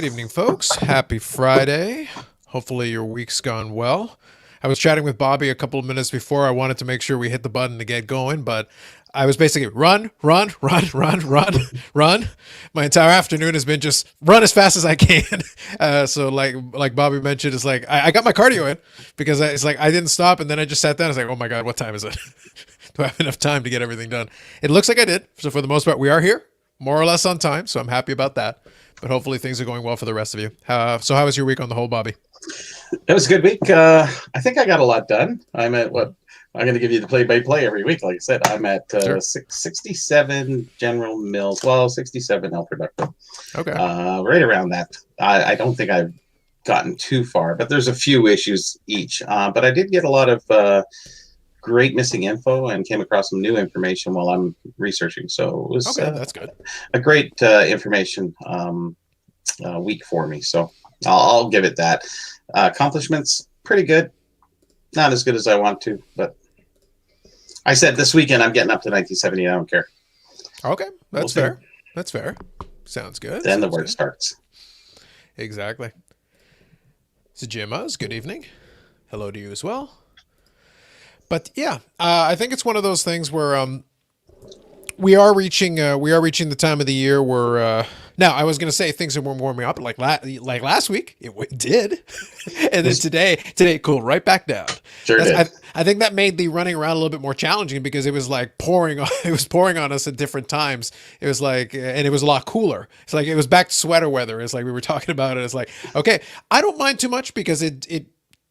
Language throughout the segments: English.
Good evening, folks. Happy Friday. Hopefully your week's gone well. I was chatting with Bobby a couple of minutes before. I wanted to make sure we hit the button to get going, but I was basically run. My entire afternoon has been just run as fast as I can. So like Bobby mentioned, it's like I got my cardio in because it's like I didn't stop, and then I just sat down. I was like, oh my God, what time is it? Do I have enough time to get everything done? It looks like I did. So for the most part, we are here more or less on time. So I'm happy about that. But hopefully things are going well for the rest of you. So how was your week on the whole, Bobby? It was a good week. I think I got a lot done. I'm at what? I'm going to give you the play-by-play every week. Like I said, I'm at Sure. 67 General Mills. Well, 67 El Producto. Okay. Right around that. I don't think I've gotten too far, but there's a few issues each. But I did get a lot of great missing info and came across some new information while I'm researching. So it was Okay, that's good. a great information week for me. So I'll give it that. Accomplishments, pretty good. Not as good as I want to, but I said this weekend I'm getting up to 1970. I don't care. Okay, that's fair. That's fair. Sounds good. Then the Sounds work good. starts. Exactly. So Jimas, good evening. Hello to you as well. But yeah, I think it's one of those things where we are reaching the time of the year where now I was going to say things are warming up like last week it did, and then today it cooled right back down. Sure did. I think that made the running around a little bit more challenging because it was like pouring on us at different times. It was like, and it was a lot cooler. It's like it was back to sweater weather. It's like we were talking about it. It's like, okay, I don't mind too much because it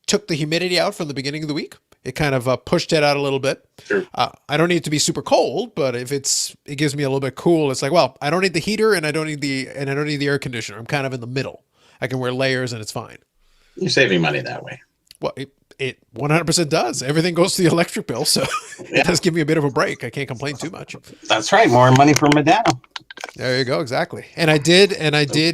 took the humidity out from the beginning of the week. It kind of pushed it out a little bit. Sure. I don't need it to be super cold, but if it gives me a little bit cool, it's like, well, I don't need the heater and I don't need the air conditioner. I'm kind of in the middle. I can wear layers and it's fine. You're saving money that way. Well, it 100% does. Everything goes to the electric bill, so it does give me a bit of a break. I can't complain too much. That's right. More money for Medano. There you go. Exactly. And I did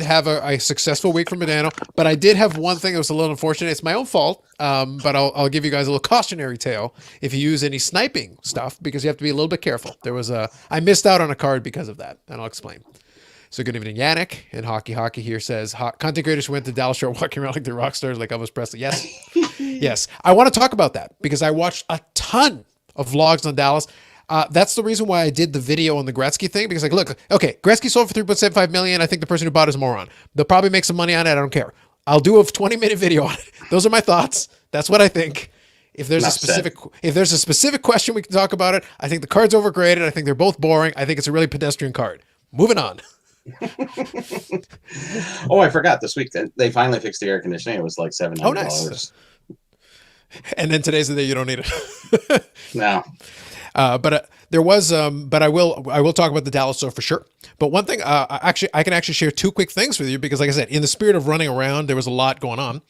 have a successful week for Medano, but I did have one thing that was a little unfortunate. It's my own fault. But I'll give you guys a little cautionary tale if you use any sniping stuff, because you have to be a little bit careful. I missed out on a card because of that, and I'll explain. So good evening, Yannick. And Hockey here says, content creators who went to Dallas Shore walking around like they're rock stars like Elvis Presley. Yes. Yes. I want to talk about that because I watched a ton of vlogs on Dallas. That's the reason why I did the video on the Gretzky thing, because like, look, okay, Gretzky sold for $3.75 million. I think the person who bought is a moron. They'll probably make some money on it. I don't care. I'll do a 20-minute video on it. Those are my thoughts. That's what I think. If there's a specific question, we can talk about it. I think the card's overgraded. I think they're both boring. I think it's a really pedestrian card. Moving on. Oh, I forgot. This week they finally fixed the air conditioning. It was like $700. Oh, nice. And then today's the day you don't need it. No. But there was, but I will talk about the Dallas store for sure. But one thing, I can actually share two quick things with you because, like I said, in the spirit of running around, there was a lot going on.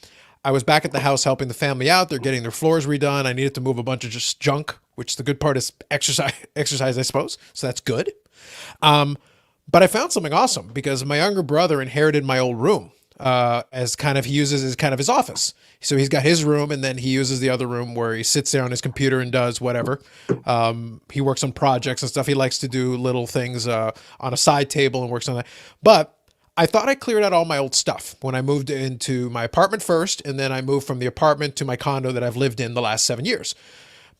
I was back at the house helping the family out. They're getting their floors redone. I needed to move a bunch of just junk, which the good part is exercise, I suppose. So that's good. But I found something awesome because my younger brother inherited my old room. As kind of he uses as kind of his office. So he's got his room and then he uses the other room where he sits there on his computer and does whatever. He works on projects and stuff. He likes to do little things on a side table and works on that. But I thought I cleared out all my old stuff when I moved into my apartment first, and then I moved from the apartment to my condo that I've lived in the last 7 years.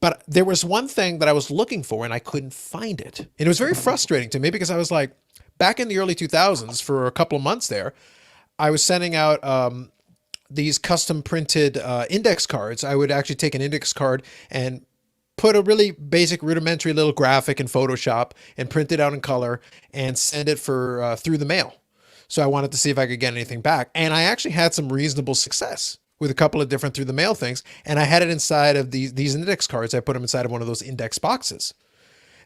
But there was one thing that I was looking for and I couldn't find it. And it was very frustrating to me because I was like, back in the early 2000s for a couple of months there, I was sending out these custom printed index cards. I would actually take an index card and put a really basic rudimentary little graphic in Photoshop and print it out in color and send it for through the mail. So I wanted to see if I could get anything back. And I actually had some reasonable success with a couple of different through the mail things. And I had it inside of these index cards. I put them inside of one of those index boxes.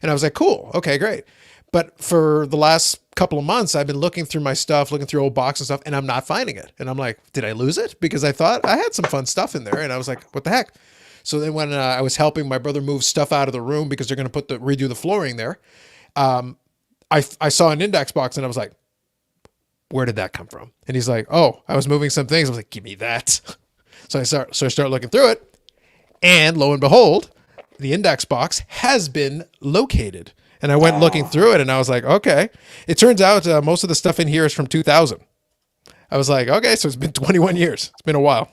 And I was like, cool, okay, great. But for the last couple of months, I've been looking through my stuff, looking through old boxes and stuff, and I'm not finding it. And I'm like, did I lose it? Because I thought I had some fun stuff in there. And I was like, what the heck? So then when I was helping my brother move stuff out of the room because they're going to redo the flooring there, I saw an index box and I was like, where did that come from? And he's like, oh, I was moving some things. I was like, give me that. So I start looking through it, and lo and behold, the index box has been located. And I went looking through it, and I was like, okay. It turns out most of the stuff in here is from 2000. I was like, okay, so it's been 21 years. It's been a while.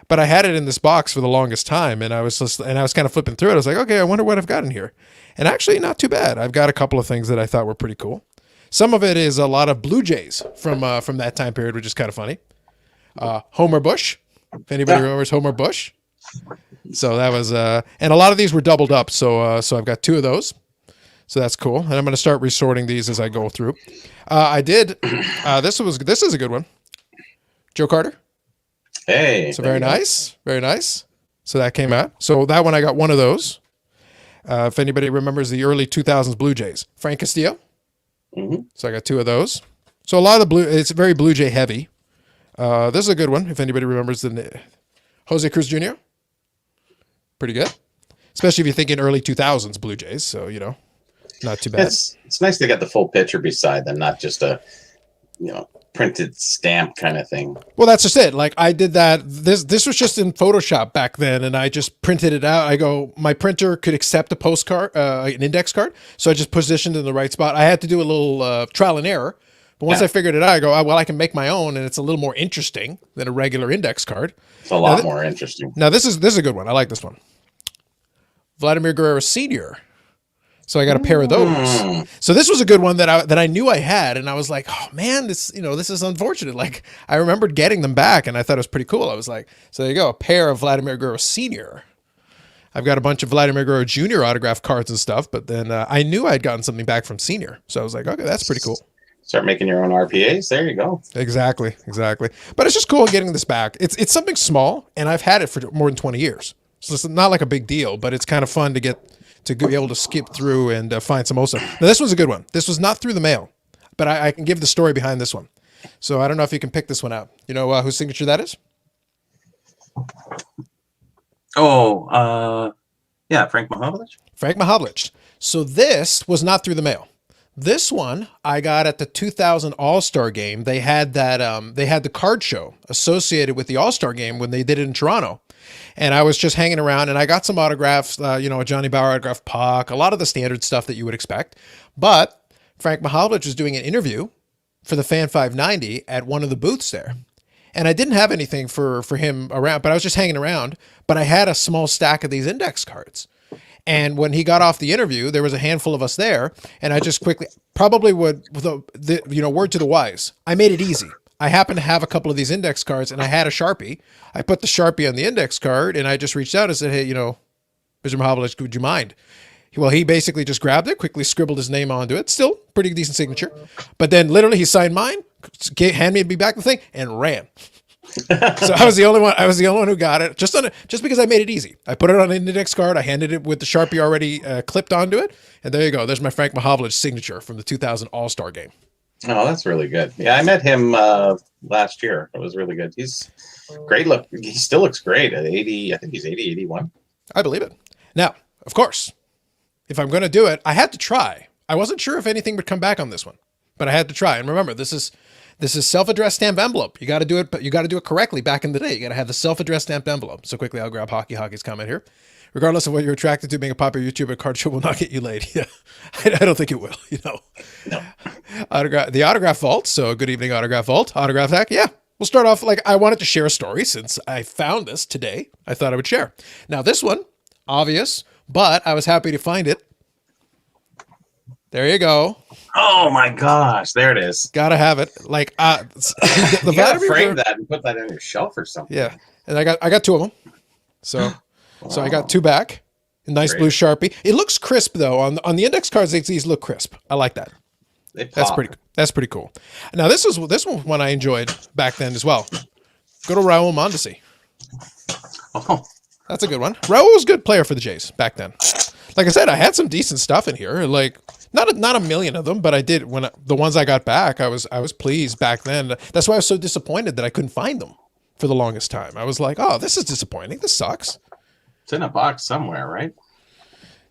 But I had it in this box for the longest time, and I was kind of flipping through it. I was like, okay, I wonder what I've got in here. And actually, not too bad. I've got a couple of things that I thought were pretty cool. Some of it is a lot of Blue Jays from that time period, which is kind of funny. Homer Bush, if anybody remembers Homer Bush. So that was, and a lot of these were doubled up. So I've got 2 of those. So that's cool. And I'm going to start resorting these as I go through. I did. This is a good one. Joe Carter. Hey. So very nice. Very nice. So that came out. So that one, I got one of those. If anybody remembers the early 2000s Blue Jays, Frank Castillo. Mm-hmm. So I got 2 of those. So a lot of it's very Blue Jay heavy. This is a good one. If anybody remembers the Jose Cruz Jr. Pretty good. Especially if you're thinking early 2000s Blue Jays. So, not too bad. It's nice to get the full picture beside them, not just a, printed stamp kind of thing. Well, that's just it. Like I did that. This was just in Photoshop back then, and I just printed it out. My printer could accept a postcard, an index card, so I just positioned it in the right spot. I had to do a little trial and error, but once I figured it out, I go, well, I can make my own, and it's a little more interesting than a regular index card. It's a lot more interesting. Now this is a good one. I like this one. Vladimir Guerrero Sr. So I got a pair of those. So this was a good one that I knew I had, and I was like, oh man, this is unfortunate. Like I remembered getting them back, and I thought it was pretty cool. I was like, so there you go, a pair of Vladimir Guerrero Sr. I've got a bunch of Vladimir Guerrero Jr. autograph cards and stuff, but then I knew I'd gotten something back from Senior, so I was like, okay, that's pretty cool. Start making your own RPAs. There you go. Exactly. But it's just cool getting this back. It's something small, and I've had it for more than 20 years, so it's not like a big deal, but it's kind of fun to be able to skip through and find some old stuff. Now, this one's a good one. This was not through the mail, but I can give the story behind this one. So I don't know if you can pick this one out. You know whose signature that is? Yeah, Frank Mahovlich. Frank Mahovlich. So this was not through the mail. This one I got at the 2000 All-Star Game. They had that. They had the card show associated with the All-Star Game when they did it in Toronto. And I was just hanging around, and I got some autographs, a Johnny Bauer autograph, Puck, a lot of the standard stuff that you would expect. But Frank Mahovlich was doing an interview for the Fan 590 at one of the booths there. And I didn't have anything for him around, but I was just hanging around. But I had a small stack of these index cards. And when he got off the interview, there was a handful of us there, and I just quickly, probably word to the wise, I made it easy. I happened to have a couple of these index cards, and I had a Sharpie. I put the Sharpie on the index card, and I just reached out and said, hey, Mr. Mahovlich, would you mind? Well, he basically just grabbed it, quickly scribbled his name onto it. Still pretty decent signature. But then literally he signed mine, handed me back the thing, and ran. So I was the only one who got it, just because I made it easy. I put it on an index card. I handed it with the Sharpie already clipped onto it. And there you go. There's my Frank Mahovlich signature from the 2000 All-Star Game. Oh, that's really good. Yeah, I met him last year. It was really good. He's great look. He still looks great at 80. I think he's 80, 81. I believe it. Now, of course, if I'm going to do it, I had to try. I wasn't sure if anything would come back on this one, but I had to try. And remember, this is self-addressed stamped envelope. You got to do it, but you got to do it correctly back in the day. You got to have the self-addressed stamped envelope. So quickly, I'll grab Hockey's comment here. Regardless of what you're attracted to, being a popular YouTuber, card show will not get you laid. Yeah, I don't think it will. No. The autograph vault. So good evening, autograph vault, autograph hack. Yeah, we'll start off like I wanted to share a story since I found this today. I thought I would share. Now this one, obvious, but I was happy to find it. There you go. Oh my gosh, there it is. Gotta have it. Like you gotta frame that and put that in your shelf or something. Yeah, and I got 2 of them. So. Wow. So I got 2 back. A nice Great. Blue Sharpie. It looks crisp though. On the index cards, these look crisp. I like that. That's pretty cool. Now this was one I enjoyed back then as well. Go to Raul Mondesi. Oh, that's a good one. Raul was a good player for the Jays back then. Like I said, I had some decent stuff in here. Like not a million of them, but I did the ones I got back. I was pleased back then. That's why I was so disappointed that I couldn't find them for the longest time. I was like, oh, this is disappointing. This sucks. It's in a box somewhere, right?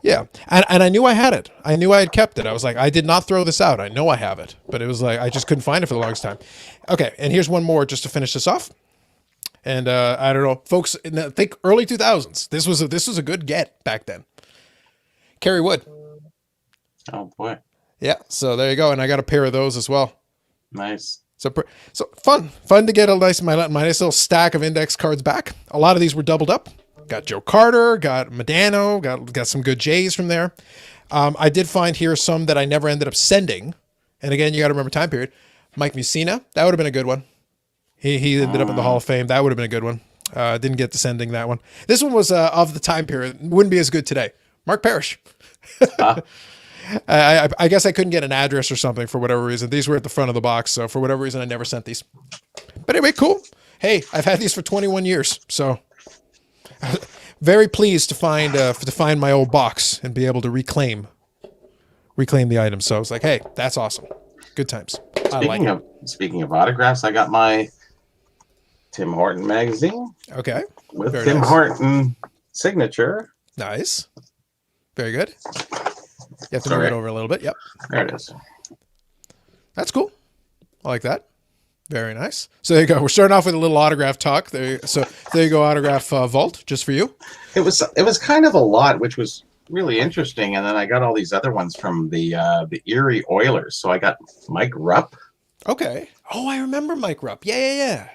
Yeah. And I knew I had it. I knew I had kept it. I was like, I did not throw this out. I know I have it. But it was like, I just couldn't find it for the longest time. Okay. And here's one more just to finish this off. And I don't know, folks, think early 2000s. This was a good get back then. Kerry Wood. Oh, boy. Yeah. So there you go. And I got a pair of those as well. Nice. So fun to get a my nice little stack of index cards back. A lot of these were doubled up. Got Joe Carter, got Medano, got some good Jays from there. I did find here some that I never ended up sending. And again, you got to remember time period. Mike Mussina, that would have been a good one. He ended up in the Hall of Fame. That would have been a good one. Didn't get to sending that one. This one was of the time period. Wouldn't be as good today. Mark Parrish. I guess I couldn't get an address or something for whatever reason. These were at the front of the box, so for whatever reason, I never sent these. But anyway, cool. Hey, I've had these for 21 years, so very pleased to find my old box and be able to reclaim the items. So I was like, hey, that's awesome. Good times. Speaking of autographs, I got my Tim Horton magazine. Okay. With very Tim Horton signature. Nice. Very good. You have to move it over a little bit. Yep. There it is. That's cool. I like that. Very nice. So there you go. We're starting off with a little autograph talk. There you go, autograph vault just for you. It was kind of a lot, which was really interesting. And then I got all these other ones from the Erie Oilers. So I got Mike Rupp. Okay. Oh, I remember Mike Rupp. Yeah.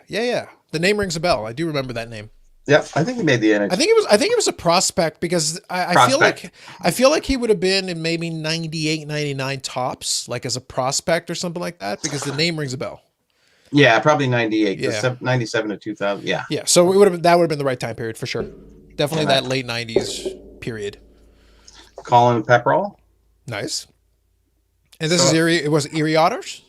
The name rings a bell. I do remember that name. Yeah, I think he made the NHL. I think it was a prospect because I feel like he would have been in maybe 98, 99 tops, like as a prospect or something like that, because the name rings a bell. Yeah, probably 98. Yeah. 97 to 2000. Yeah. Yeah. So that would have been the right time period for sure. Definitely that late 90s period. Colin Pepperell. Nice. And this is Erie. It was Erie Otters?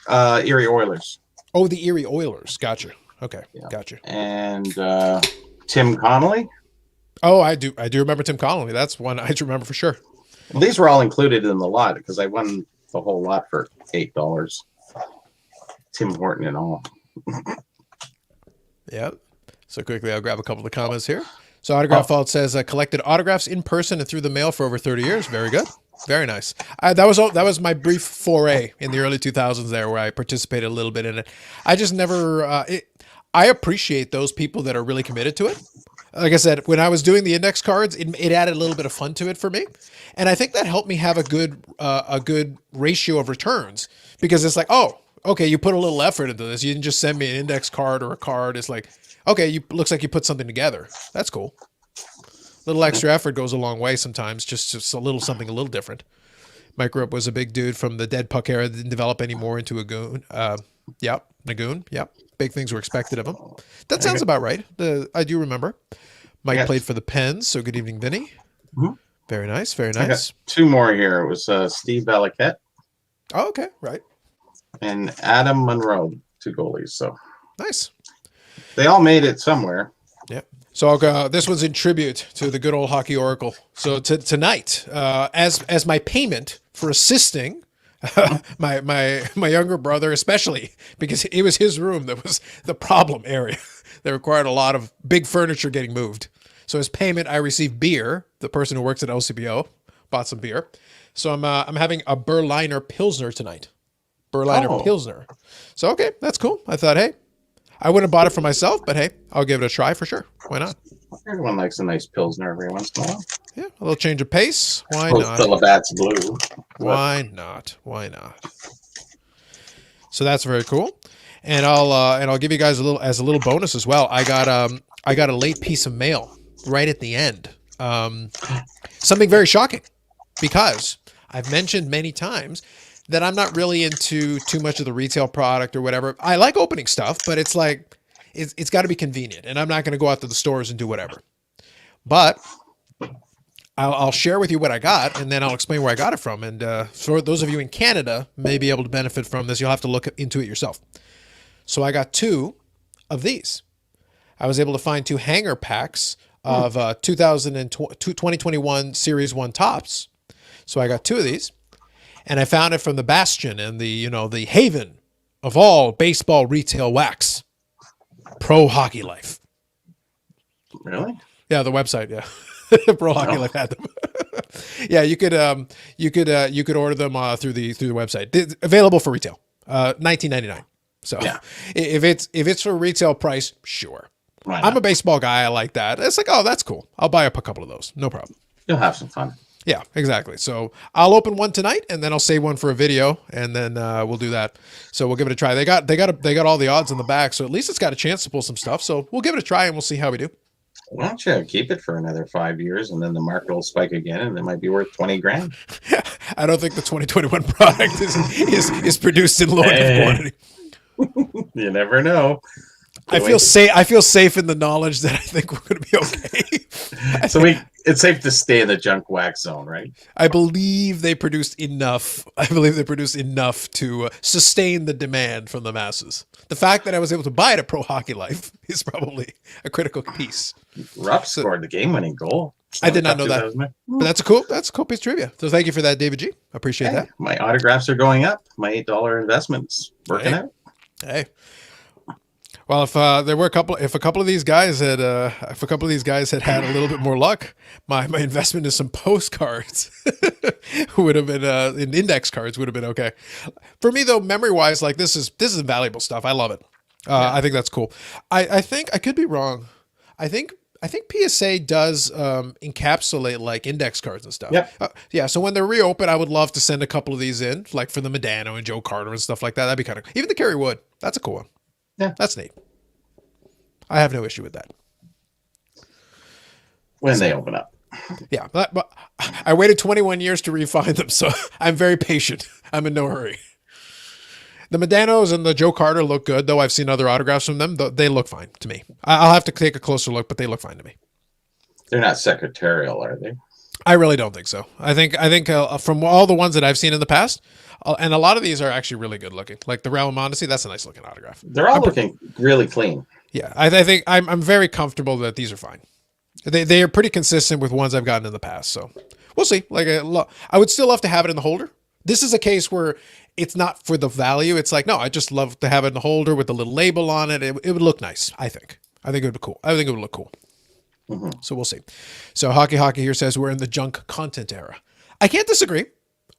Erie Oilers. Oh, the Erie Oilers. Gotcha. Okay. Yeah. Gotcha. And Tim Connolly. Oh, I do remember Tim Connolly. That's one I remember for sure. Well, these were all included in the lot because I won the whole lot for $8. Tim Horton and all. Yeah. So quickly, I'll grab a couple of the comments here. So Autograph Vault says, collected autographs in person and through the mail for over 30 years. Very good. Very nice. That was my brief foray in the early 2000s there where I participated a little bit in it. I just never, I appreciate those people that are really committed to it. Like I said, when I was doing the index cards, it added a little bit of fun to it for me. And I think that helped me have a good ratio of returns because it's like, oh, okay, you put a little effort into this. You didn't just send me an index card or a card. It's like, okay, looks like you put something together. That's cool. A little extra effort goes a long way sometimes, just a little something a little different. Mike Rupp was a big dude from the dead puck era that didn't develop any more into a goon. Nagoon. Yep. Big things were expected of him. That sounds about right. I do remember. Mike played for the Pens, so good evening, Vinny. Mm-hmm. Very nice, very nice. I got two more here. It was Steve Valiquette. Oh, okay, right. And Adam Monroe, two goalies. So nice. They all made it somewhere. Yep. So I'll go, this was in tribute to the good old hockey oracle. So tonight, as my payment for assisting my younger brother, especially because it was his room that was the problem area that required a lot of big furniture getting moved. So as payment, I received beer. The person who works at LCBO bought some beer. So I'm having a Berliner Pilsner tonight. Pilsner. So okay, that's cool. I thought, hey, I wouldn't have bought it for myself, but hey, I'll give it a try for sure. Why not? Everyone likes a nice Pilsner every once in a while. Yeah, a little change of pace. Why not? The Labatt's blue. Why not? Why not? So that's very cool. And I'll give you guys a little bonus as well. I got a late piece of mail right at the end. Something very shocking because I've mentioned many times that I'm not really into too much of the retail product or whatever. I like opening stuff, but it's like, it's got to be convenient, and I'm not going to go out to the stores and do whatever. But I'll share with you what I got, and then I'll explain where I got it from. And for those of you in Canada may be able to benefit from this. You'll have to look into it yourself. So I got two of these. I was able to find two hanger packs of 2021 Series 1 tops. So I got two of these. And I found it from the Bastion and the haven of all baseball retail wax, Pro Hockey Life. Really? Yeah, the website. Yeah, Pro Hockey Life had them. Yeah, you could order them through the website. It's available for retail, $19.99. So yeah. if it's for retail price, sure. I'm a baseball guy. I like that. It's like, oh, that's cool. I'll buy up a couple of those. No problem. You'll have some fun. Yeah, exactly. So I'll open one tonight, and then I'll save one for a video, and then we'll do that. So we'll give it a try. They got all the odds in the back, so at least it's got a chance to pull some stuff. So we'll give it a try, and we'll see how we do. Why don't you keep it for another 5 years, and then the market will spike again, and it might be worth 20 grand. I don't think the 2021 product is produced in low enough quantity. You never know. I feel safe in the knowledge that I think we're going to be okay. So it's safe to stay in the junk wax zone, right? I believe they produced enough. I believe they produced enough to sustain the demand from the masses. The fact that I was able to buy it at Pro Hockey Life is probably a critical piece. Rupp scored the game-winning goal. I did not know that. But that's a cool piece of trivia. So thank you for that, David G. I appreciate that. My autographs are going up. My $8 investment's working out. Hey. Well, if a couple of these guys had had a little bit more luck, my investment in some postcards would have been in index cards would have been okay. For me though, memory wise, like this is valuable stuff. I love it. I think that's cool. I think I could be wrong. I think PSA does encapsulate like index cards and stuff. Yep. Yeah. So when they're reopened, I would love to send a couple of these in, like for the Medano and Joe Carter and stuff like that. That'd be kind of even the Kerry Wood. That's a cool one. Yeah, that's neat. I have no issue with that. When they open up. Yeah, but I waited 21 years to refine them, so I'm very patient. I'm in no hurry. The Medanos and the Joe Carter look good, though I've seen other autographs from them. They look fine to me. I'll have to take a closer look, but they look fine to me. They're not secretarial, are they? I really don't think so. I think from all the ones that I've seen in the past, and a lot of these are actually really good looking. Like the Raul Mondesi, that's a nice looking autograph. They're all looking really clean. Yeah, I think I'm very comfortable that these are fine. They are pretty consistent with ones I've gotten in the past. So we'll see. Like I would still love to have it in the holder. This is a case where it's not for the value. It's like, no, I just love to have it in the holder with the little label on it. It would look nice. I think it would be cool. I think it would look cool. Mm-hmm. So we'll see. So Hockey here says we're in the junk content era. I can't disagree.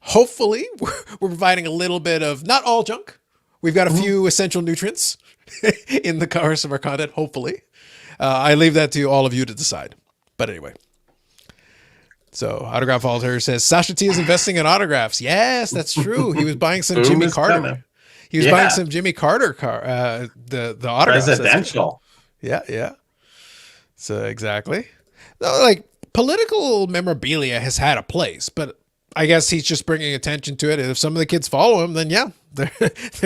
Hopefully we're providing a little bit of not all junk. We've got a few essential nutrients in the course of our content. Hopefully, I leave that to all of you to decide. But anyway, so Autograph Alter says Sasha T is investing in autographs. Yes, that's true. He was buying some Jimmy Carter. Coming. He was buying some Jimmy Carter the autographs. Presidential. Yeah. So exactly. Like political memorabilia has had a place, but I guess he's just bringing attention to it. And if some of the kids follow him, then yeah, there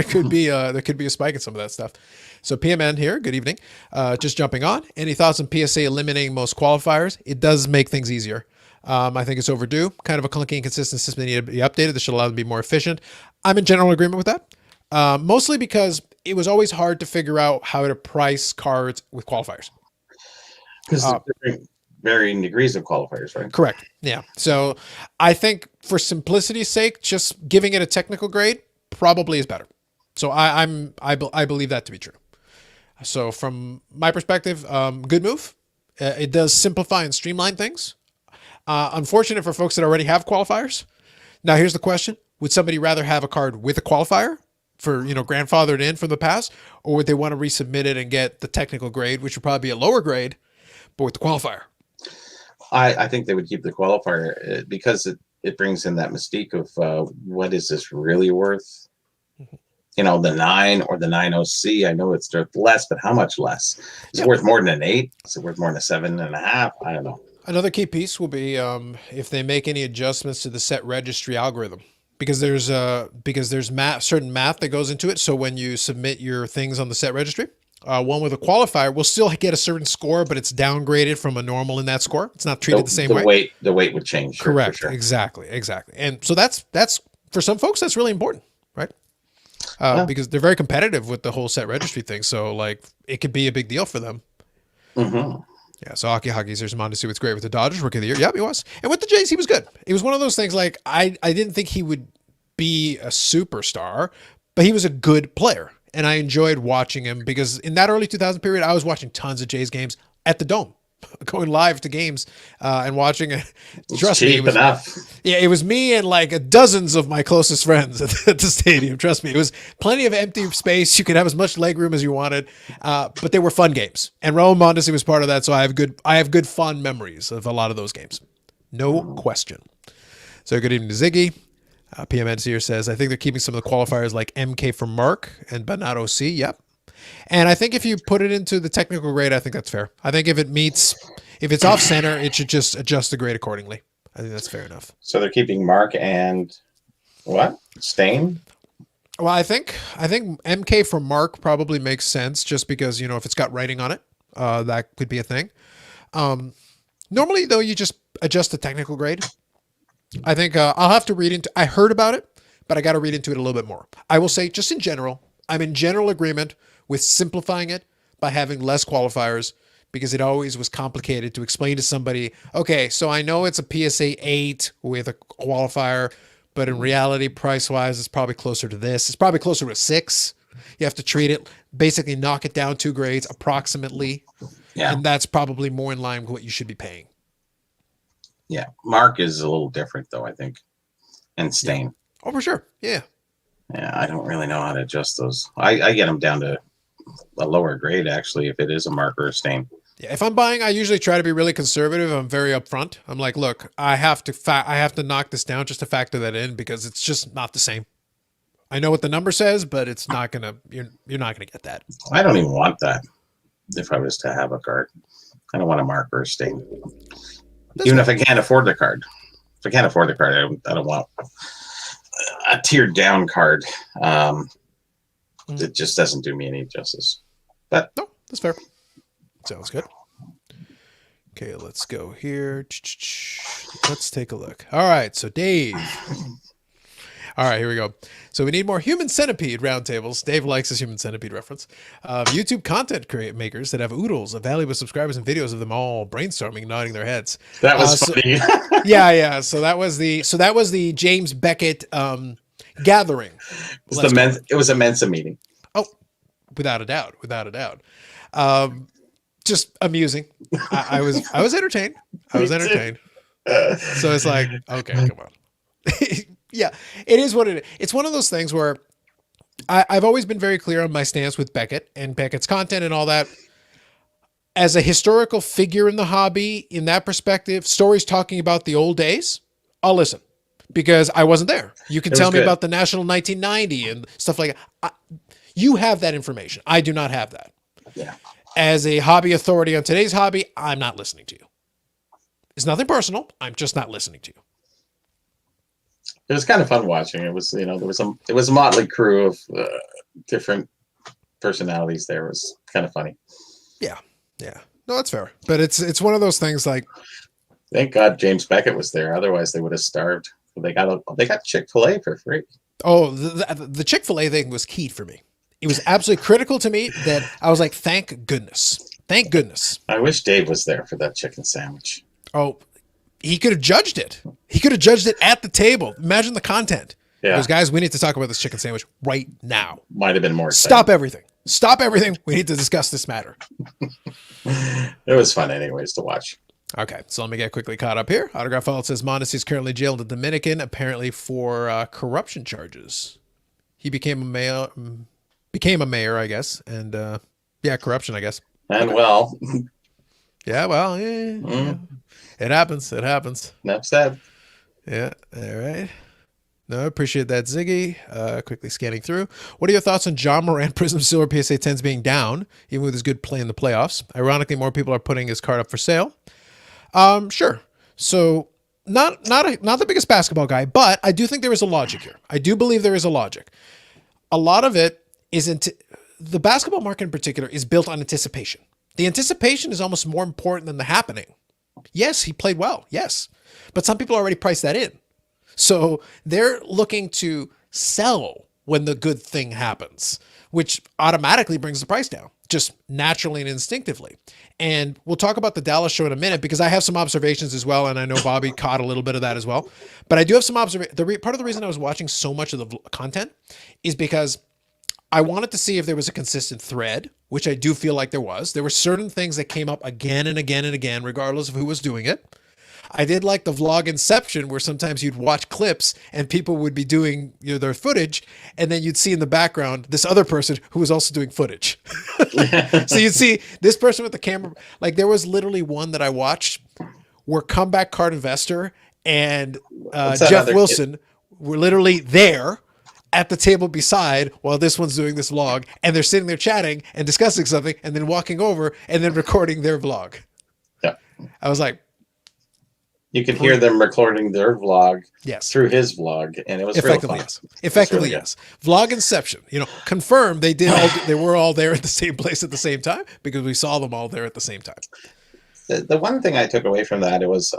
could be a spike in some of that stuff. So PMN here, good evening. Just jumping on. Any thoughts on PSA eliminating most qualifiers? It does make things easier. I think it's overdue. Kind of a clunky, inconsistent system that needs to be updated. This should allow them to be more efficient. I'm in general agreement with that. Mostly because it was always hard to figure out how to price cards with qualifiers. Because varying degrees of qualifiers, right? Correct. Yeah. So I think for simplicity's sake, just giving it a technical grade probably is better. So I believe that to be true. So from my perspective, good move. It does simplify and streamline things. Unfortunate for folks that already have qualifiers. Now here's the question: would somebody rather have a card with a qualifier for grandfathered in from the past, or would they want to resubmit it and get the technical grade, which would probably be a lower grade, but with the qualifier? I think they would keep the qualifier because it brings in that mystique of what is this really worth? Mm-hmm. The 9 or the 9OC. I know it's worth less, but how much less? Is it worth more than an 8? Is it worth more than a 7.5? I don't know. Another key piece will be if they make any adjustments to the set registry algorithm, because there's certain math that goes into it. So when you submit your things on the set registry, one with a qualifier will still get a certain score, but it's downgraded from a normal in that score. It's not treated the same way. The weight would change. Correct. For sure. Exactly. And so that's for some folks, that's really important, right? Because they're very competitive with the whole set registry thing. So like it could be a big deal for them. Mm-hmm. Yeah. So Hockey's there's Mondesi was great with the Dodgers, Rookie of the Year. Yep, he was. And with the Jays, he was good. It was one of those things like I didn't think he would be a superstar, but he was a good player. And I enjoyed watching him because in that early 2000 period, I was watching tons of Jays games at the Dome, going live to games and watching it. Trust me, it was me and like dozens of my closest friends at the stadium. Trust me, it was plenty of empty space. You could have as much leg room as you wanted, but they were fun games. And Raul Mondesi was part of that, so I have good fun memories of a lot of those games. No question. So good evening to Ziggy. PMNC here says, I think they're keeping some of the qualifiers like MK for Mark and but not OC. Yep. And I think if you put it into the technical grade, I think that's fair. I think if it's off center, it should just adjust the grade accordingly. I think that's fair enough. So they're keeping Mark and what? Stain? Well, I think MK for Mark probably makes sense just because, if it's got writing on it, that could be a thing. Normally, though, you just adjust the technical grade. I think I'll have to read into. I heard about it, but I got to read into it a little bit more. I will say, just in general, I'm in general agreement with simplifying it by having less qualifiers because it always was complicated to explain to somebody. Okay, so I know it's a PSA 8 with a qualifier, but in reality, price-wise, it's probably closer to this. It's probably closer to a 6. You have to treat it, basically knock it down 2 grades approximately, and that's probably more in line with what you should be paying. Yeah, Mark is a little different, though, I think. And Stain. Yeah. Oh, for sure. Yeah. Yeah, I don't really know how to adjust those. I get them down to a lower grade, actually, if it is a Mark or a Stain. Yeah, if I'm buying, I usually try to be really conservative. I'm very upfront. I'm like, look, I have to knock this down just to factor that in because it's just not the same. I know what the number says, but it's not gonna. You're not gonna get that. I don't even want that. If I was to have a card, I don't want a Mark or a Stain. Even if I can't afford the card. If I can't afford the card, I don't want a tiered down card. It just doesn't do me any justice. But no, that's fair. Sounds good. Okay, let's go here. Let's take a look. All right, so Dave. All right, here we go. So we need more human centipede roundtables. Dave likes his human centipede reference. YouTube content makers that have oodles of valuable subscribers and videos of them all brainstorming, nodding their heads. That was funny. Yeah. So that was the James Beckett gathering. It was a Mensa meeting. Oh, without a doubt. Just amusing. I was entertained. So it's like, okay, come on. Yeah, it is what it is. It's one of those things where I've always been very clear on my stance with Beckett and Beckett's content and all that. As a historical figure in the hobby, in that perspective, stories talking about the old days, I'll listen because I wasn't there. You can tell me about the National 1990 and stuff like that. You have that information. I do not have that. Yeah. As a hobby authority on today's hobby, I'm not listening to you. It's nothing personal. I'm just not listening to you. It was kind of fun watching. It was, there was a motley crew of different personalities there. It was kind of funny. Yeah. No, that's fair. But it's one of those things like. Thank God James Beckett was there. Otherwise, they would have starved. They got Chick-fil-A for free. Oh, the Chick-fil-A thing was key for me. It was absolutely critical to me that I was like, thank goodness. I wish Dave was there for that chicken sandwich. Oh, he could have judged it. He could have judged it at the table. Imagine the content. Yeah. Because guys, we need to talk about this chicken sandwich right now. Might have been more exciting. Stop everything. We need to discuss this matter. It was fun anyways to watch. Okay, so let me get quickly caught up here. Autograph file says Mondesi is currently jailed in the Dominican, apparently for corruption charges. He became a mayor, I guess, and corruption, I guess. And okay. Well. Yeah, well, yeah. It happens. Enough said. Yeah, all right. No, I appreciate that, Ziggy. Quickly scanning through. What are your thoughts on John Moran Prism Silver PSA 10s being down, even with his good play in the playoffs? Ironically, more people are putting his card up for sale. Sure. So not the biggest basketball guy, but I do think there is a logic here. I do believe there is a logic. A lot of it isn't. The basketball market in particular is built on anticipation. The anticipation is almost more important than the happening. Yes, he played well. Yes. But some people already priced that in. So they're looking to sell when the good thing happens, which automatically brings the price down, just naturally and instinctively. And we'll talk about the Dallas show in a minute because I have some observations as well. And I know Bobby caught a little bit of that as well. But I do have some observations. Part of the reason I was watching so much of the content is because I wanted to see if there was a consistent thread, which I do feel like there was. There were certain things that came up again and again and again, regardless of who was doing it. I did like the vlog Inception, where sometimes you'd watch clips and people would be doing their footage, and then you'd see in the background this other person who was also doing footage. So you'd see this person with the camera. Like there was literally one that I watched where Comeback Card Investor and What's that Jeff other kid? Wilson were literally there at the table beside while this one's doing this vlog, and they're sitting there chatting and discussing something and then walking over and then recording their vlog. Yeah. I was like, You could hear them recording their vlog yes, through his vlog, and it was effectively, real fun. yes, effectively, really yes. Vlog inception, confirm they were all there at the same place at the same time because we saw them all there at the same time. The one thing I took away from that, it was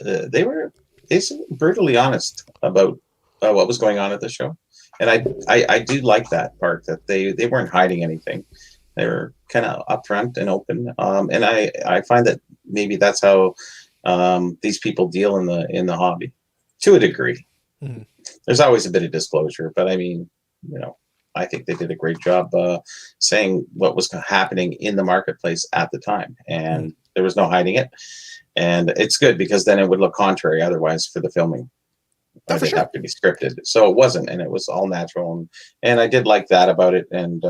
they were basically brutally honest about what was going on at the show. And I do like that part, that they weren't hiding anything. They were kind of upfront and open. And I find that maybe that's how these people deal in the hobby to a degree. Mm-hmm. There's always a bit of disclosure, but I mean, I think they did a great job saying what was happening in the marketplace at the time, and there was no hiding it. And it's good because then it would look contrary otherwise for the filming. It would have to be scripted, so it wasn't, and it was all natural, and I did like that about it, and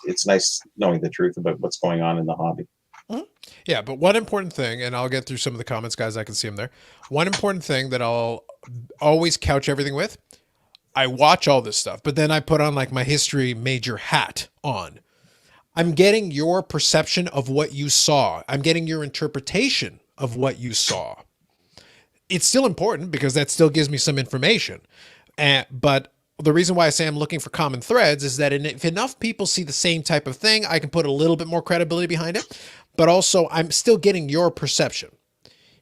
it's nice knowing the truth about what's going on in the hobby. Mm-hmm. Yeah, but one important thing, and I'll get through some of the comments, guys. I can see them there. One important thing that I'll always couch everything with: I watch all this stuff, but then I put on like my history major hat on. I'm getting your perception of what you saw. I'm getting your interpretation of what you saw. It's still important because that still gives me some information. But the reason why I say I'm looking for common threads is that if enough people see the same type of thing, I can put a little bit more credibility behind it. But also, I'm still getting your perception.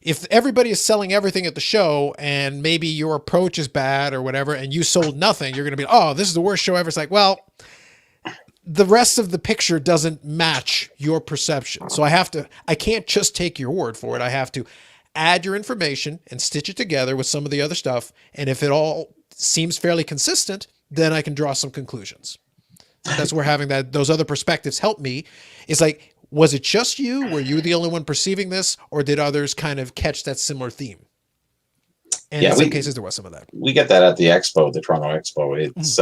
If everybody is selling everything at the show and maybe your approach is bad or whatever, and you sold nothing, you're going to be, oh, this is the worst show ever. It's like, well, the rest of the picture doesn't match your perception. So I can't just take your word for it. I have to add your information and stitch it together with some of the other stuff. And if it all seems fairly consistent, then I can draw some conclusions. That's where having those other perspectives help me. It's like, was it just you? Were you the only one perceiving this? Or did others kind of catch that similar theme? And in some cases, there was some of that. We get that at the expo, the Toronto Expo. It's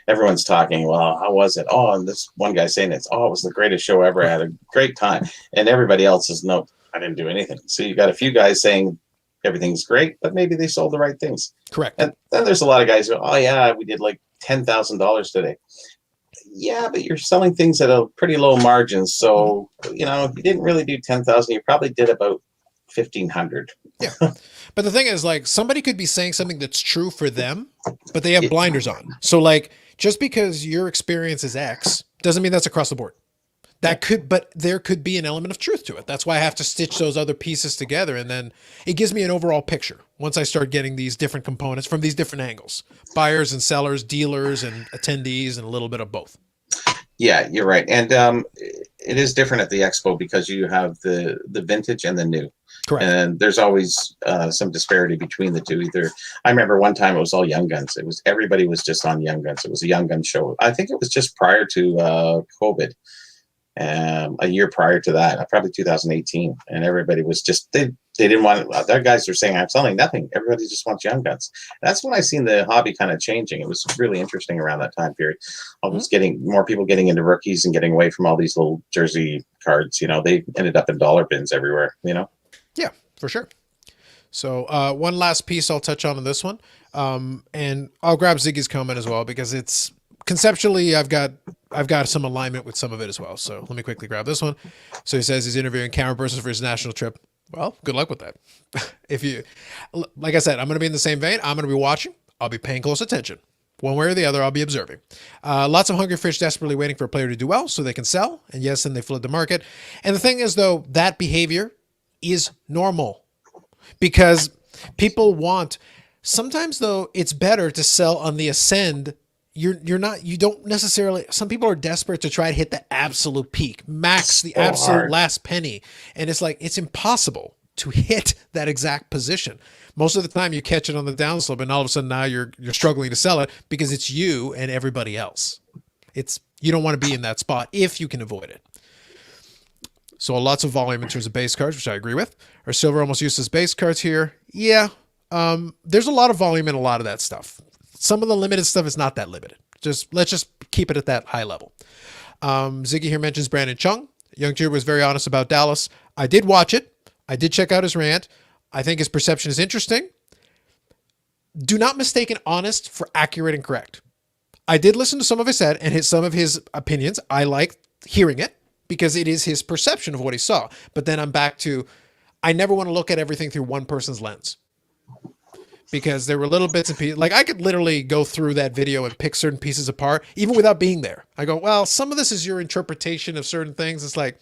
everyone's talking, well, how was it? Oh, and this one guy saying it was the greatest show ever. I had a great time. And everybody else is, no, I didn't do anything. So you got a few guys saying everything's great, but maybe they sold the right things. Correct. And then there's a lot of guys who go, oh yeah, we did like $10,000 today. Yeah, but you're selling things at a pretty low margin. So, you didn't really do 10,000. You probably did about 1,500. Yeah. But the thing is, like, somebody could be saying something that's true for them, but they have blinders on. So like, just because your experience is X doesn't mean that's across the board. But there could be an element of truth to it. That's why I have to stitch those other pieces together. And then it gives me an overall picture once I start getting these different components from these different angles, buyers and sellers, dealers and attendees, and a little bit of both. Yeah, you're right. And it is different at the expo because you have the vintage and the new. Correct. And there's always some disparity between the two. I remember one time it was all young guns. Everybody was just on young guns. It was a young gun show. I think it was just prior to COVID. A year prior to that, probably 2018, and everybody was just they didn't want it. Their guys were saying, I'm selling nothing. Everybody just wants young guns. That's when I seen the hobby kind of changing. It was really interesting around that time period. Almost getting more people getting into rookies and getting away from all these little jersey cards. They ended up in dollar bins everywhere. Yeah, for sure. So one last piece I'll touch on this one, and I'll grab Ziggy's comment as well because it's conceptually I've got some alignment with some of it as well. So let me quickly grab this one. So he says he's interviewing camera persons for his national trip. Well, good luck with that. Like I said, I'm going to be in the same vein. I'm going to be watching. I'll be paying close attention. One way or the other, I'll be observing. Lots of hungry fish desperately waiting for a player to do well so they can sell. And yes, then they flood the market. And the thing is, though, that behavior is normal because people want. Sometimes, though, it's better to sell on the ascend. You don't necessarily, some people are desperate to try to hit the absolute peak, max the absolute last penny. And it's like, it's impossible to hit that exact position. Most of the time you catch it on the downslope and all of a sudden now you're struggling to sell it because it's you and everybody else. You don't want to be in that spot if you can avoid it. So lots of volume in terms of base cards, which I agree with. Are silver almost useless base cards here? Yeah. There's a lot of volume in a lot of that stuff. Some of the limited stuff is not that limited. Let's just keep it at that high level. Ziggy here mentions Brandon Chung. Young Cheer was very honest about Dallas. I did watch it. I did check out his rant. I think his perception is interesting. Do not mistake an honest for accurate and correct. I did listen to some of his said and some of his opinions. I like hearing it because it is his perception of what he saw. But then I'm back to, I never want to look at everything through one person's lens, because there were little bits and pieces. Like I could literally go through that video and pick certain pieces apart, even without being there. I go, well, some of this is your interpretation of certain things. It's like,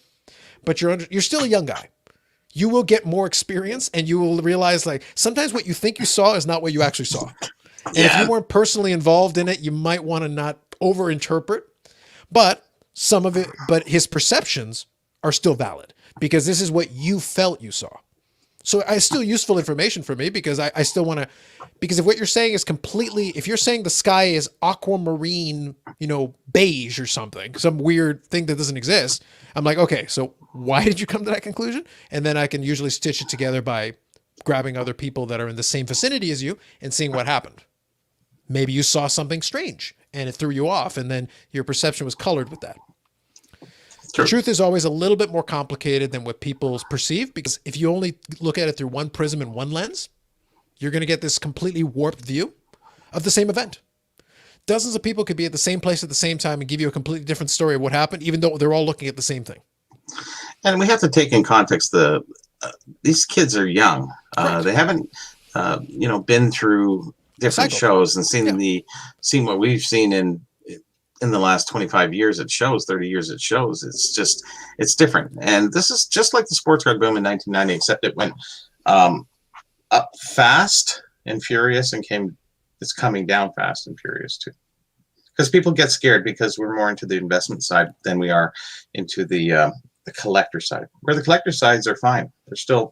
but you're still a young guy. You will get more experience and you will realize like sometimes what you think you saw is not what you actually saw. And if you weren't personally involved in it, you might want to not overinterpret, but some of it, but his perceptions are still valid because this is what you felt you saw. So it's still useful information for me because I still want to, because if what you're saying is completely, if you're saying the sky is aquamarine, beige or something, some weird thing that doesn't exist, I'm like, okay, so why did you come to that conclusion? And then I can usually stitch it together by grabbing other people that are in the same vicinity as you and seeing what happened. Maybe you saw something strange and it threw you off, and then your perception was colored with that. True. The truth is always a little bit more complicated than what people perceive, because if you only look at it through one prism and one lens, you're going to get this completely warped view of the same event. Dozens of people could be at the same place at the same time and give you a completely different story of what happened, even though they're all looking at the same thing. And we have to take in context these kids are young. They haven't, been through different shows and seen what we've seen in the last 25 years at shows, 30 years at shows. It's different. And this is just like the sports card boom in 1990, except it went up fast and furious and it's coming down fast and furious too. Because people get scared because we're more into the investment side than we are into the collector side. Where the collector sides are fine. They're still,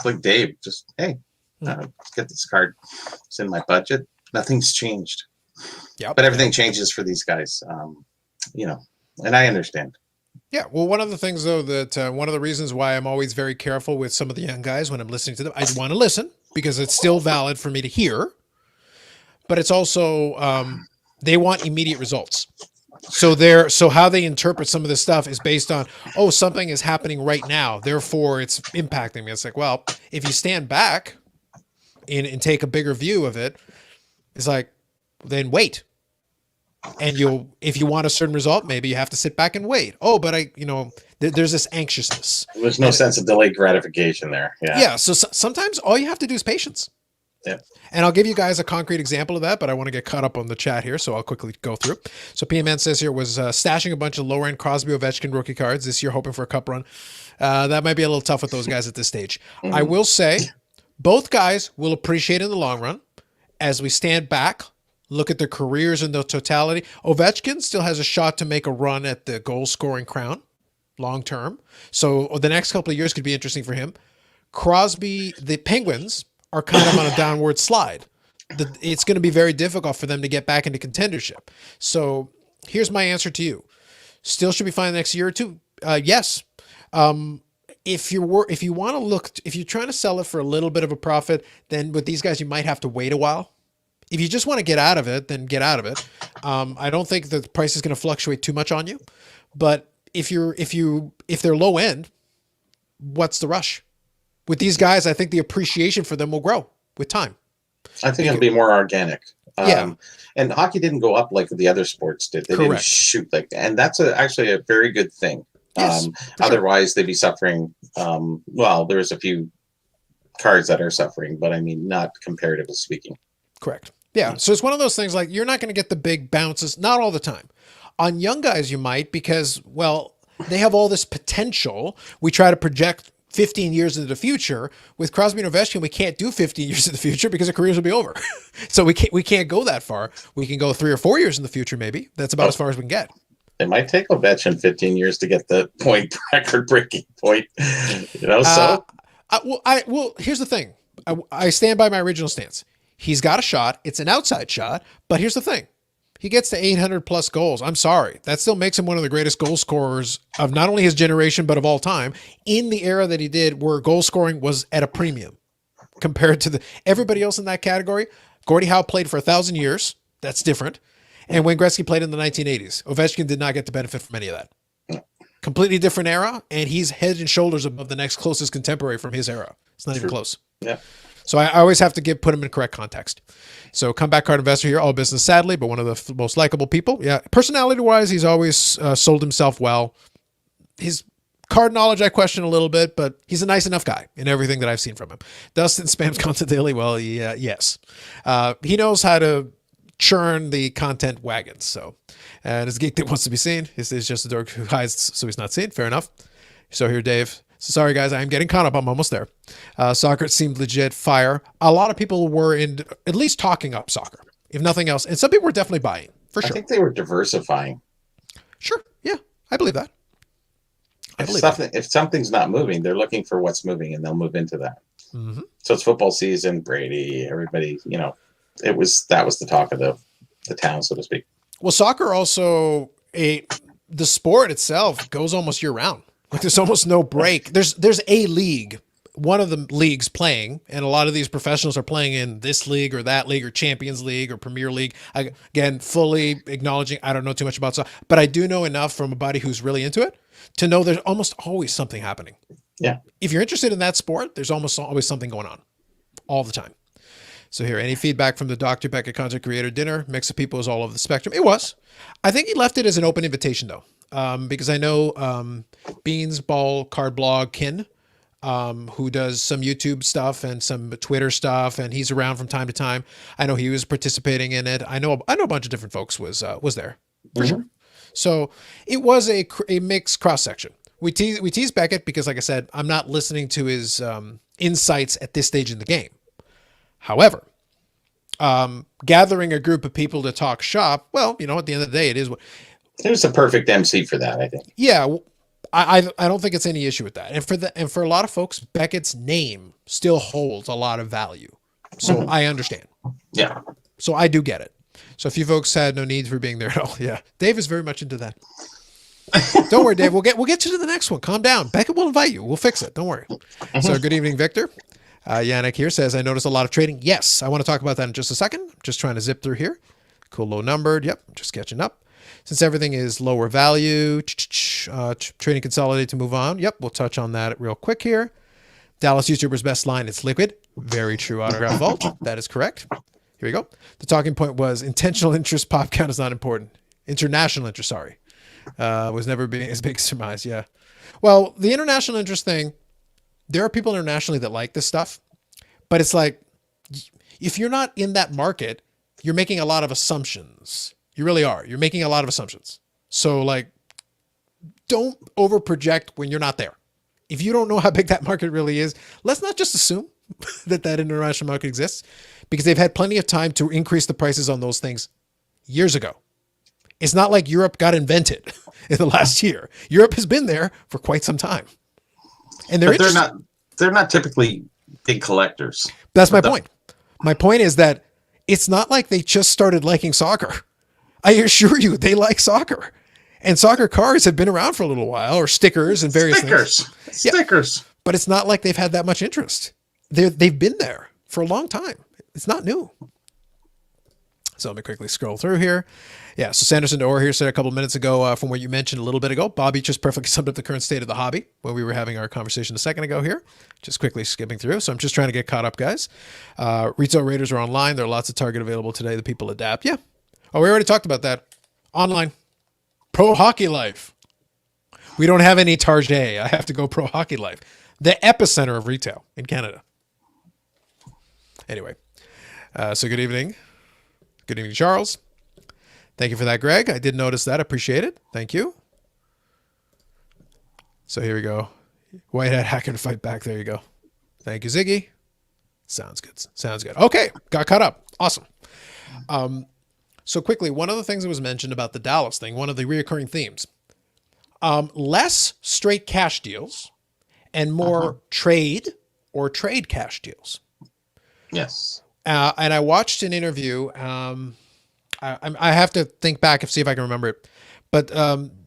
like Dave, just, hey, get this card. It's in my budget. Nothing's changed. Yep. But everything changes for these guys, and I understand. Yeah. Well, one of the things, though, that one of the reasons why I'm always very careful with some of the young guys when I'm listening to them, I want to listen because it's still valid for me to hear, but it's also they want immediate results. So how they interpret some of this stuff is based on, something is happening right now, therefore it's impacting me. It's like, well, if you stand back and take a bigger view of it, it's like, then wait. And if you want a certain result, maybe you have to sit back and wait. But there's this anxiousness. There's no sense of delayed gratification there. Yeah. Yeah. So sometimes all you have to do is patience. Yeah. And I'll give you guys a concrete example of that, but I want to get caught up on the chat here, so I'll quickly go through. So PMN says here was stashing a bunch of lower-end Crosby Ovechkin rookie cards this year, hoping for a cup run. That might be a little tough with those guys at this stage. Mm-hmm. I will say both guys will appreciate in the long run as we stand back, look at their careers in the totality. Ovechkin still has a shot to make a run at the goal-scoring crown long term. So the next couple of years could be interesting for him. Crosby, the Penguins are kind of on a downward slide. It's going to be very difficult for them to get back into contendership. So here's my answer to you. Still should be fine the next year or two. Yes. If you want to look, if you're trying to sell it for a little bit of a profit, then with these guys, you might have to wait a while. If you just want to get out of it, then get out of it. I don't think the price is going to fluctuate too much on you, but if they're low end, what's the rush? With these guys, I think the appreciation for them will grow with time. I think it'll be more organic. Yeah. And hockey didn't go up like the other sports did. They didn't shoot like that. And that's actually a very good thing. Yes, otherwise, they'd be suffering. There's a few cards that are suffering, but I mean, not comparatively speaking. Correct. Yeah. So it's one of those things like you're not going to get the big bounces, not all the time. On young guys, you might because, they have all this potential. We try to project 15 years into the future. With Crosby and Ovechkin, we can't do 15 years in the future because their careers will be over. So we can't go that far. We can go 3 or 4 years in the future, maybe. That's about as far as we can get. It might take Ovechkin 15 years to get the record-breaking point. So. Here's the thing. I stand by my original stance. He's got a shot. It's an outside shot. But here's the thing. He gets to 800 plus goals. I'm sorry. That still makes him one of the greatest goal scorers of not only his generation, but of all time in the era that he did where goal scoring was at a premium compared to everybody else in that category. Gordie Howe played for 1,000 years. That's different. And Wayne Gretzky played in the 1980s. Ovechkin did not get the benefit from any of that. Completely different era. And he's head and shoulders above the next closest contemporary from his era. It's not even close. Yeah. So I always have to put him in correct context. So comeback card investor here, all business sadly, but one of the most likable people. Yeah, personality wise, he's always sold himself well. His card knowledge I question a little bit, but he's a nice enough guy in everything that I've seen from him. Dustin spams content daily. Well, yeah, yes, he knows how to churn the content wagons. So, and as a geek that wants to be seen, is just a dork who hides so he's not seen. Fair enough. So here, Dave. So sorry, guys, I'm getting caught up. I'm almost there. Soccer seemed legit fire. A lot of people were at least talking up soccer, if nothing else. And some people were definitely buying, for sure. I think they were diversifying. Sure. Yeah, I believe that. If something's not moving, they're looking for what's moving, and they'll move into that. Mm-hmm. So it's football season, Brady, everybody, that was the talk of the town, so to speak. Well, soccer also, the sport itself goes almost year round. Like there's almost no break. There's a league, one of the leagues playing, and a lot of these professionals are playing in this league or that league or Champions League or Premier League. Again, fully acknowledging I don't know too much about soccer, but I do know enough from a buddy who's really into it to know there's almost always something happening. Yeah. If you're interested in that sport, there's almost always something going on all the time. So here, any feedback from the Dr. Beckett content creator dinner? Mix of people is all over the spectrum. It was. I think he left it as an open invitation though. Because I know Beans Ball Card Blog Kin, who does some YouTube stuff and some Twitter stuff, and he's around from time to time. I know he was participating in it. I know a bunch of different folks was there for sure. So it was a mixed cross section. We tease Beckett because, like I said, I'm not listening to his insights at this stage in the game. However, gathering a group of people to talk shop, well, at the end of the day, it is what. It was a perfect MC for that, I think. Yeah, I don't think it's any issue with that. And for a lot of folks, Beckett's name still holds a lot of value. So I understand. Yeah. So I do get it. So if you folks had no need for being there at all, yeah, Dave is very much into that. Don't worry, Dave. We'll get you to the next one. Calm down. Beckett will invite you. We'll fix it. Don't worry. So good evening, Victor. Yannick here says, I noticed a lot of trading. Yes, I want to talk about that in just a second. Just trying to zip through here. Cool, low numbered. Yep, just catching up. Since everything is lower value, trading consolidate to move on. Yep, we'll touch on that real quick here. Dallas YouTuber's best line, it's liquid. Very true, Autograph Vault. That is correct. Here we go. The talking point was intentional interest pop count is not important. International interest, sorry. Was never being as big as surmise, yeah. Well, the international interest thing, there are people internationally that like this stuff, but it's like, if you're not in that market, you're making a lot of assumptions. You really are. You're making a lot of assumptions. So like, don't over project when you're not there. If you don't know how big that market really is, let's not just assume that international market exists, because they've had plenty of time to increase the prices on those things years ago. It's not like Europe got invented in the last year. Europe has been there for quite some time. And they're not typically big collectors. That's my point. My point is that it's not like they just started liking soccer. I assure you, they like soccer, and soccer cards have been around for a little while, or stickers and various things. Stickers. Yeah, but it's not like they've had that much interest. They've been there for a long time. It's not new. So let me quickly scroll through here. Yeah, so Sanderson Orr here said a couple minutes ago from what you mentioned a little bit ago, Bobby just perfectly summed up the current state of the hobby when we were having our conversation a second ago here. Just quickly skipping through. So I'm just trying to get caught up, guys. Retail Raiders are online. There are lots of Target available today that people adapt. Yeah. Oh, we already talked about that. Online. Pro Hockey Life. We don't have any Target. I have to go Pro Hockey Life. The epicenter of retail in Canada. Anyway. So good evening. Good evening, Charles. Thank you for that, Greg. I did notice that. Appreciate it. Thank you. So here we go. Whitehead hacker to fight back. There you go. Thank you, Ziggy. Sounds good. Sounds good. Okay. Got caught up. Awesome. So quickly, one of the things that was mentioned about the Dallas thing, one of the reoccurring themes, less straight cash deals and more trade or trade cash deals. Yes. And I watched an interview. I have to think back and see if I can remember it, but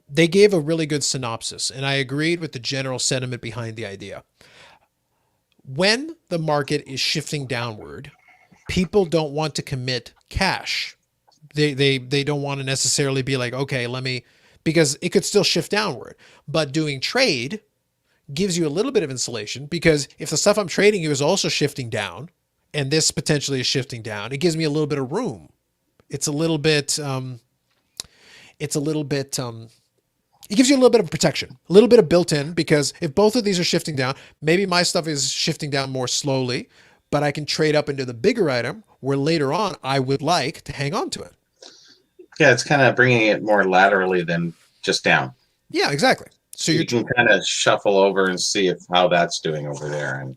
they gave a really good synopsis, and I agreed with the general sentiment behind the idea. When the market is shifting downward, people don't want to commit cash. They don't want to necessarily be like, okay, because it could still shift downward, but doing trade gives you a little bit of insulation, because if the stuff I'm trading you is also shifting down, and this potentially is shifting down, it gives me a little bit of room. It's a little bit, it gives you a little bit of protection, a little bit of built in, because if both of these are shifting down, maybe my stuff is shifting down more slowly, but I can trade up into the bigger item where later on I would like to hang on to it. Yeah, it's kind of bringing it more laterally than just down. Yeah, exactly. So you can kind of shuffle over and see how that's doing over there, and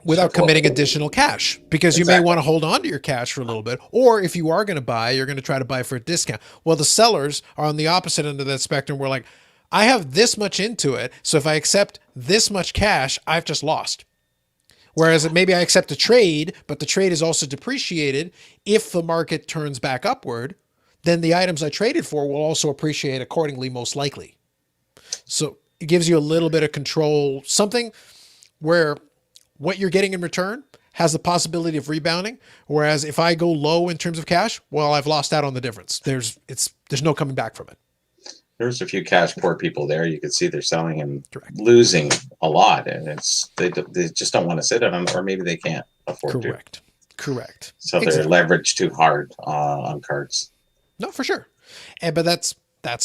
without committing additional cash, because you may want to hold on to your cash for a little bit. Or if you are going to buy, you're going to try to buy for a discount. Well, the sellers are on the opposite end of that spectrum. We're like, I have this much into it, so if I accept this much cash, I've just lost. Whereas maybe I accept a trade, but the trade is also depreciated. If the market turns back upward, then the items I traded for will also appreciate accordingly, most likely. So it gives you a little bit of control, something where what you're getting in return has the possibility of rebounding. Whereas if I go low in terms of cash, well, I've lost out on the difference. There's no coming back from it. There's a few cash poor people there. You can see they're selling and losing a lot, and they just don't want to sit on them, or maybe they can't afford to. Correct. So they're leveraged too hard on cards. No, for sure. But that's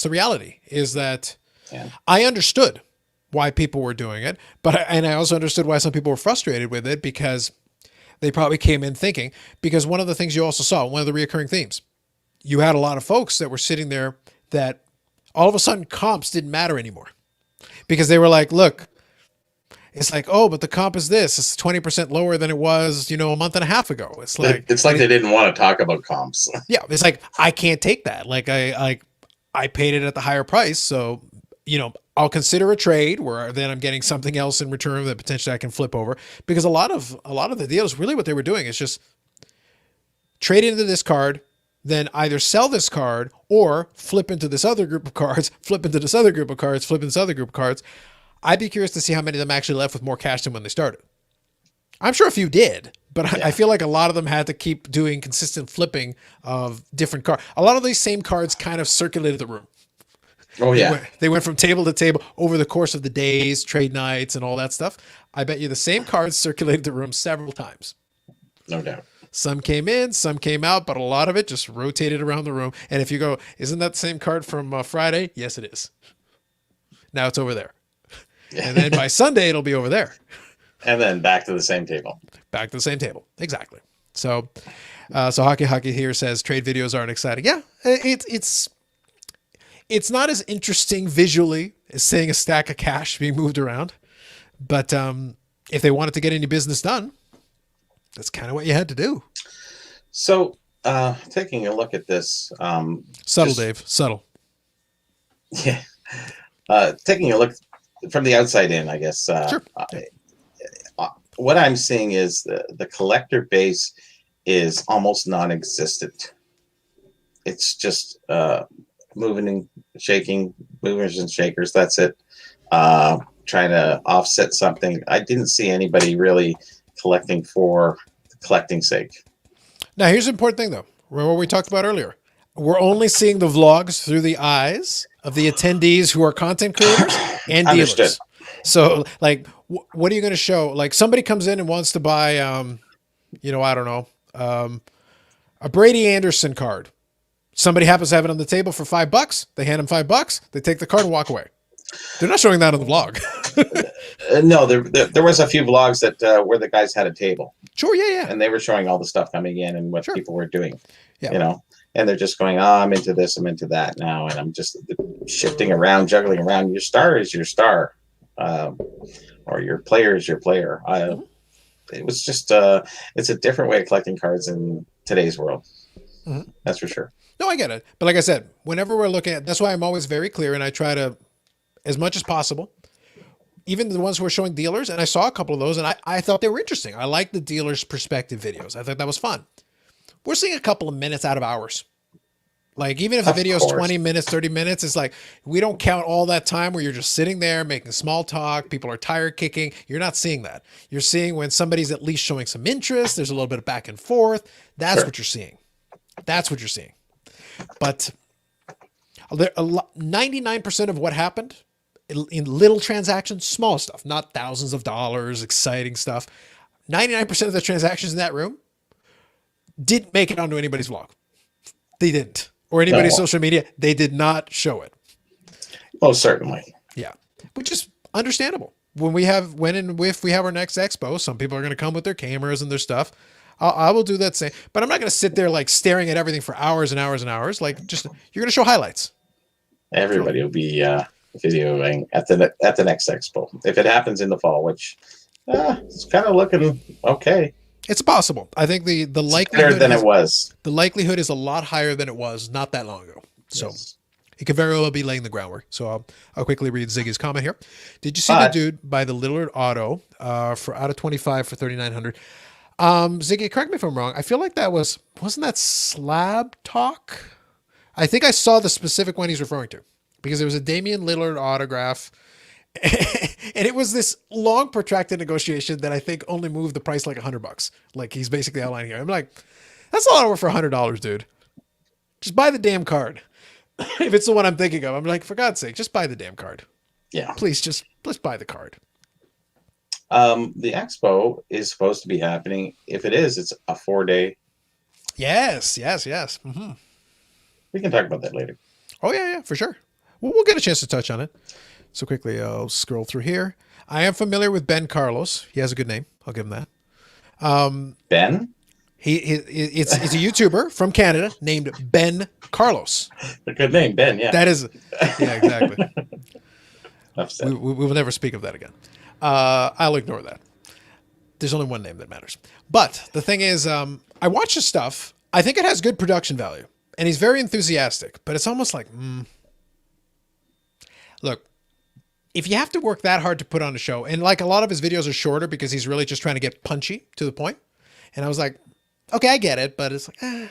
the reality, is that I understood why people were doing it, and I also understood why some people were frustrated with it, because they probably came in thinking, because one of the things you also saw, one of the reoccurring themes, you had a lot of folks that were sitting there that all of a sudden comps didn't matter anymore, because they were like, look, it's like, oh, but the comp is this, it's 20% lower than it was, a month and a half ago. It's like they didn't want to talk about comps. Yeah. It's like, I can't take that. Like I paid it at the higher price. So, I'll consider a trade where then I'm getting something else in return that potentially I can flip over, because a lot of the deals, really what they were doing is just trade into this card, then either sell this card or flip into this other group of cards, flip into this other group of cards, flip into this other group of cards. I'd be curious to see how many of them actually left with more cash than when they started. I'm sure a few did, but I feel like a lot of them had to keep doing consistent flipping of different cards. A lot of these same cards kind of circulated the room. Oh, yeah. They went from table to table over the course of the days, trade nights, and all that stuff. I bet you the same cards circulated the room several times. No doubt. Some came in, some came out, but a lot of it just rotated around the room. And if you go, isn't that the same card from Friday? Yes, it is. Now it's over there. And then by Sunday, it'll be over there. And then back to the same table. Back to the same table. Exactly. So Hockey here says trade videos aren't exciting. Yeah, it's not as interesting visually as seeing a stack of cash being moved around. But if they wanted to get any business done, that's kind of what you had to do. So taking a look at this. Subtle, Dave. Subtle. Yeah. Taking a look from the outside in, I guess. Sure. What I'm seeing is the collector base is almost non-existent. It's just moving and shaking, movers and shakers. That's it. Trying to offset something. I didn't see anybody really collecting for collecting's sake. Now, here's an important thing, though. Remember what we talked about earlier. We're only seeing the vlogs through the eyes of the attendees who are content creators and dealers. Understood. So, like, what are you going to show? Like, somebody comes in and wants to buy, I don't know, a Brady Anderson card. Somebody happens to have it on the table for $5. They hand them $5. They take the card and walk away. They're not showing that on the vlog. No, there was a few vlogs that where the guys had a table. Sure, yeah. And they were showing all the stuff coming in and what people were doing. Yeah. And they're just going, I'm into this, I'm into that now, and I'm just shifting around, juggling around. Your star is your star, or your player is your player. It was just it's a different way of collecting cards in today's world. Mm-hmm. That's for sure. No, I get it. But like I said, whenever we're looking at, that's why I'm always very clear, and I try to, as much as possible, even the ones who are showing dealers, and I saw a couple of those, and I thought they were interesting. I like the dealer's perspective videos. I thought that was fun. We're seeing a couple of minutes out of hours. Like, even if the video is 20 minutes, 30 minutes, it's like, we don't count all that time where you're just sitting there making small talk. People are tire kicking. You're not seeing that. You're seeing when somebody's at least showing some interest. There's a little bit of back and forth. That's what you're seeing. That's what you're seeing. But 99% of what happened in little transactions, small stuff, not thousands of dollars, exciting stuff. 99% of the transactions in that room didn't make it onto anybody's vlog. They didn't. Or anybody's social media. They did not show it. Oh, certainly. Yeah. Which is understandable. When and if we have our next expo, some people are going to come with their cameras and their stuff. I will do that same, but I'm not going to sit there like staring at everything for hours and hours and hours. Like just, you're going to show highlights. Everybody will be videoing at the next expo if it happens in the fall, which it's kind of looking okay. It's possible. I think the likelihood better than it was. The likelihood is a lot higher than it was not that long ago. So yes. He could very well be laying the groundwork. So I'll quickly read Ziggy's comment here. Did you see the dude by the Lillard Auto for out of 25 for 3,900? Ziggy, correct me if I'm wrong. I feel like wasn't that Slab Talk? I think I saw the specific one he's referring to because it was a Damian Lillard autograph. And it was this long protracted negotiation that I think only moved the price like $100. Like he's basically outlining here. I'm like, that's a lot of work for $100, dude. Just buy the damn card. If it's the one I'm thinking of, I'm like, for God's sake, just buy the damn card. Yeah. Please let's buy the card. The expo is supposed to be happening. If it is, it's a 4-day. Yes. Mm-hmm. We can talk about that later. Oh yeah, for sure. We'll get a chance to touch on it. So quickly, I'll scroll through here. I am familiar with Ben Carlos. He has a good name. I'll give him that. Ben? It's a YouTuber from Canada named Ben Carlos. A good name, Ben, yeah. That is, yeah, exactly. we will never speak of that again. I'll ignore that. There's only one name that matters. But the thing is, I watch his stuff. I think it has good production value. And he's very enthusiastic. But it's almost like, Look, if you have to work that hard to put on a show, and like a lot of his videos are shorter because he's really just trying to get punchy to the point. And I was like, okay, I get it, but it's like,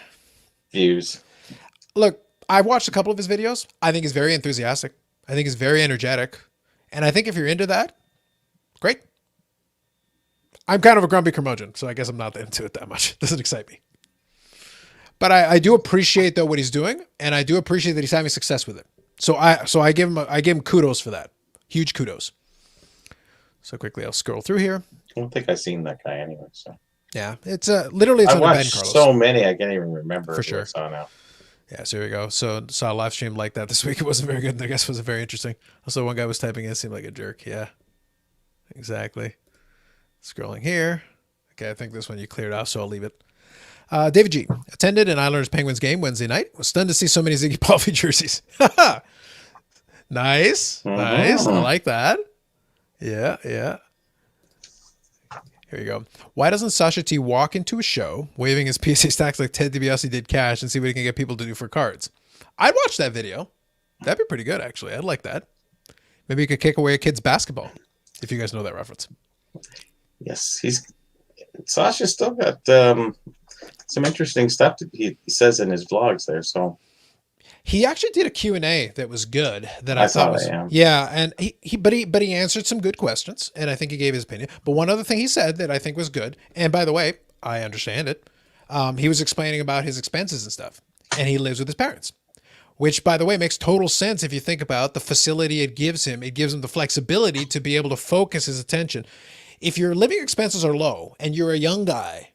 Views. Look, I watched a couple of his videos. I think he's very enthusiastic. I think he's very energetic. And I think if you're into that, great. I'm kind of a grumpy curmudgeon, so I guess I'm not into it that much. It doesn't excite me. But I do appreciate though what he's doing, and I do appreciate that he's having success with it. So I give him kudos for that. Huge kudos. So quickly, I'll scroll through here. I don't think I've seen that guy anyway. So yeah, it's literally it's I under Ben watched Carlos. so many I can't even remember. For sure. I saw now. Yeah, so here we go. So saw a live stream like that this week. It wasn't very good. I guess it wasn't very interesting. Also, one guy was typing in, seemed like a jerk. Yeah, exactly. Scrolling here. Okay, I think this one you cleared off, so I'll leave it. David G. Attended an Islanders Penguins game Wednesday night. Was stunned to see so many Ziggy Palfy jerseys. Nice. Nice. I like that. Yeah. Here you go. Why doesn't Sasha T walk into a show waving his PSA stacks like Ted DiBiase did Cash and see what he can get people to do for cards? I'd watch that video. That'd be pretty good, actually. I'd like that. Maybe you could kick away a kid's basketball, if you guys know that reference. Yes, Sasha's still got some interesting stuff that he says in his vlogs there. So he actually did a Q&A that was good. That I thought was and he answered some good questions, and I think he gave his opinion. But one other thing he said that I think was good, and by the way, I understand it. He was explaining about his expenses and stuff, and he lives with his parents, which, by the way, makes total sense if you think about the facility it gives him. It gives him the flexibility to be able to focus his attention. If your living expenses are low and you're a young guy,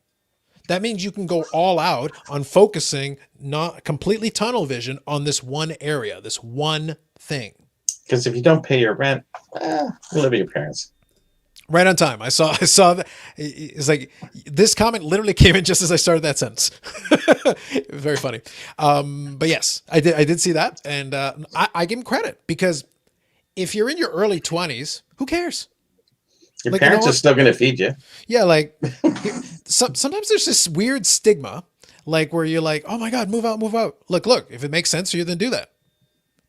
that means you can go all out on focusing, not completely tunnel vision on this one area, this one thing. Because if you don't pay your rent, you live with your parents. Right on time. I saw that. It's like this comment literally came in just as I started that sentence. It was very funny. But yes, I did see that, and I give him credit because if you're in your early 20s, who cares? Your parents are still going to feed you. Yeah, like sometimes there's this weird stigma, like where you're like, "Oh my God, move out, move out." Look, if it makes sense to you, then do that.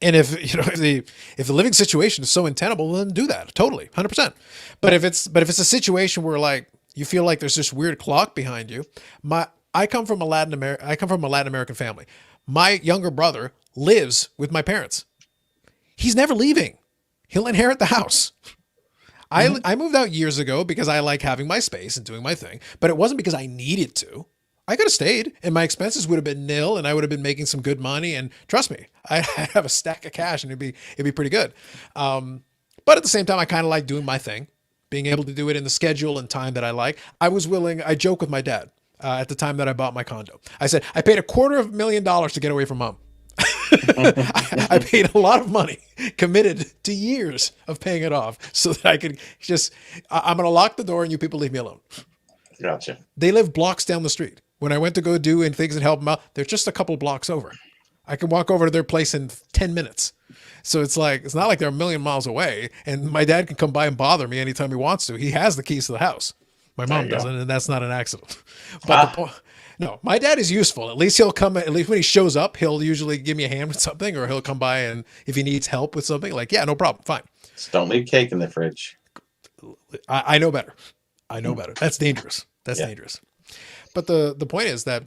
And if the living situation is so untenable, then do that. Totally, 100%. But if it's a situation where like you feel like there's this weird clock behind you, I come from a Latin American family. My younger brother lives with my parents. He's never leaving. He'll inherit the house. I moved out years ago because I like having my space and doing my thing, but it wasn't because I needed to. I could have stayed and my expenses would have been nil and I would have been making some good money. And trust me, I have a stack of cash and it'd be pretty good. But at the same time, I kind of like doing my thing, being able to do it in the schedule and time that I like. I joke with my dad at the time that I bought my condo. I said, I paid $250,000 to get away from mom. I paid a lot of money, committed to years of paying it off so that I could I'm going to lock the door and you people leave me alone. Gotcha. They live blocks down the street. When I went to go do and things and help them out, they're just a couple blocks over. I can walk over to their place in 10 minutes. So it's not like they're a million miles away, and my dad can come by and bother me anytime he wants to. He has the keys to the house. My mom doesn't, and that's not an accident. But no, my dad is useful. At least at least when he shows up, he'll usually give me a hand with something, or he'll come by and if he needs help with something, like, yeah, no problem, fine. Just don't leave cake in the fridge. I know better. I know better. That's dangerous. That's dangerous. But the point is that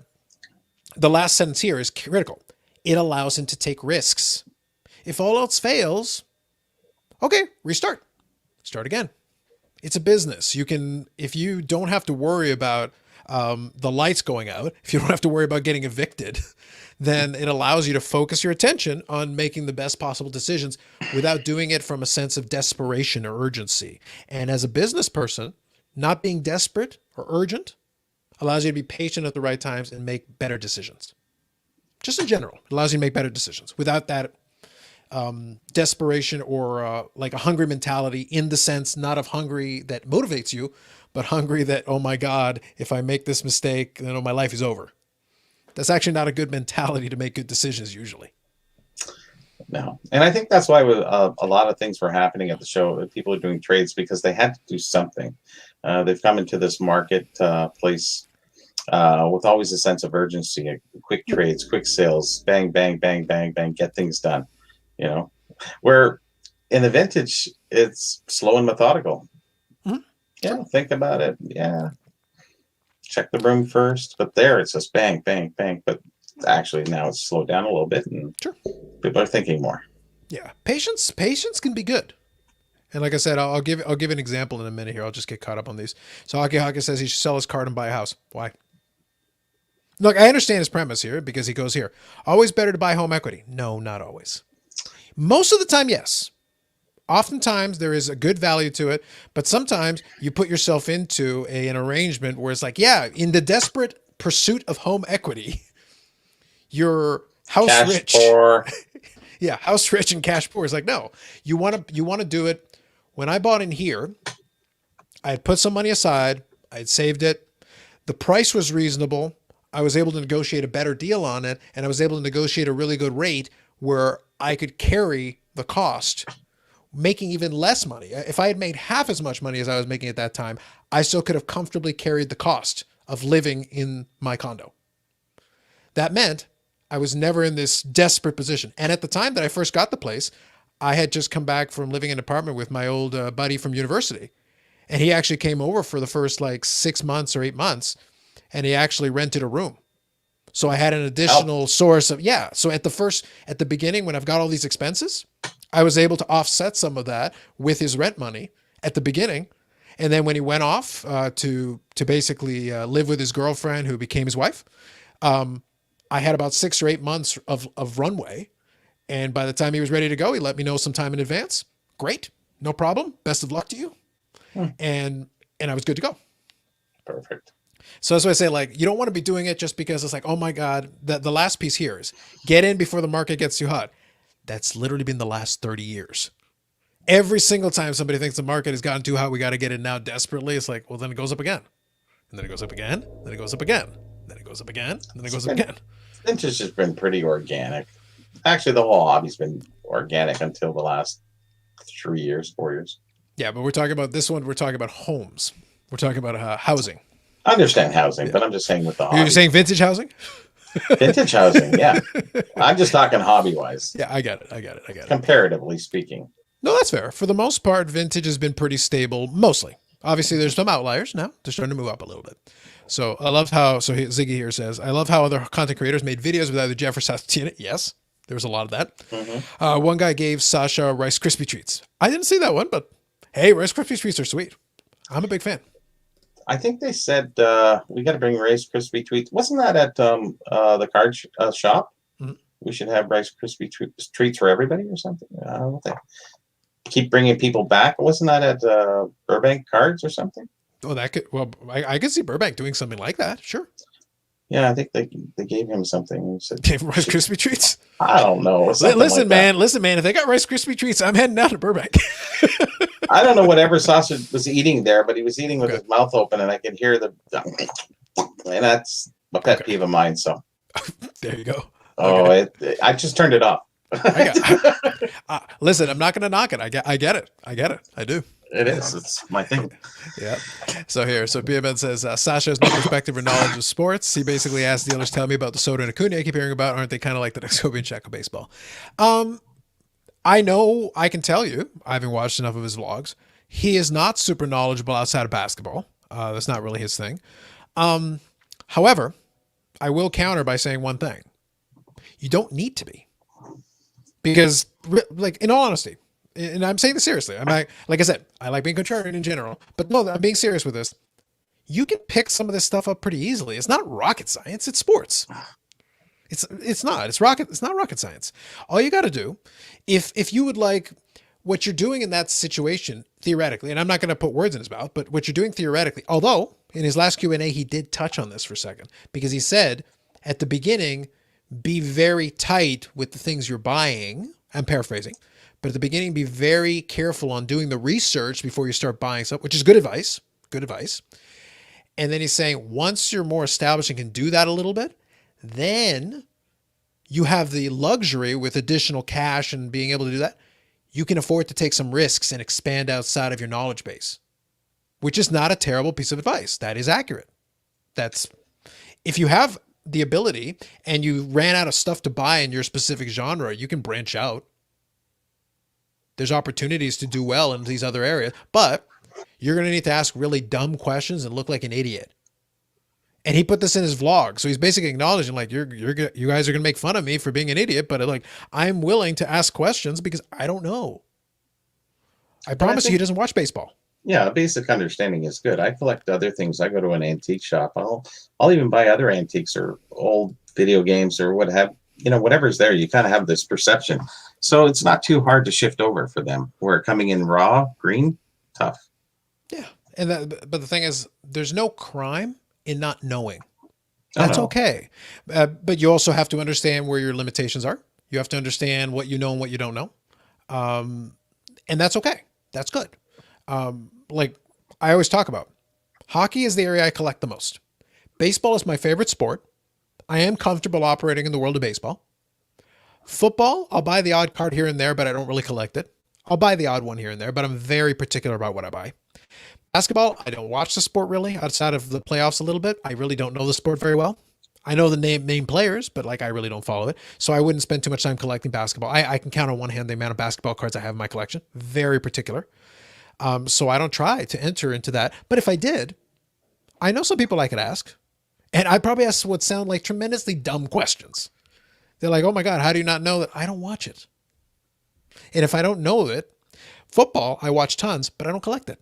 the last sentence here is critical. It allows him to take risks. If all else fails, okay, restart. Start again. It's a business. If you don't have to worry about the lights going out, if you don't have to worry about getting evicted, then it allows you to focus your attention on making the best possible decisions without doing it from a sense of desperation or urgency. And as a business person, not being desperate or urgent allows you to be patient at the right times and make better decisions. Just in general, it allows you to make better decisions without that desperation or like a hungry mentality, in the sense not of hungry that motivates you, but hungry that, oh my God, if I make this mistake, then my life is over. That's actually not a good mentality to make good decisions usually. No. And I think that's why a lot of things were happening at the show. People are doing trades because they had to do something. They've come into this market place with always a sense of urgency, quick trades, quick sales, bang, bang, bang, bang, bang, get things done. Where in the vintage, it's slow and methodical. Mm-hmm. Yeah, think about it. Yeah. Check the room first. But there it's just bang, bang, bang. But actually now it's slowed down a little bit and people are thinking more. Yeah. Patience can be good. And like I said, I'll give an example in a minute here. I'll just get caught up on these. So Hockey Haka says he should sell his card and buy a house. Why? Look, I understand his premise here because he goes here. Always better to buy home equity. No, not always. Most of the time, yes. Oftentimes there is a good value to it, but sometimes you put yourself into an arrangement where it's like, yeah, in the desperate pursuit of home equity, you're house rich. Yeah, house rich and cash poor. It's like, no, you want to do it. When I bought in here, I had put some money aside. I had saved it. The price was reasonable. I was able to negotiate a better deal on it, and I was able to negotiate a really good rate where I could carry the cost, making even less money. If I had made half as much money as I was making at that time, I still could have comfortably carried the cost of living in my condo. That meant I was never in this desperate position. And at the time that I first got the place, I had just come back from living in an apartment with my old buddy from university. And he actually came over for the first 6 months or 8 months, and he actually rented a room. So I had an additional source of, So at the beginning, when I've got all these expenses, I was able to offset some of that with his rent money at the beginning. And then when he went off to basically live with his girlfriend who became his wife, I had about 6 or 8 months of runway. And by the time he was ready to go, he let me know sometime in advance. Great. No problem. Best of luck to you. And I was good to go. Perfect. So that's why I say, you don't want to be doing it just because it's like, oh my God, the last piece here is get in before the market gets too hot. That's literally been the last 30 years. Every single time somebody thinks the market has gotten too hot, we got to get in now desperately. It's like, well, then it goes up again. And then it goes up again. Then it goes up again. Then it goes up again. And then it goes up again. Vintage has been pretty organic. Actually, the whole hobby's been organic until the last 3 years, 4 years. Yeah, but we're talking about this one. We're talking about homes. We're talking about housing. I understand housing, but I'm just saying with the hobby. You're saying vintage housing? Vintage housing, yeah. I'm just talking hobby-wise. Yeah, I get it. Comparatively speaking. No, that's fair. For the most part, vintage has been pretty stable, mostly. Obviously, there's some outliers now. They're starting to move up a little bit. So I love how, Ziggy here says, I love how other content creators made videos with either Jeff or Sasha in it. Yes, there was a lot of that. Mm-hmm. One guy gave Sasha Rice Krispie treats. I didn't see that one, but hey, Rice Krispie treats are sweet. I'm a big fan. I think they said we got to bring Rice Krispie treats. Wasn't that at the card shop? Mm-hmm. We should have Rice Krispie treats for everybody or something. I don't think. keep bringing people back. Wasn't that at Burbank Cards or something? Oh, that could, well, I could see Burbank doing something like that. Sure. Yeah, I think they gave him something. He said, Gave him Rice Krispie treats. I don't know. Listen, man. Listen, man. If they got Rice Krispie treats, I'm heading out to Burbank. I don't know whatever sausage was eating there, but he was eating with his mouth open, and I could hear the. And that's a pet peeve of mine. So there you go. Oh, I just turned it off. Listen, I'm not going to knock it. I get it. I do. It is. It's my thing. Yeah. So BMN says, Sasha has no perspective or knowledge of sports. He basically asked dealers, tell me about the Soto and Acuna I keep hearing about. Aren't they kind of like the next Kobe and Shaq of baseball? I know, I can tell you, I haven't watched enough of his vlogs. He is not super knowledgeable outside of basketball. That's not really his thing. However, I will counter by saying one thing. You don't need to be. Because, like, in all honesty, and I'm saying this seriously. Like I said, I like being contrarian in general, but no, I'm being serious with this. You can pick some of this stuff up pretty easily. It's not rocket science. It's sports. It's not. It's not rocket science. All you got to do, if you would like what you're doing in that situation theoretically, and I'm not going to put words in his mouth, but what you're doing theoretically. Although in his last Q&A he did touch on this for a second because he said at the beginning, be very tight with the things you're buying. I'm paraphrasing. But at the beginning, be very careful on doing the research before you start buying stuff, which is good advice. Good advice. And then he's saying, once you're more established and can do that a little bit, then you have the luxury with additional cash and being able to do that. You can afford to take some risks and expand outside of your knowledge base, which is not a terrible piece of advice. That is accurate. That's if you have the ability and you ran out of stuff to buy in your specific genre, you can branch out. There's opportunities to do well in these other areas, but you're going to need to ask really dumb questions and look like an idiot. And he put this in his vlog. So he's basically acknowledging like, you guys are going to make fun of me for being an idiot, but like, I'm willing to ask questions because I don't know. I promise you he doesn't watch baseball. Yeah. A basic understanding is good. I collect other things. I go to an antique shop. I'll even buy other antiques or old video games or what have, whatever's there, you kind of have this perception. So it's not too hard to shift over for them. Where coming in raw, green, tough. Yeah. But the thing is, there's no crime in not knowing. That's okay. But you also have to understand where your limitations are. You have to understand what you know and what you don't know. And that's okay. That's good. Like I always talk about, hockey is the area I collect the most. Baseball is my favorite sport. I am comfortable operating in the world of baseball. Football, I'll buy the odd card here and there, but I don't really collect it. I'll buy the odd one here and there, but I'm very particular about what I buy. Basketball, I don't watch the sport really outside of the playoffs a little bit. I really don't know the sport very well. I know the name players, but like I really don't follow it. So I wouldn't spend too much time collecting basketball. I can count on one hand the amount of basketball cards I have in my collection. Very particular. So I don't try to enter into that. But if I did, I know some people I could ask. And I probably ask what sound like tremendously dumb questions. They're like, oh my God, how do you not know that? I don't watch it. And if I don't know it, football, I watch tons, but I don't collect it.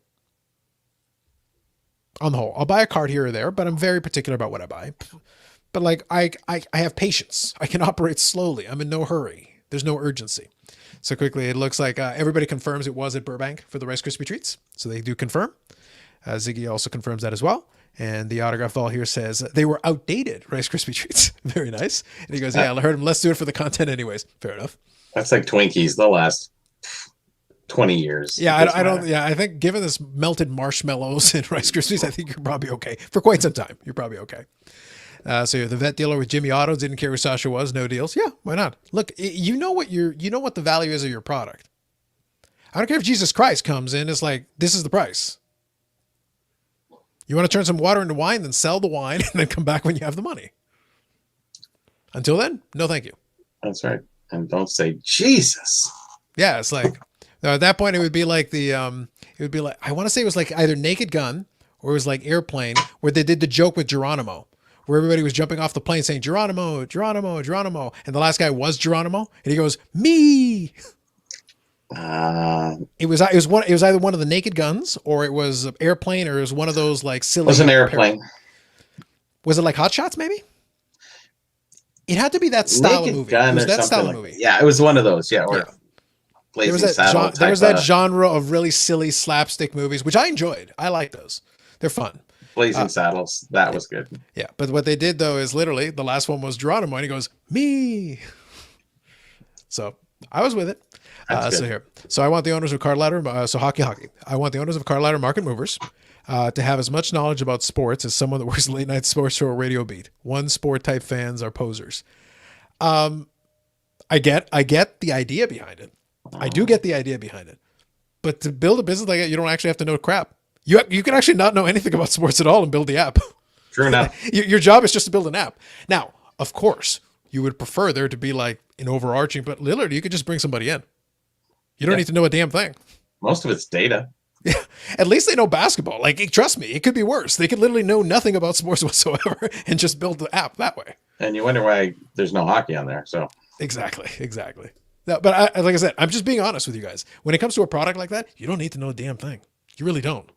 On the whole, I'll buy a card here or there, but I'm very particular about what I buy. But like, I have patience. I can operate slowly. I'm in no hurry. There's no urgency. So quickly, it looks like everybody confirms it was at Burbank for the Rice Krispie treats. So they do confirm. Ziggy also confirms that as well. And the autograph ball here says they were outdated Rice Krispie treats. Very nice. And he goes, yeah, I heard him. Let's do it for the content anyways. Fair enough. That's like Twinkies. They'll last 20 years. Yeah, I don't. Yeah, I think given this melted marshmallows and Rice Krispies, I think you're probably okay for quite some time. You're probably okay. So you're the vet dealer with Jimmy Auto. Didn't care who Sasha was. No deals. Yeah, why not? Look, you know what the value is of your product. I don't care if Jesus Christ comes in. It's like, this is the price. You want to turn some water into wine, then sell the wine and then come back when you have the money. Until then, no, thank you. That's right. And don't say Jesus. Yeah. It's like, at that point, it would be like I want to say it was like either Naked Gun or it was like Airplane where they did the joke with Geronimo, where everybody was jumping off the plane saying, Geronimo, Geronimo, Geronimo. And the last guy was Geronimo. And he goes, me. It was either one of the Naked Guns or it was Airplane or it was one of those like silly. It was an Airplane. Was it like Hot Shots maybe? It had to be that style of movie. Gun it was or that style like, of movie. Yeah, it was one of those. Yeah. Blazing Saddle there was type that of genre of really silly slapstick movies, which I enjoyed. I like those. They're fun. Blazing Saddles. That was good. Yeah, but what they did though is literally the last one was Geronimo, and he goes me. So I was with it. That's So good. here, so I want the owners of Card Ladder, so hockey. I want the owners of Card Ladder Market Movers to have as much knowledge about sports as someone that works late night sports show or radio beat. One sport type fans are posers. I get the idea behind it. I do get the idea behind it. But to build a business like that, you don't actually have to know crap. You can actually not know anything about sports at all and build the app. True enough. Your job is just to build an app. Now, of course, you would prefer there to be like an overarching, but literally you could just bring somebody in. You don't need to know a damn thing. Most of it's data. Yeah, at least they know basketball. Like, trust me, it could be worse. They could literally know nothing about sports whatsoever and just build the app that way. And you wonder why there's no hockey on there. So Exactly. No, but like I said, I'm just being honest with you guys. When it comes to a product like that, you don't need to know a damn thing. You really don't.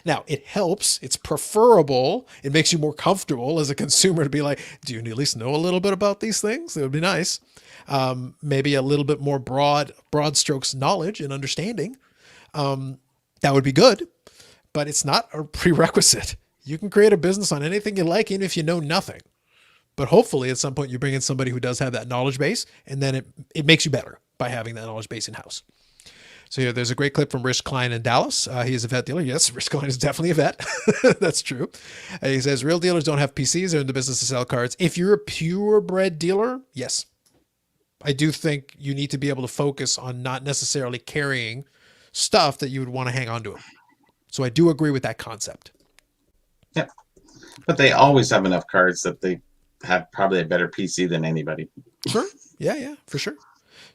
Now, it helps. It's preferable. It makes you more comfortable as a consumer to be like, do you at least know a little bit about these things? It would be nice. Maybe a little bit more broad strokes knowledge and understanding. That would be good, but it's not a prerequisite. You can create a business on anything you like, even if you know nothing. But hopefully at some point you bring in somebody who does have that knowledge base, and then it makes you better by having that knowledge base in-house. So here, there's a great clip from Rich Klein in Dallas. He is a vet dealer. Yes, Rich Klein is definitely a vet. That's true. He says, real dealers don't have PCs. They're in the business to sell cards. If you're a purebred dealer, yes. I do think you need to be able to focus on not necessarily carrying stuff that you would want to hang on to. So I do agree with that concept. yeah, but they always have enough cards that they have probably a better PC than anybody. Sure. Yeah, for sure.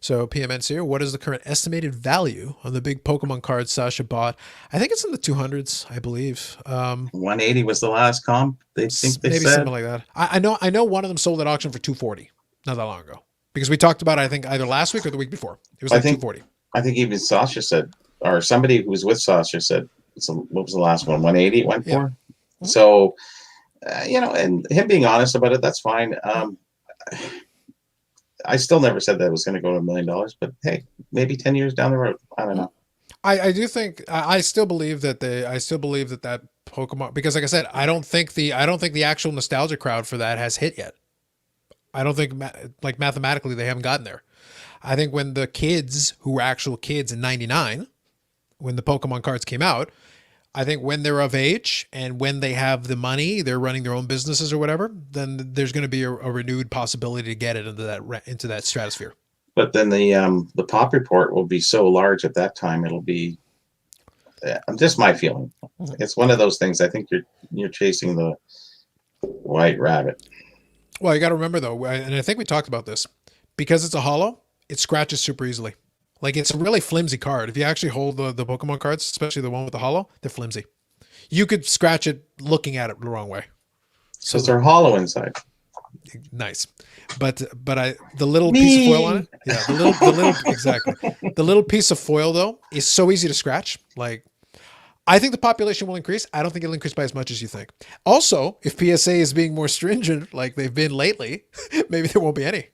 So PMN's here. What is the current estimated value on the big Pokemon cards Sasha bought? I think it's in the 200s, I believe. 180 was the last comp. They think they maybe said something like that. I know one of them sold at auction for 240 not that long ago, because we talked about it, I think either last week or the week before. It was like 240. I think even Sasha said, or somebody who was with Sasha said, so what was the last one? 180 it went for. Mm-hmm. So, and him being honest about it, that's fine. I still never said that it was going to go to $1 million, but hey, maybe 10 years down the road. I don't know. I do think I still believe that that Pokemon, because like I said, I don't think the actual nostalgia crowd for that has hit yet. I don't think like mathematically they haven't gotten there. I think when the kids who were actual kids in 99, when the Pokemon cards came out, I think when they're of age and when they have the money, they're running their own businesses or whatever, then there's going to be a renewed possibility to get it into that stratosphere. But then the pop report will be so large at that time. It'll be just my feeling. It's one of those things. I think you're chasing the white rabbit. Well, you got to remember though, and I think we talked about this, because it's a holo, it scratches super easily. Like, it's a really flimsy card. If you actually hold the Pokemon cards, especially the one with the holo, they're flimsy. You could scratch it looking at it the wrong way. So they're hollow inside. Nice. But the little piece of foil on it. Yeah, the little exactly. The little piece of foil though is so easy to scratch. Like, I think the population will increase. I don't think it'll increase by as much as you think. Also, if PSA is being more stringent like they've been lately, maybe there won't be any.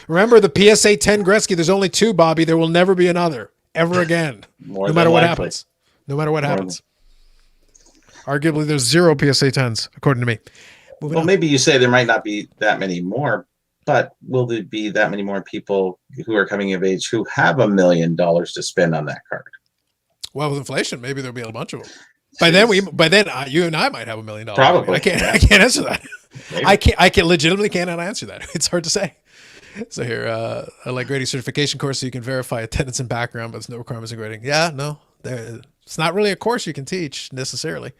Remember the PSA 10 Gretzky, there's only 2, Bobby. There will never be another ever again. No matter what happens. No matter what happens. Arguably, there's 0 PSA 10s, according to me. Well, maybe you say there might not be that many more, but will there be that many more people who are coming of age who have $1 million to spend on that card? Well, with inflation, maybe there'll be a bunch of them. By then, you and I might have $1 million. Probably. I can't answer that. Maybe. I can't legitimately cannot answer that. It's hard to say. So here, I like grading certification course so you can verify attendance and background, but there's no requirements in grading. Yeah, no, it's not really a course you can teach necessarily.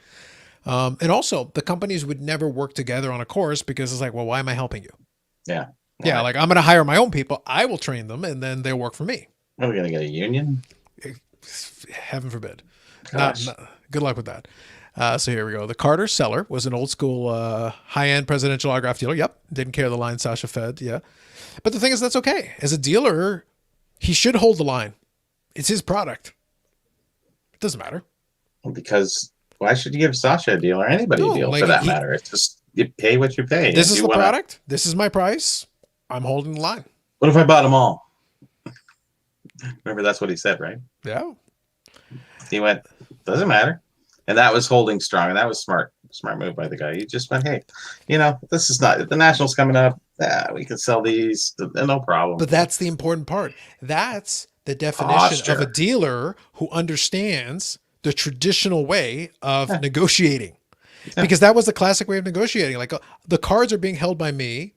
And also, the companies would never work together on a course because it's like, well, why am I helping you? Yeah. Yeah, right. Like, I'm going to hire my own people. I will train them, and then they'll work for me. Are we going to get a union? Heaven forbid. Not, good luck with that. So here we go. The Carter seller was an old school high-end presidential autograph dealer. Yep. Didn't care the line Sasha fed. Yeah. But the thing is, that's okay. As a dealer, he should hold the line. It's his product. It doesn't matter. Because why should you give Sasha a deal or anybody a deal for that matter? It's just you pay what you pay. This is the product. This is my price. I'm holding the line. What if I bought them all? Remember, that's what he said, right? Yeah. He went, doesn't matter. And that was holding strong. And that was smart. Smart move by the guy. He just went, hey, this is not the Nationals coming up. We can sell these. No problem. But that's the important part. That's the definition of a dealer who understands the traditional way of negotiating. Yeah. Because that was the classic way of negotiating. Like the cards are being held by me,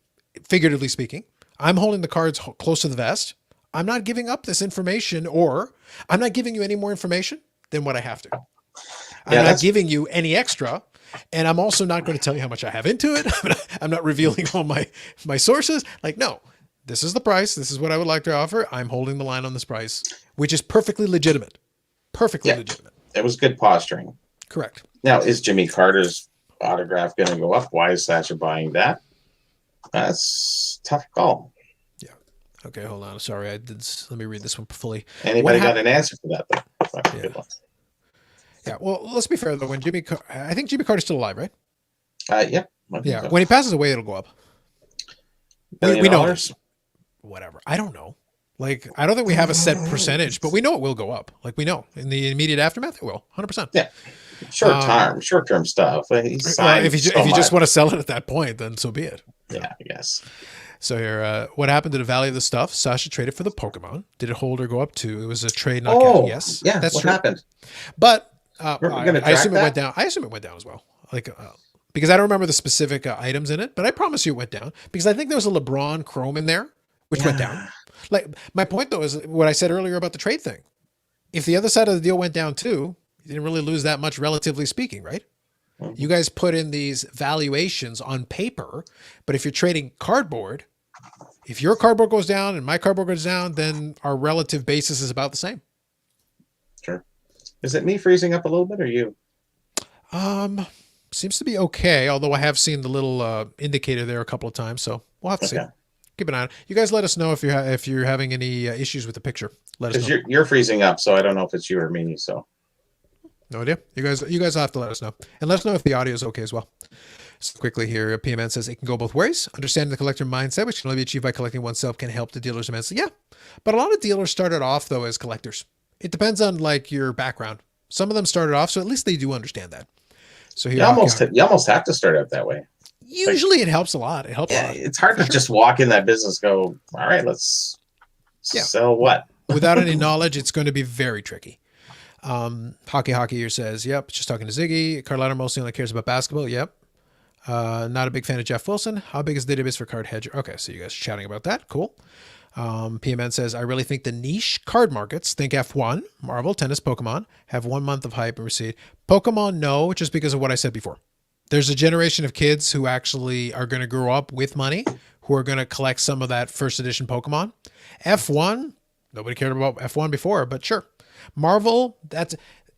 figuratively speaking. I'm holding the cards close to the vest. I'm not giving up this information, or I'm not giving you any more information than what I have to. I'm not giving you any extra. And I'm also not going to tell you how much I have into it. I'm not revealing all my sources. Like, no, this is the price. This is what I would like to offer. I'm holding the line on this price, which is perfectly legitimate. Perfectly legitimate. It was good posturing. Correct. Now, is Jimmy Carter's autograph going to go up? Why is Sasha buying that? That's a tough call. Yeah. Okay, hold on. Sorry, let me read this one fully. Anybody got an answer for that, though? Yeah. Yeah, well, let's be fair, though. I think Jimmy Carter's still alive, right? Yeah. Yeah, when he passes away, it'll go up. We know this. Whatever. I don't know. Like, I don't think we have a set percentage, but we know it will go up. Like, we know. In the immediate aftermath, it will. 100%. Yeah. Short-term stuff. If you just want to sell it at that point, then so be it. Yeah, I guess. So here, what happened to the value of the stuff? Sasha traded for the Pokemon. Did it hold or go up to? It was a trade, not cash. Yes. Yeah, that's what happened. But I assume it went down. I assume it went down as well. Like, because I don't remember the specific items in it, but I promise you it went down because I think there was a LeBron Chrome in there, which went down. Like, my point though is what I said earlier about the trade thing. If the other side of the deal went down too, you didn't really lose that much, relatively speaking, right? Mm-hmm. You guys put in these valuations on paper, but if you're trading cardboard, if your cardboard goes down and my cardboard goes down, then our relative basis is about the same. Sure. Is it me freezing up a little bit or you? Seems to be okay. Although I have seen the little indicator there a couple of times, so we'll have to see. Keep an eye on it. You guys let us know if you're having any issues with the picture. Let us know. Because you're freezing up, so I don't know if it's you or me. So no idea. You guys will have to let us know, and let us know if the audio is okay as well. So quickly here, PMN says it can go both ways. Understanding the collector mindset, which can only be achieved by collecting oneself, can help the dealers immensely. Yeah, but a lot of dealers started off though as collectors. It depends on like your background. Some of them started off, so at least they do understand that. So here, you almost have to start out that way. Usually it helps a lot. It helps a lot. It's hard to just walk in that business and go, all right, let's sell what? Without any knowledge, it's going to be very tricky. Hockey here says, yep, just talking to Ziggy. Carlotta mostly only cares about basketball. Yep. Not a big fan of Jeff Wilson. How big is the database for Card Hedger? Okay, so you guys are chatting about that. Cool. PMN says, I really think the niche card markets, think F1, Marvel, tennis, Pokemon, have 1 month of hype and recede. Pokemon, no, just because of what I said before. There's a generation of kids who actually are going to grow up with money, who are going to collect some of that first edition Pokemon. F1, nobody cared about F1 before, but sure. Marvel,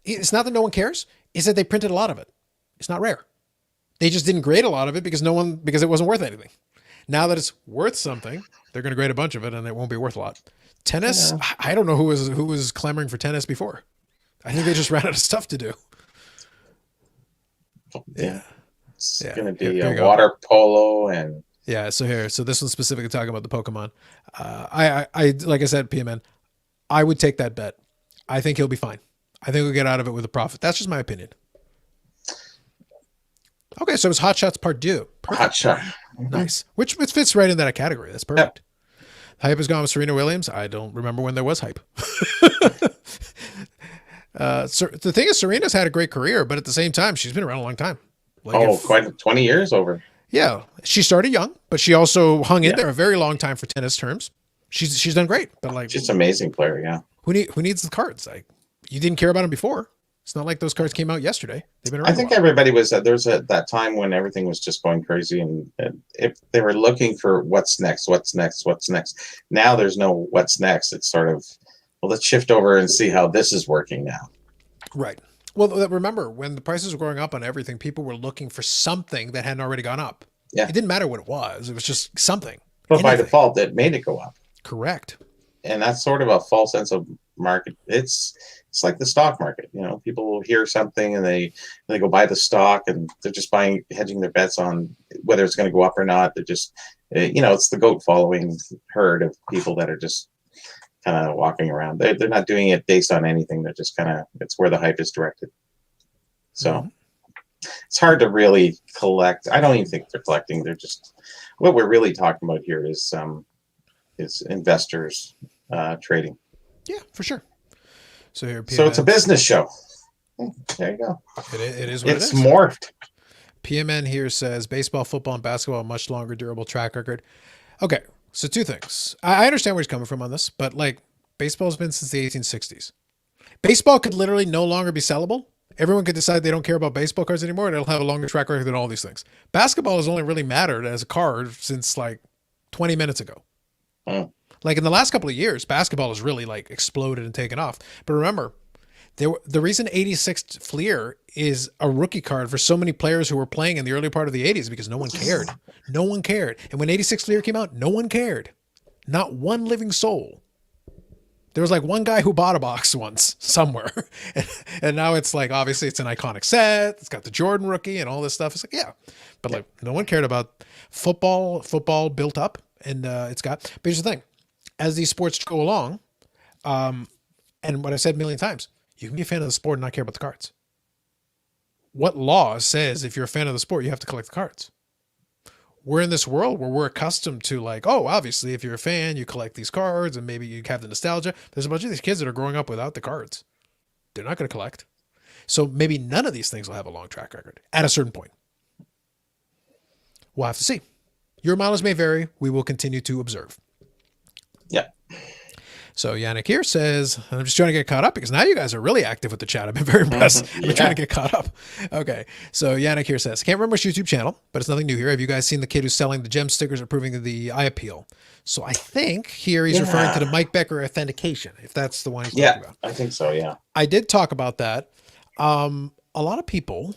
it's not that no one cares. It's that they printed a lot of it. It's not rare. They just didn't grade a lot of it because it wasn't worth anything. Now that it's worth something, they're going to grade a bunch of it and it won't be worth a lot. Tennis, I don't know who was clamoring for tennis before. I think they just ran out of stuff to do. Yeah. It's going to be a water polo and so this one's specifically talking about the Pokemon. I like I said, PMN, I would take that bet. I think he'll be fine. I think we'll get out of it with a profit. That's just my opinion. Okay, so it was Hot Shots Part 2. Hot Shot. Nice. Which fits right in that category. That's perfect. Yep. Hype has gone with Serena Williams. I don't remember when there was hype. The thing is, Serena's had a great career, but at the same time, she's been around a long time. Quite 20 years over. Yeah. She started young, but she also hung in there a very long time for tennis terms. She's done great. But she's an amazing player, yeah. Who needs the cards? Like, you didn't care about them before. It's not like those cards came out yesterday. They've been around. I think everybody was there's that time when everything was just going crazy, and if they were looking for what's next. Now there's no what's next. It's sort of, well, let's shift over and see how this is working now. Right. Well, remember when the prices were going up on everything, people were looking for something that hadn't already gone up. Yeah. It didn't matter what it was. It was just something. But by default, that made it go up. Correct. And that's sort of a false sense of market. It's like the stock market. People will hear something and they go buy the stock and they're just hedging their bets on whether it's going to go up or not. They're just, it's the goat following herd of people that are just kind of walking around. They're not doing it based on anything. They're just kind of, it's where the hype is directed. So it's hard to really collect. I don't even think they're collecting. They're just, what we're really talking about here is investors trading. Yeah, for sure. So here, so it's a business show. There you go. It is what it's it is. Morphed. PMN here says baseball, football, and basketball have much longer durable track record. Okay, so two things. I understand where he's coming from on this, but like baseball's been since the 1860s. Baseball could literally no longer be sellable. Everyone could decide they don't care about baseball cards anymore, and it'll have a longer track record than all these things. Basketball has only really mattered as a card since like 20 minutes ago. Like in the last couple of years, basketball has really like exploded and taken off. But remember, the reason 86 Fleer is a rookie card for so many players who were playing in the early part of the 80s because no one cared. No one cared. And when 86 Fleer came out, no one cared. Not one living soul. There was like one guy who bought a box once somewhere. And now it's like, obviously it's an iconic set. It's got the Jordan rookie and all this stuff. It's like, yeah. But like no one cared about football. Football built up and it's got, but here's the thing. As these sports go along, and what I've said a million times, you can be a fan of the sport and not care about the cards. What law says if you're a fan of the sport, you have to collect the cards? We're in this world where we're accustomed to like, oh, obviously, if you're a fan, you collect these cards and maybe you have the nostalgia. There's a bunch of these kids that are growing up without the cards. They're not going to collect. So maybe none of these things will have a long track record at a certain point. We'll have to see. Your mileage may vary. We will continue to observe. Yeah. So Yannick here says, and I'm just trying to get caught up because now you guys are really active with the chat. I've been very impressed. I've been trying to get caught up. Okay. So Yannick here says, can't remember his YouTube channel, but it's nothing new here. Have you guys seen the kid who's selling the gem stickers approving the eye appeal? So I think here he's referring to the Mike Becker authentication, if that's the one he's talking about. I think so. Yeah. I did talk about that. A lot of people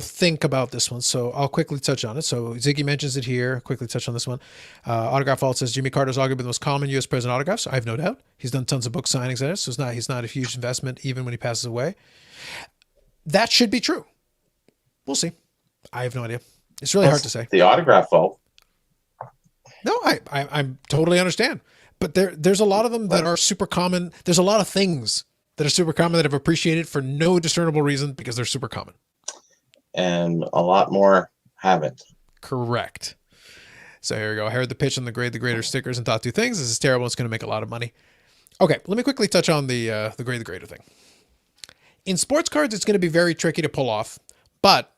think about this one, so I'll quickly touch on it. So Ziggy mentions it here. Quickly touch on this one. Autograph Vault says Jimmy Carter's arguably the most common U.S. president autographs. I have no doubt. He's done tons of book signings at it, so he's not a huge investment even when he passes away. That should be true. We'll see. I have no idea. It's really hard to say. The Autograph Vault. No, I totally understand. But there's a lot of them that are super common. There's a lot of things that are super common that have appreciated for no discernible reason because they're super common. And a lot more haven't. Correct. So here we go. I heard the pitch on the grader stickers and thought two things. This is terrible. It's going to make a lot of money. Okay, let me quickly touch on the grader thing. In sports cards, it's going to be very tricky to pull off, but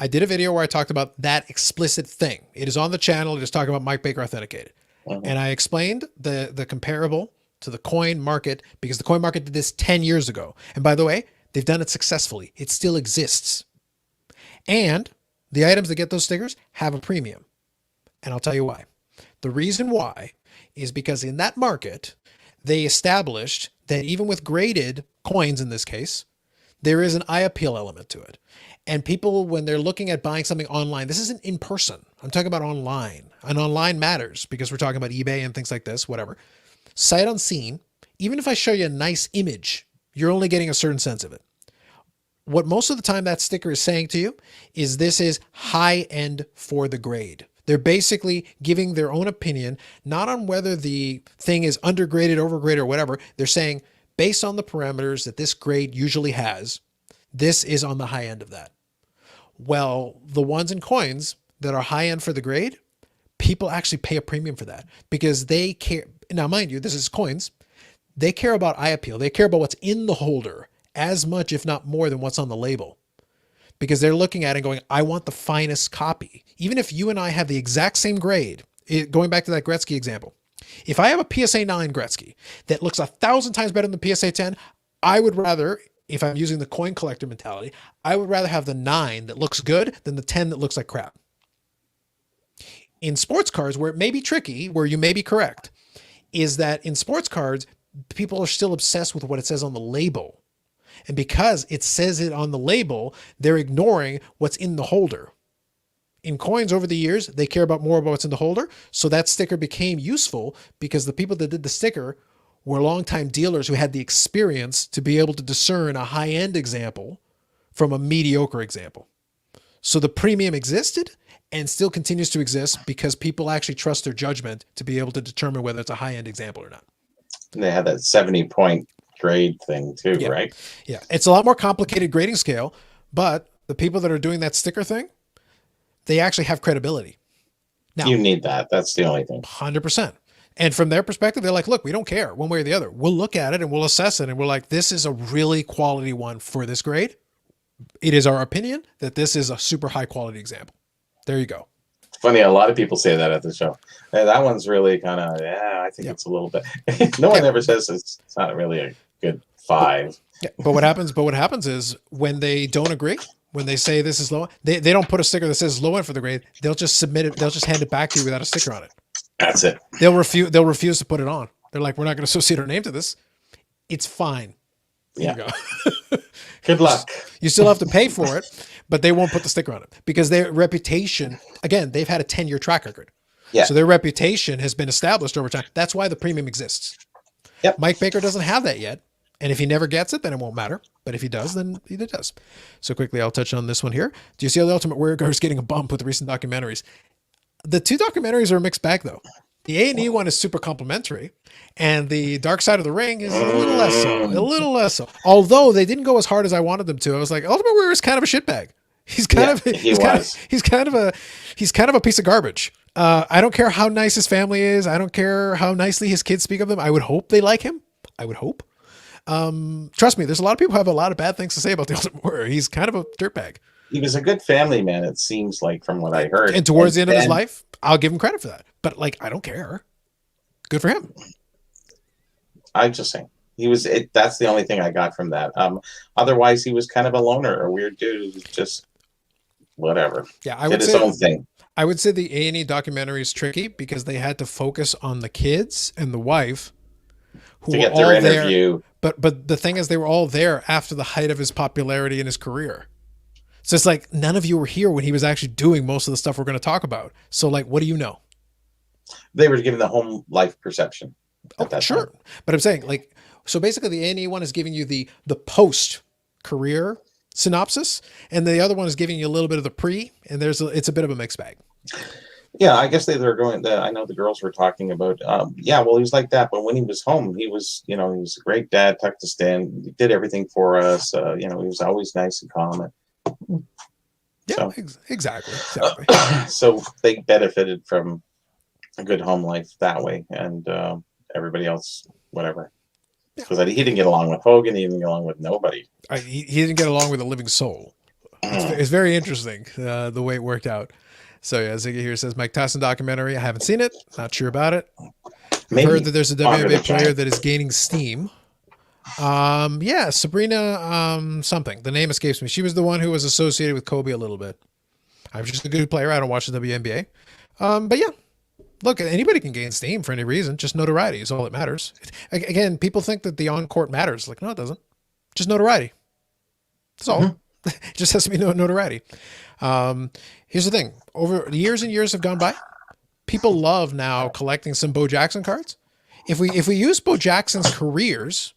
I did a video where I talked about that explicit thing. It is on the channel. It is talking about Mike Baker Authenticated. And I explained the comparable to the coin market because the coin market did this 10 years ago. And by the way, they've done it successfully. It still exists. And the items that get those stickers have a premium. And I'll tell you why. The reason why is because in that market, they established that even with graded coins in this case, there is an eye appeal element to it. And people, when they're looking at buying something online, this isn't in person. I'm talking about online. And online matters because we're talking about eBay and things like this, whatever. Sight unseen, even if I show you a nice image, you're only getting a certain sense of it. What most of the time that sticker is saying to you is this is high end for the grade. They're basically giving their own opinion, not on whether the thing is undergraded, overgraded, or whatever. They're saying, based on the parameters that this grade usually has, this is on the high end of that. Well, the ones in coins that are high end for the grade, people actually pay a premium for that because they care. Now, mind you, this is coins. They care about eye appeal. They care about what's in the holder as much, if not more, than what's on the label. Because they're looking at it and going, I want the finest copy. Even if you and I have the exact same grade, going back to that Gretzky example, if I have a PSA 9 Gretzky that looks 1,000 times better than the PSA 10, I would rather, if I'm using the coin collector mentality, I would rather have the 9 that looks good than the 10 that looks like crap. In sports cards, where it may be tricky, where you may be correct, is that in sports cards, people are still obsessed with what it says on the label. And because it says it on the label, they're ignoring what's in the holder. In coins over the years, they care about more about what's in the holder. So that sticker became useful because the people that did the sticker were longtime dealers who had the experience to be able to discern a high-end example from a mediocre example. So the premium existed and still continues to exist because people actually trust their judgment to be able to determine whether it's a high-end example or not. And they had that 70-point grade thing too, Yeah. right? Yeah. It's a lot more complicated grading scale, but the people that are doing that sticker thing, they actually have credibility. Now, You need that. That's the only thing. 100%. And from their perspective, they're like, look, we don't care one way or the other. We'll look at it and we'll assess it. And we're like, this is a really quality one for this grade. It is our opinion that this is a super high quality example. There you go. Funny, a lot of people say that at the show. Hey, that one's really kind of, I think it's a little bit. No one ever says it's not really a good 5. Yeah. But what happens is when they don't agree, when they say this is low, they don't put a sticker that says low end for the grade. They'll just submit it. They'll just hand it back to you without a sticker on it. That's it. They'll refuse to put it on. They're like, we're not going to associate our name to this. It's fine. There you go. Good luck. You still have to pay for it, but they won't put the sticker on it because their reputation, again, they've had a 10-year track record. Yeah. So their reputation has been established over time. That's why the premium exists. Yep. Mike Baker doesn't have that yet. And if he never gets it, then it won't matter. But if he does, then he does. So quickly, I'll touch on this one here. Do you see how the Ultimate Warrior Guard is getting a bump with the recent documentaries? The 2 documentaries are a mixed bag, though. The A&E one is super complimentary, and the Dark Side of the Ring is a little less so. A little less so. Although they didn't go as hard as I wanted them to. I was like, Ultimate Warrior is kind of a shitbag. He's kind of a piece of garbage. I don't care how nice his family is. I don't care how nicely his kids speak of them. I would hope they like him. I would hope. Trust me, there's a lot of people who have a lot of bad things to say about the Ultimate Warrior. He's kind of a dirtbag. He was a good family man, it seems like, from what I heard. And towards the end of his life, I'll give him credit for that. But I don't care. Good for him. I'm just saying. That's the only thing I got from that. Otherwise, he was kind of a loner, a weird dude who's just whatever. Yeah, I did would his say own thing. I would say the A&E documentary is tricky because they had to focus on the kids and the wife who To were get all their there. interview. But the thing is, they were all there after the height of his popularity in his career. So it's like none of you were here when he was actually doing most of the stuff we're going to talk about. So what do you know? They were given the home life perception. Sure. Time. But I'm saying so basically the A&E one is giving you the post career synopsis, and the other one is giving you a little bit of the pre, and it's a bit of a mixed bag. Yeah, I guess they're going. I know the girls were talking about. He was like that, but when he was home, he was a great dad, tucked us in, did everything for us. He was always nice and calm. Yeah, exactly. So they benefited from a good home life that way, and everybody else, whatever. Because he didn't get along with Hogan, he didn't get along with nobody. He didn't get along with a living soul. It's very interesting the way it worked out. So yeah, Ziggy here says Mike Tyson documentary. I haven't seen it. Not sure about it. I've heard that there's a WNBA player that is gaining steam. Yeah, Sabrina something. The name escapes me. She was the one who was associated with Kobe a little bit. I'm just a good player. I don't watch the WNBA. But yeah, look, anybody can gain steam for any reason. Just notoriety is all that matters. Again, people think that the on-court matters. No, it doesn't. Just notoriety. That's all. Mm-hmm. It just has to be notoriety. Here's the thing. Over the years and years have gone by. People love now collecting some Bo Jackson cards. If we use Bo Jackson's careers,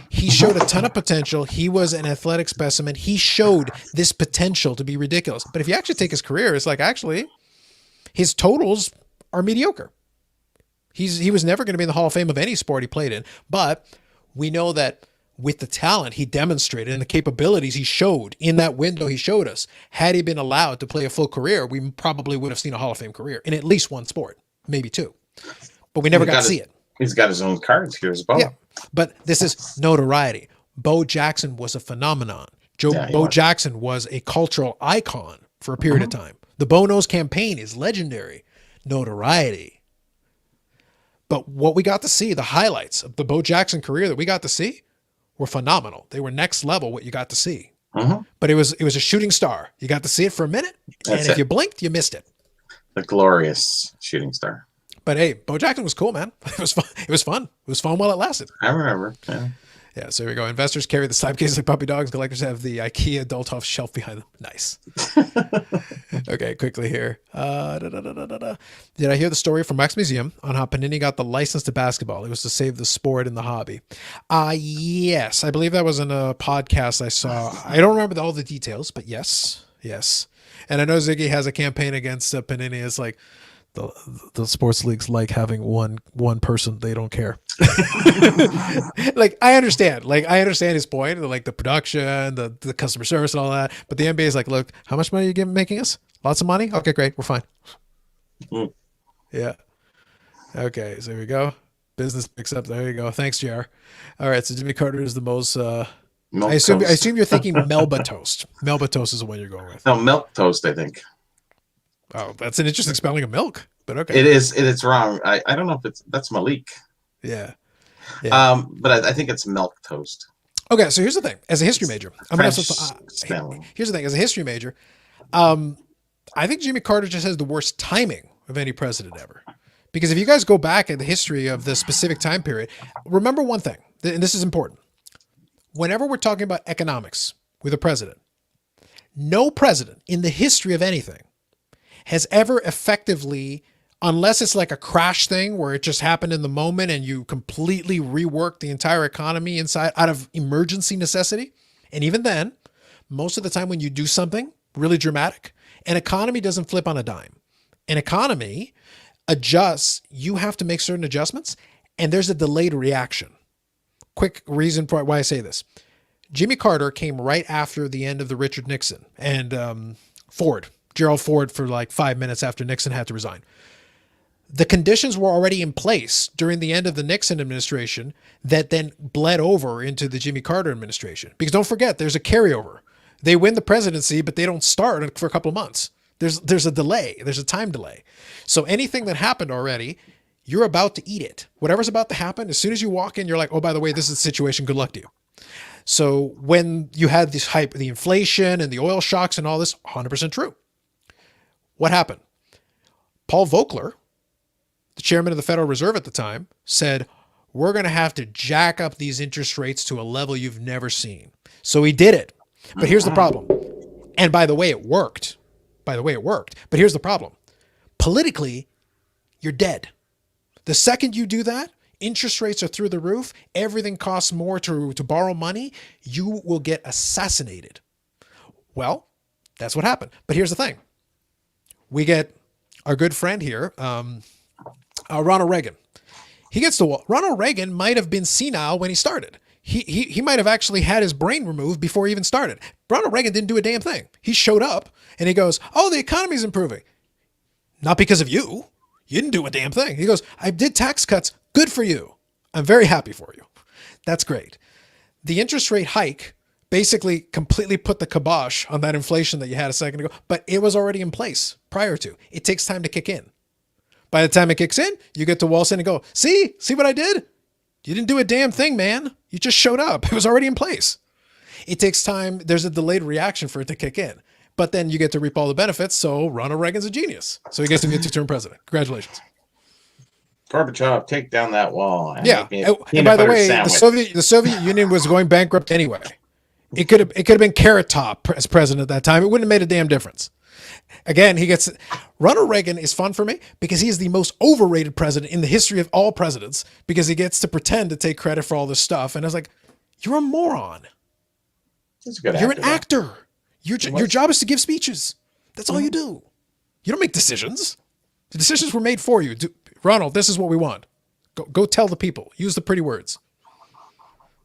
he showed a ton of potential. He was an athletic specimen. He showed this potential to be ridiculous. But if you actually take his career, it's actually his totals are mediocre. He was never going to be in the Hall of Fame of any sport he played in. But we know that with the talent he demonstrated and the capabilities he showed in that window he showed us, had he been allowed to play a full career, we probably would have seen a Hall of Fame career in at least one sport, maybe 2. But we never got to see it. He's got his own cards here as well. Yeah, but this is notoriety. Bo Jackson was a phenomenon. Bo Jackson was a cultural icon for a period of time. The Bo Knows campaign is legendary. Notoriety. But what we got to see, the highlights of the Bo Jackson career that we got to see, were phenomenal. They were next level what you got to see. But it was a shooting star. You got to see it for a minute, and if you blinked, you missed it. The glorious shooting star. But hey, Bo Jackson was cool, man. It was fun. It was fun. It was fun while it lasted. I remember. Yeah. Yeah, so here we go. Investors carry the slime cases like puppy dogs. Collectors have the IKEA Dolthoff shelf behind them. Nice. Okay, quickly here. Did I hear the story from Max Museum on how Panini got the license to basketball? It was to save the sport and the hobby. Yes, I believe that was in a podcast I saw. I don't remember all the details, but yes. Yes. And I know Ziggy has a campaign against Panini. It's like the sports leagues like having one person. They don't care. Like I understand. Like I understand his point. Like the production, the customer service, and all that. But the NBA is like, look, how much money are you making us? Lots of money. Okay, great. We're fine. Mm. Yeah. Okay. So here we go. Business picks up. There you go. Thanks, JR. All right. So Jimmy Carter is the most. Milk I toast. assume you're thinking Melba toast. Melba toast is the one you're going with. No, milk toast, I think. Oh, that's an interesting spelling of milk, but okay. It is. It's wrong. I don't know if that's Malik. Yeah. Yeah. But I think it's milk toast. Okay, so here's the thing. As a history major, French spelling. here's the thing. As a history major, I think Jimmy Carter just has the worst timing of any president ever. Because if you guys go back in the history of the specific time period, remember one thing, and this is important. Whenever we're talking about economics with a president, no president in the history of anything has ever effectively, unless it's like a crash thing where it just happened in the moment and you completely reworked the entire economy inside out of emergency necessity. And even then, most of the time when you do something really dramatic, an economy doesn't flip on a dime. An economy adjusts, you have to make certain adjustments, and there's a delayed reaction. Quick reason for why I say this. Jimmy Carter came right after the end of the Richard Nixon and Gerald Ford for like 5 minutes after Nixon had to resign. The conditions were already in place during the end of the Nixon administration that then bled over into the Jimmy Carter administration. Because don't forget, there's a carryover. They win the presidency, but they don't start for a couple of months. There's a delay. There's a time delay. So anything that happened already, you're about to eat it. Whatever's about to happen, as soon as you walk in, you're like, oh, by the way, this is the situation. Good luck to you. So when you had this hype, the inflation and the oil shocks and all this, 100% true. What happened? Paul Volcker, the chairman of the Federal Reserve at the time, said, we're going to have to jack up these interest rates to a level you've never seen. So he did it. But here's the problem. And by the way, it worked. But here's the problem. Politically, you're dead. The second you do that, interest rates are through the roof. Everything costs more to borrow money. You will get assassinated. Well, that's what happened. But here's the thing. We get our good friend here, Ronald Reagan. Ronald Reagan might have been senile when he started. He might have actually had his brain removed before he even started. Ronald Reagan didn't do a damn thing. He showed up and he goes, oh, the economy's improving. Not because of you. You didn't do a damn thing. He goes, I did tax cuts. Good for you. I'm very happy for you. That's great. The interest rate hike basically completely put the kibosh on that inflation that you had a second ago, but it was already in place prior to. It takes time to kick in. By the time it kicks in, you get to waltz in and go, see what I did? You didn't do a damn thing, man. You just showed up. It was already in place. It takes time. There's a delayed reaction for it to kick in. But then you get to reap all the benefits. So Ronald Reagan's a genius. So he gets to be a two-term president. Congratulations. Gorbachev, take down that wall. And by the way, the Soviet Union was going bankrupt anyway. It could have been Carrot Top as president at that time. It wouldn't have made a damn difference. Again, Ronald Reagan is fun for me because he is the most overrated president in the history of all presidents because he gets to pretend to take credit for all this stuff. And I was like, you're a moron. You're an actor. Your job is to give speeches. That's all you do. You don't make decisions. The decisions were made for you. Ronald, this is what we want. Go tell the people. Use the pretty words.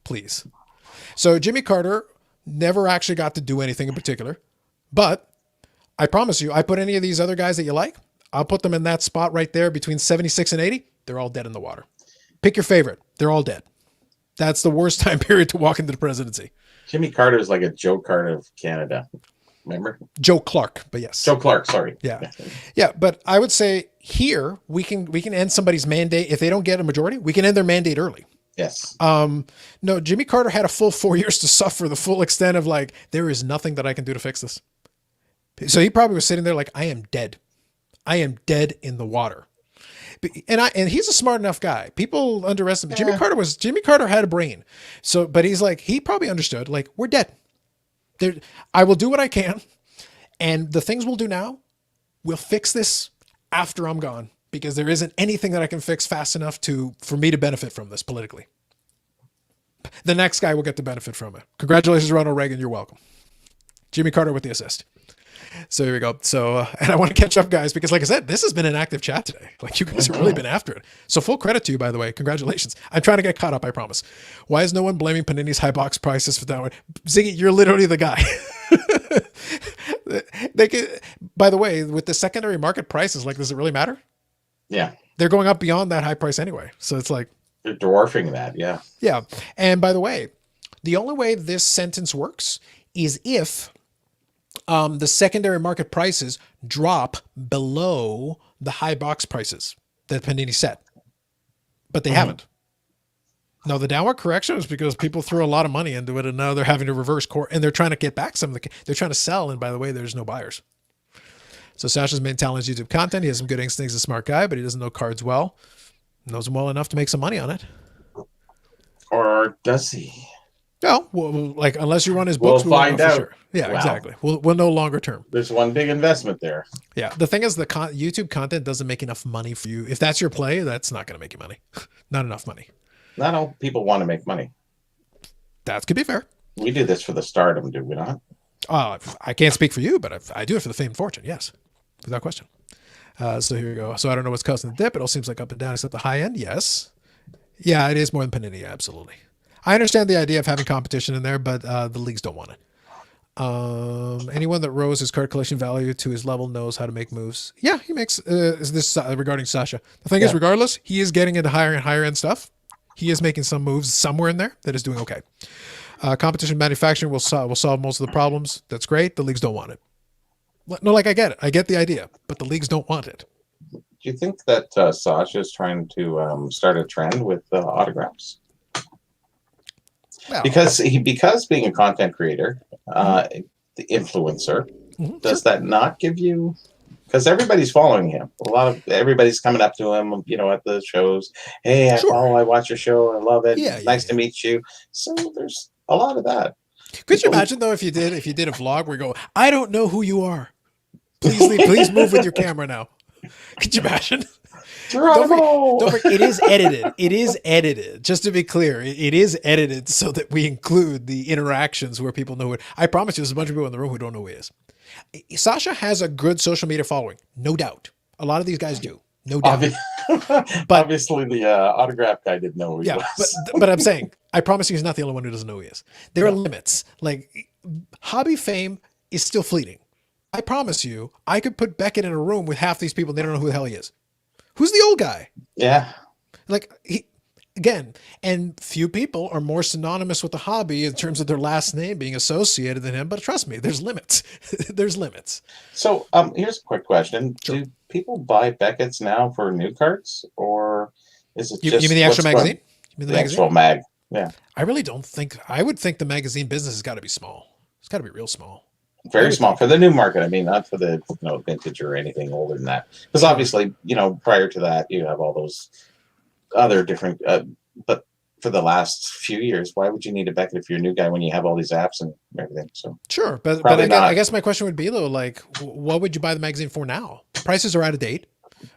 Please. So Jimmy Carter never actually got to do anything in particular. But I promise you, I put any of these other guys that you like, I'll put them in that spot right there between 76 and 80. They're all dead in the water. Pick your favorite. They're all dead. That's the worst time period to walk into the presidency. Jimmy Carter is like a Joe Carter of Canada. Remember? Joe Clark, but yes. Joe Clark, sorry. Yeah. Yeah, but I would say here we can end somebody's mandate. If they don't get a majority, we can end their mandate early. Yes. No, Jimmy Carter had a full 4 years to suffer the full extent of like, there is nothing that I can do to fix this. So he probably was sitting there like, I am dead. I am dead in the water. And he's a smart enough guy. People underestimate Jimmy Carter had a brain. So, but he's like, he probably understood like, we're dead. I will do what I can. And the things we'll do now, we'll fix this after I'm gone because there isn't anything that I can fix fast enough for me to benefit from this politically. The next guy will get the benefit from it. Congratulations, Ronald Reagan. You're welcome. Jimmy Carter with the assist. So here we go. So, and I want to catch up, guys, because like I said, this has been an active chat today. Like you guys have really been after it. So full credit to you, by the way. Congratulations. I'm trying to get caught up, I promise. Why is no one blaming Panini's high box prices for that one? Ziggy, you're literally the guy. They could, by the way, with the secondary market prices, like, does it really matter? Yeah. They're going up beyond that high price anyway. So it's like, They're dwarfing that. Yeah. yeah. And by the way, the only way this sentence works is if the secondary market prices drop below the high box prices that Panini set, but they haven't. No, the downward correction is because people threw a lot of money into it, and now they're having to reverse course, and they're trying to get back some of the. They're trying to sell, and by the way, there's no buyers. So Sasha's main talent is YouTube content. He has some good instincts, a smart guy, but he doesn't know cards well. Knows them well enough to make some money on it. Or does he? No, well, like unless you run his books, We'll find out. Sure. Yeah, Wow. exactly. We'll know longer term. There's one big investment there. Yeah, the thing is, the YouTube content doesn't make enough money for you. If that's your play, that's not going to make you money. Not enough money. Not all people want to make money. That could be fair. We do this for the stardom, do we not? I can't speak for you, but I do it for the fame and fortune. Yes, without question. So here we go. So I don't know what's causing the dip. It all seems like up and down except the high end. Yes. Yeah, it is more than Panini. Absolutely. I understand the idea of having competition in there, but the leagues don't want it. Anyone that rose his card collection value to his level knows how to make moves. Yeah, he makes is this regarding Sasha. The thing is, regardless, he is getting into higher and higher end stuff. He is making some moves somewhere in there that is doing okay. Competition manufacturing will solve most of the problems. That's great. The leagues don't want it. No, like I get it. I get the idea, but the leagues don't want it. Do you think that Sasha is trying to start a trend with autographs? Well, Because being a content creator, the influencer, does that not give you? Because everybody's following him. Everybody's coming up to him, at the shows. Hey, I watch your show. I love it. Yeah, nice to meet you. So there's a lot of that. Could you imagine though if you did a vlog where you go, I don't know who you are. Please move with your camera now. Could you imagine? Don't forget, it is edited. It is edited. Just to be clear, it is edited so that we include the interactions where people know it. I promise you, there's a bunch of people in the room who don't know who he is. Sasha has a good social media following, no doubt. A lot of these guys do, no doubt. But obviously, the autograph guy didn't know who he was. But I'm saying, I promise you, he's not the only one who doesn't know who he is. There are limits. Like hobby fame is still fleeting. I promise you, I could put Beckett in a room with half these people and they don't know who the hell he is. Who's the old guy? Yeah. Like again, and few people are more synonymous with the hobby in terms of their last name being associated than him. But trust me, there's limits. There's limits. So here's a quick question. Sure. Do people buy Beckett's now for new cards, or is it just... You mean the actual magazine? You mean the actual mag? Yeah. I really don't think... I would think the magazine business has got to be small. It's got to be real small. Very small for the new market. I mean, not for the vintage or anything older than that. Because obviously, prior to that, you have all those other different. But for the last few years, why would you need a Beckett if you're a new guy when you have all these apps and everything? So sure, but I guess my question would be though, like, what would you buy the magazine for now? Prices are out of date.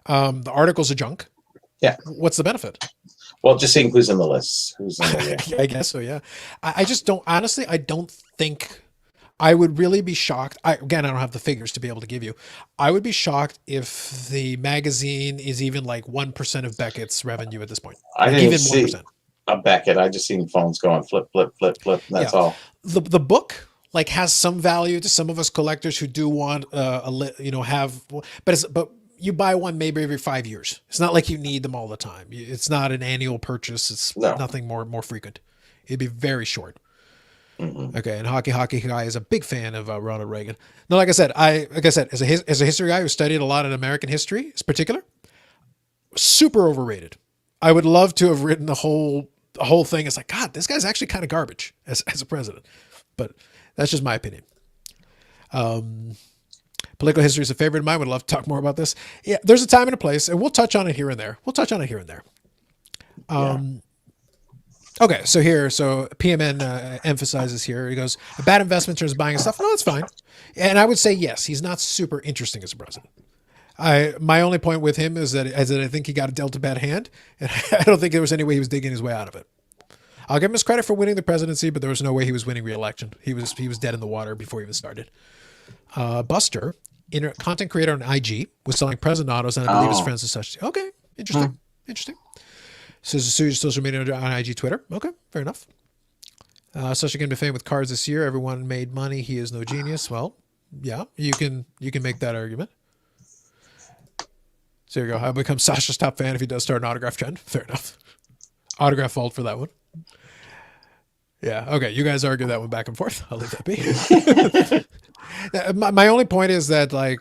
The articles are junk. Yeah. What's the benefit? Well, just seeing who's in the list. Who's in the I guess so. Yeah. I just don't. Honestly, I don't think. I would really be shocked. I don't have the figures to be able to give you. I would be shocked if the magazine is even like 1% of Beckett's revenue at this point. I didn't even see 1%. A Beckett. I just seen phones going flip, flip, flip, flip. And that's all. The book like has some value to some of us collectors who do want but you buy one maybe every 5 years. It's not like you need them all the time. It's not an annual purchase. It's nothing more frequent. It'd be very short. Mm-hmm. Okay, and hockey guy is a big fan of Ronald Reagan. No, like I said, as a history guy who studied a lot in American history, in particular, super overrated. I would love to have written the whole thing. It's like, God, this guy's actually kind of garbage as a president, but that's just my opinion. Political history is a favorite of mine. Would love to talk more about this. Yeah, there's a time and a place, and we'll touch on it here and there. Okay, so PMN emphasizes here. He goes, a bad investment in terms of buying stuff. No, that's fine. And I would say, yes, he's not super interesting as a president. My only point with him is that I think he got dealt a bad hand, and I don't think there was any way he was digging his way out of it. I'll give him his credit for winning the presidency, but there was no way he was winning re-election. He was dead in the water before he even started. Buster, content creator on IG, was selling present autos, and I believe his Oh. friends and such. Okay, interesting. Interesting. So your social media on IG, Twitter. Okay, fair enough. Such going to be famous with cards this year. Everyone made money. He is no genius. Well, yeah, you can make that argument. So there you go. I'll become Sasha's top fan if he does start an autograph trend. Fair enough. Autograph fault for that one. Yeah. Okay. You guys argue that one back and forth. I'll leave that be. my only point is that, like,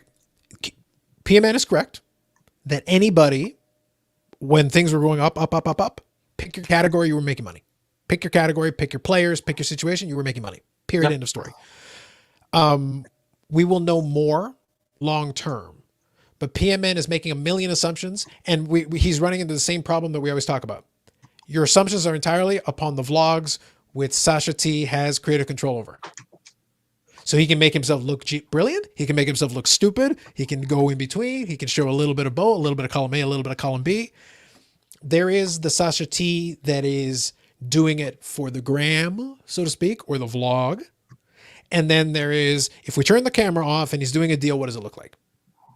PMN is correct that anybody, when things were going up, pick your category, you were making money. Pick your category, pick your players, pick your situation, you were making money. Period. Yep. End of story. We will know more long term, but PMN is making a million assumptions, and he's running into the same problem that we always talk about. Your assumptions are entirely upon the vlogs which Sasha T has creative control over. So he can make himself look brilliant. He can make himself look stupid. He can go in between. He can show a little bit of both, a little bit of column A, a little bit of column B. There is the Sasha T that is doing it for the gram, so to speak, or the vlog. And then there is, if we turn the camera off and he's doing a deal, what does it look like?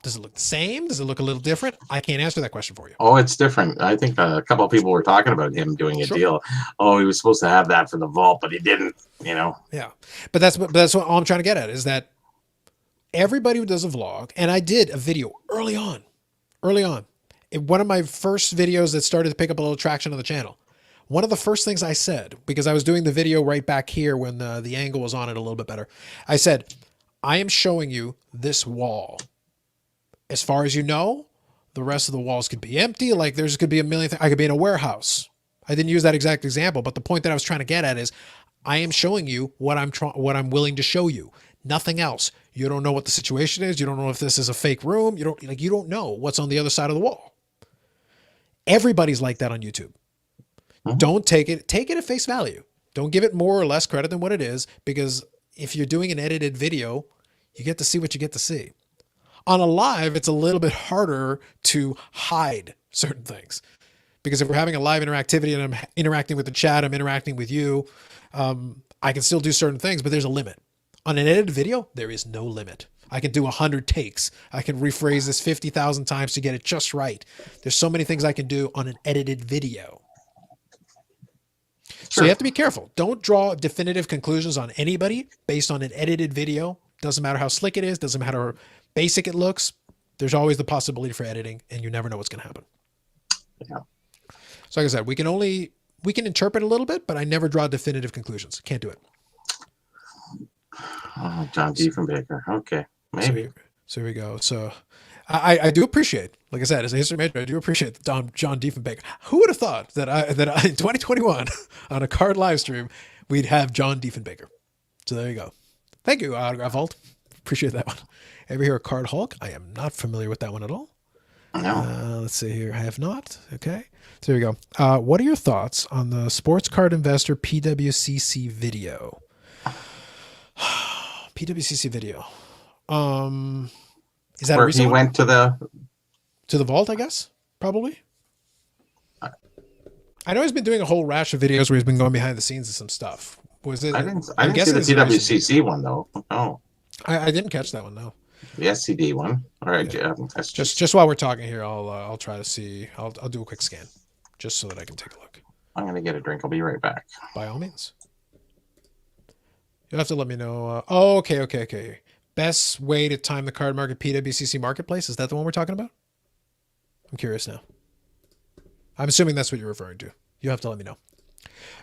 Does it look the same? Does it look a little different? I can't answer that question for you. Oh, it's different. I think a couple of people were talking about him doing a deal. Oh, he was supposed to have that for the vault, but he didn't, Yeah. But that's what all I'm trying to get at is that everybody who does a vlog, and I did a video early on, one of my first videos that started to pick up a little traction on the channel. One of the first things I said, because I was doing the video right back here when the angle was on it a little bit better, I said, I am showing you this wall. As far as you know, the rest of the walls could be empty. Like there's could be a million things. I could be in a warehouse. I didn't use that exact example, but the point that I was trying to get at is I am showing you what I'm willing to show you. Nothing else. You don't know what the situation is. You don't know if this is a fake room. You don't know what's on the other side of the wall. Everybody's like that on YouTube. Don't take it at face value. Don't give it more or less credit than what it is, because if you're doing an edited video, you get to see what you get to see. On a live, it's a little bit harder to hide certain things, because if we're having a live interactivity and I'm interacting with the chat, I'm interacting with you, I can still do certain things, but there's a limit. On an edited video, there is no limit. I can do 100 takes. I can rephrase this 50,000 times to get it just right. There's so many things I can do on an edited video. So you have to be careful. Don't draw definitive conclusions on anybody based on an edited video. Doesn't matter how slick it is. Doesn't matter how basic it looks. There's always the possibility for editing, and you never know what's going to happen. Yeah. So like I said, we can interpret a little bit, but I never draw definitive conclusions. Can't do it. Oh, John Diefenbaker. Okay, maybe. So here we go. So I do appreciate, like I said, as a history major, I do appreciate John Diefenbaker. Who would have thought that in 2021 on a card live stream, we'd have John Diefenbaker. So there you go. Thank you, Autograph Vault. Appreciate that one. Ever hear of Card Hulk? I am not familiar with that one at all. No. Let's see here. I have not. Okay. So here we go. What are your thoughts on the Sports Card Investor PWCC video? PWCC video. Is that where a recent he one? Went to the vault, I guess? Probably. I know he's been doing a whole rash of videos where he's been going behind the scenes of some stuff. Was it? I didn't see the PWCC one though. No. I didn't catch that one, no. The SCD one. All right. Yeah. Just while we're talking here, I'll try to see. I'll do a quick scan, just so that I can take a look. I'm gonna get a drink. I'll be right back. By all means. You'll have to let me know. Okay. Best way to time the card market PWCC marketplace. Is that the one we're talking about? I'm curious now. I'm assuming that's what you're referring to. You have to let me know.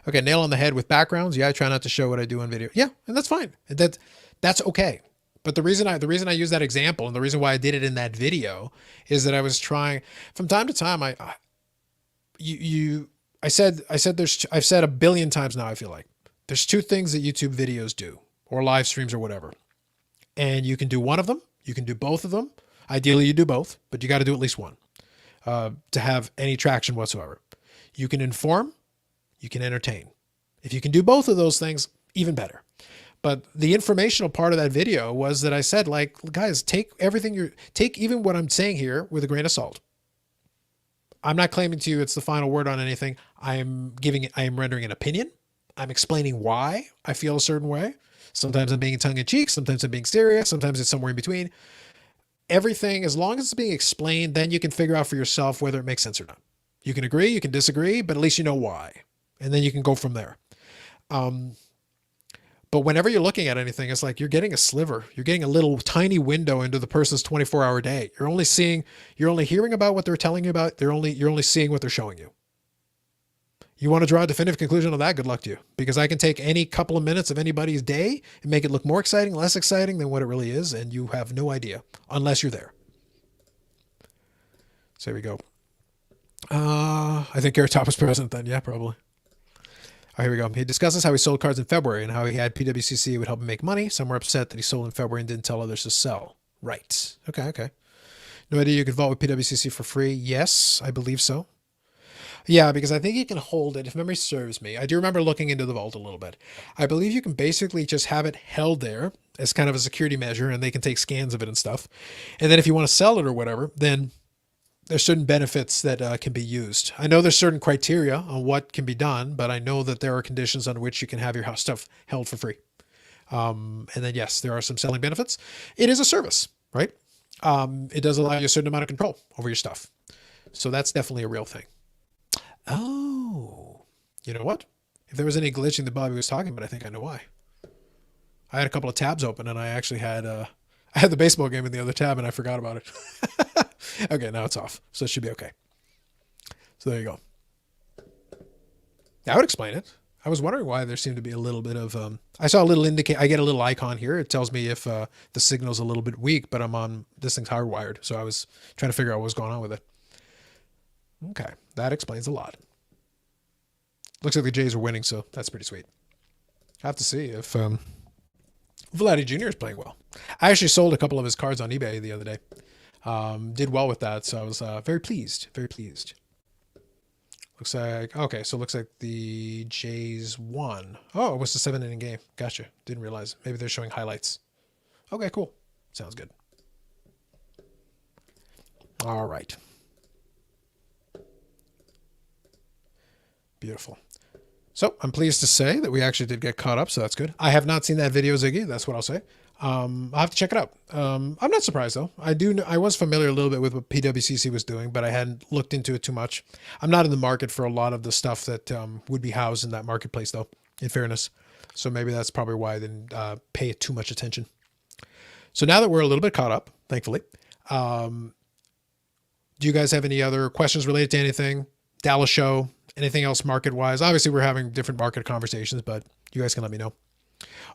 Okay, nail on the head with backgrounds. Yeah, I try not to show what I do on video. Yeah, and that's fine. That's okay. But the reason I use that example and the reason why I did it in that video is that I was trying from time to time. I've said a billion times now. I feel like there's two things that YouTube videos do, or live streams or whatever, and you can do one of them. You can do both of them. Ideally, you do both, but you got to do at least one to have any traction whatsoever. You can inform. You can entertain. If you can do both of those things, even better. But the informational part of that video was that I said, like, guys, take even what I'm saying here with a grain of salt. I'm not claiming to you it's the final word on anything. I am rendering an opinion. I'm explaining why I feel a certain way. Sometimes I'm being tongue in cheek. Sometimes I'm being serious. Sometimes it's somewhere in between. Everything, as long as it's being explained, then you can figure out for yourself whether it makes sense or not. You can agree, you can disagree, but at least you know why. And then you can go from there. But whenever you're looking at anything, it's like you're getting a sliver. You're getting a little tiny window into the person's 24-hour day. You're only hearing about what they're telling you about. You're only seeing what they're showing you. You want to draw a definitive conclusion on that? Good luck to you. Because I can take any couple of minutes of anybody's day and make it look more exciting, less exciting than what it really is, and you have no idea unless you're there. So here we go. I think Carrot Top was present then. Yeah, probably. Oh, here we go. He discusses how he sold cards in February and how he had PWCC would help him make money. Some were upset that he sold in February and didn't tell others to sell. Right. Okay. No idea you could vault with PWCC for free? Yes, I believe so. Yeah, because I think you can hold it. If memory serves me, I do remember looking into the vault a little bit. I believe you can basically just have it held there as kind of a security measure, and they can take scans of it and stuff. And then if you want to sell it or whatever, then there's certain benefits that can be used. I know there's certain criteria on what can be done, but I know that there are conditions under which you can have your stuff held for free. And then, yes, there are some selling benefits. It is a service, right? It does allow you a certain amount of control over your stuff. So that's definitely a real thing. Oh, you know what? If there was any glitching that Bobby was talking about, I think I know why. I had a couple of tabs open, and I actually had I had the baseball game in the other tab, and I forgot about it. Okay, now it's off, so it should be okay. So there you go. That would explain it. I was wondering why there seemed to be a little bit of. I saw a little indicate. I get a little icon here. It tells me if the signal's a little bit weak, but I'm on this thing's hardwired, so I was trying to figure out what was going on with it. Okay, that explains a lot. Looks like the Jays are winning, so that's pretty sweet. I have to see if Vladdy Jr. is playing well. I actually sold a couple of his cards on eBay the other day. Did well with that, so I was very pleased. Very pleased. Looks like, okay, so it looks like the Jays won. Oh, it was a 7-inning game. Gotcha. Didn't realize. Maybe they're showing highlights. Okay, cool. Sounds good. All right. Beautiful. So I'm pleased to say that we actually did get caught up, so that's good. I have not seen that video, Ziggy. That's what I'll say. I'll have to check it out. I'm not surprised though. I was familiar a little bit with what PWCC was doing, but I hadn't looked into it too much. I'm not in the market for a lot of the stuff that would be housed in that marketplace though, in fairness. So maybe that's probably why I didn't pay it too much attention. So now that we're a little bit caught up, thankfully, do you guys have any other questions related to anything? Dallas show, anything else market-wise? Obviously, we're having different market conversations, but you guys can let me know.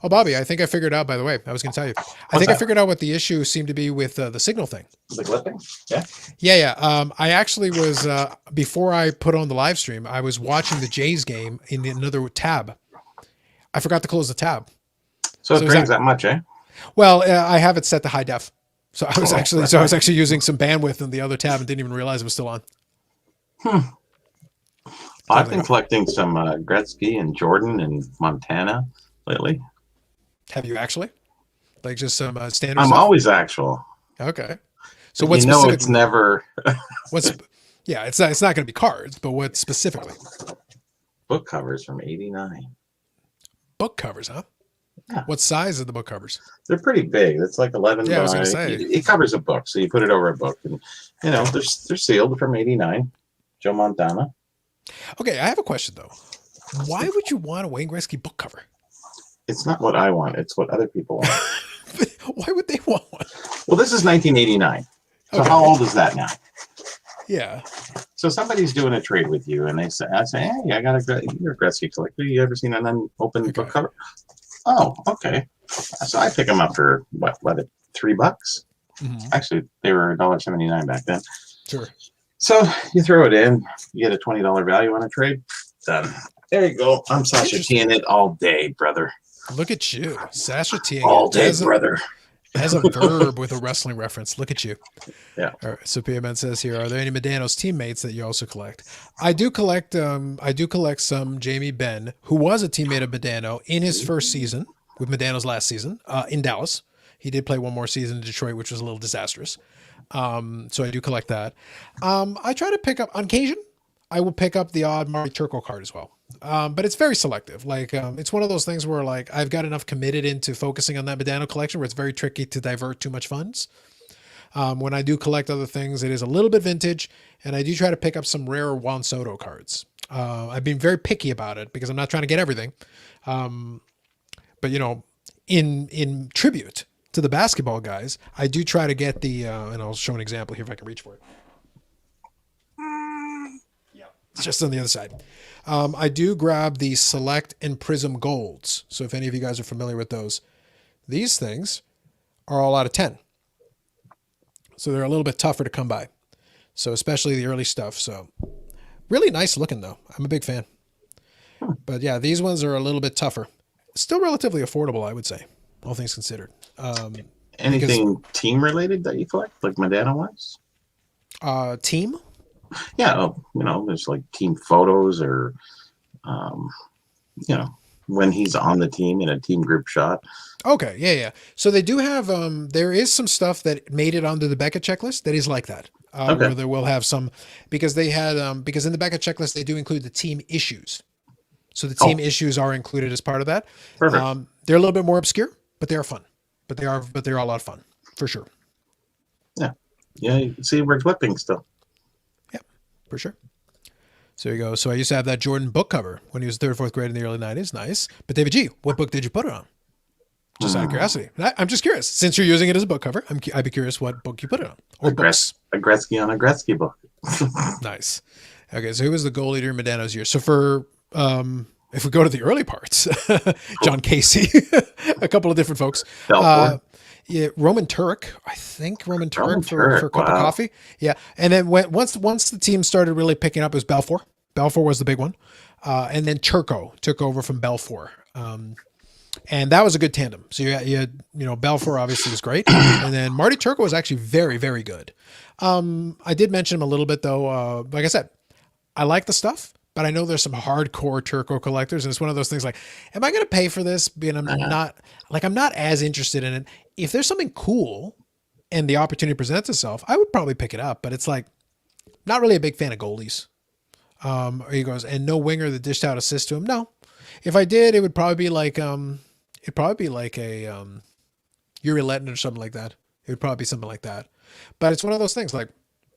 Oh, Bobby, I think I figured out, by the way, I was going to tell you. I figured out what the issue seemed to be with the signal thing. The clipping? Yeah. Yeah. I actually was, before I put on the live stream, I was watching the Jays game in another tab. I forgot to close the tab. So it brings that much, eh? Well, I have it set to high def. So I was actually using some bandwidth in the other tab and didn't even realize it was still on. I've been collecting some Gretzky and Jordan and Montana lately. Have you actually? Like just some standard I'm stuff? always actual. Okay. So what's it's never it's not going to be cards, but what specifically? Book covers from '89. Book covers, huh? Yeah. What size are the book covers? They're pretty big. It's like 11 Yeah, I was by. gonna say. It covers a book, so you put it over a book, and they're sealed from '89. Joe Montana. Okay, I have a question though. Why would you want a Wayne Gretzky book cover? It's not what I want. It's what other people want. Why would they want one? Well, this is 1989. So Okay. how old is that now? Yeah. So somebody's doing a trade with you, and I say, hey, you're a Gretzky collector. You ever seen an unopened book cover? Oh, okay. So I pick them up for what $3? Mm-hmm. Actually, they were $1.79 back then. Sure. So you throw it in, you get a $20 value on a trade. Done. There you go. I'm Sasha T-ing it all day, brother. Look at you, Sasha T. All day, brother. As a verb with a wrestling reference. Look at you. Yeah. All right, so P.M.N. says here, are there any Medano's teammates that you also collect? I do collect some Jamie Benn, who was a teammate of Medano in his first season, with Medano's last season, in Dallas. He did play one more season in Detroit, which was a little disastrous. So I do collect that. I try to pick up, on occasion, I will pick up the odd Marty Turco card as well. But it's very selective. Like, it's one of those things where like I've got enough committed into focusing on that Medano collection where it's very tricky to divert too much funds. When I do collect other things, it is a little bit vintage, and I do try to pick up some rarer Juan Soto cards. I've been very picky about it because I'm not trying to get everything. But you know, in tribute to the basketball guys, I do try to get the, and I'll show an example here if I can reach for it. Yeah, it's just on the other side. I do grab the Select and Prism Golds. So if any of you guys are familiar with those, these things are all out of 10. So they're a little bit tougher to come by. So especially the early stuff. So really nice looking though. I'm a big fan. But yeah, these ones are a little bit tougher. Still relatively affordable, I would say, all things considered. Anything team related that you collect, like Medano wise? Team? Yeah, you know, there's like team photos or, you know, when he's on the team in a team group shot. Okay, yeah. So they do have, there is some stuff that made it onto the Beckett checklist that is like that. Where they will have some, because they had, because in the Beckett checklist, they do include the team issues. So the team issues are included as part of that. Perfect. They're a little bit more obscure, but they are fun. But they're a lot of fun for sure. Yeah. You can see we're clipping still. Yeah, for sure. So there you go. So I used to have that Jordan book cover when he was third, fourth grade in the early 90s. Nice. But David G, what book did you put it on? Just out of curiosity. I'm just curious. Since you're using it as a book cover, I'd be curious what book you put it on. Or books. A Gretzky on a Gretzky book. Nice. Okay, so who was the goal leader in Medano's year? So for, if we go to the early parts, John Casey, a couple of different folks. Yeah, Roman Turek, I think Roman Turek for a cup of coffee. Yeah, and then once the team started really picking up, it was Balfour. Balfour was the big one, and then Turco took over from Balfour, and that was a good tandem. So you had Balfour obviously was great, and then Marty Turco was actually very, very good. I did mention him a little bit though. Like I said, I like the stuff. But I know there's some hardcore Turco collectors, and it's one of those things like, am I going to pay for this? Being I'm not as interested in it. If there's something cool and the opportunity presents itself, I would probably pick it up. But it's like, not really a big fan of goalies. He goes, and no winger that dished out assist to him. No, if I did, it would probably be like a Yuri Lettinen or something like that. It would probably be something like that. But it's one of those things like,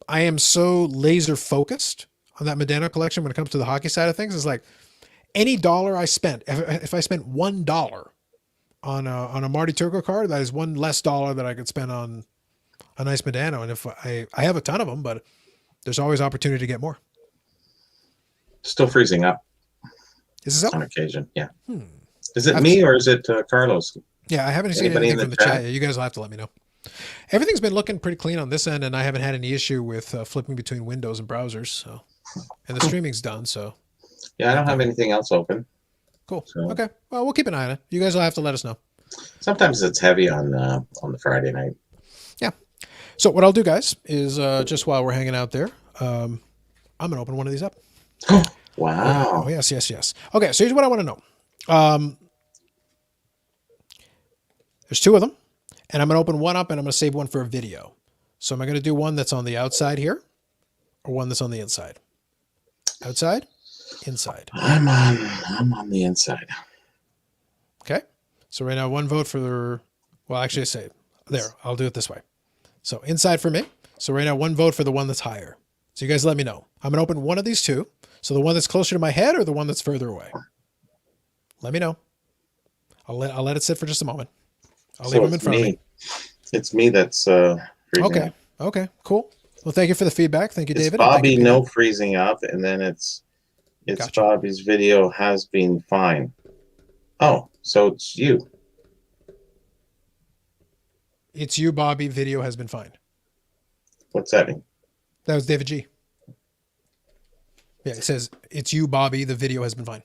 I am so laser focused on that Medano collection when it comes to the hockey side of things. Is like any dollar I spent, if I spent $1 on a Marty Turco card, that is one less dollar that I could spend on a nice Medano. And if I have a ton of them, but there's always opportunity to get more. Still freezing up. Is this up? On occasion, yeah. Is it me or is it Carlos? Yeah, I haven't seen anything from the chat yet. You guys will have to let me know. Everything's been looking pretty clean on this end, and I haven't had any issue with flipping between windows and browsers. So, and the streaming's done. So, yeah, I don't have anything else open. Cool. So. Okay. Well, we'll keep an eye on it. You guys will have to let us know. Sometimes it's heavy on the Friday night. Yeah. So what I'll do, guys, is just while we're hanging out there, I'm gonna open one of these up. Wow. Oh, yes. Okay. So here's what I want to know. There's two of them. And I'm going to open one up and I'm going to save one for a video. So am I going to do one that's on the outside here or one that's on the inside? Outside? Inside. I'm on the inside. Okay. So right now, one vote for well, actually I say, there, I'll do it this way. So inside for me. So right now, one vote for the one that's higher. So you guys let me know. I'm going to open one of these two. So the one that's closer to my head or the one that's further away? Let me know. I'll let it sit for just a moment. I'll leave them in front of me. It's me that's freezing up. Okay, cool. Well, thank you for the feedback. Thank you, David. Bobby, no freezing up, and then it's gotcha. Bobby's video has been fine. Oh, so it's you. It's you, Bobby. Video has been fine. What's that mean? That was David G. Yeah, it says it's you, Bobby. The video has been fine.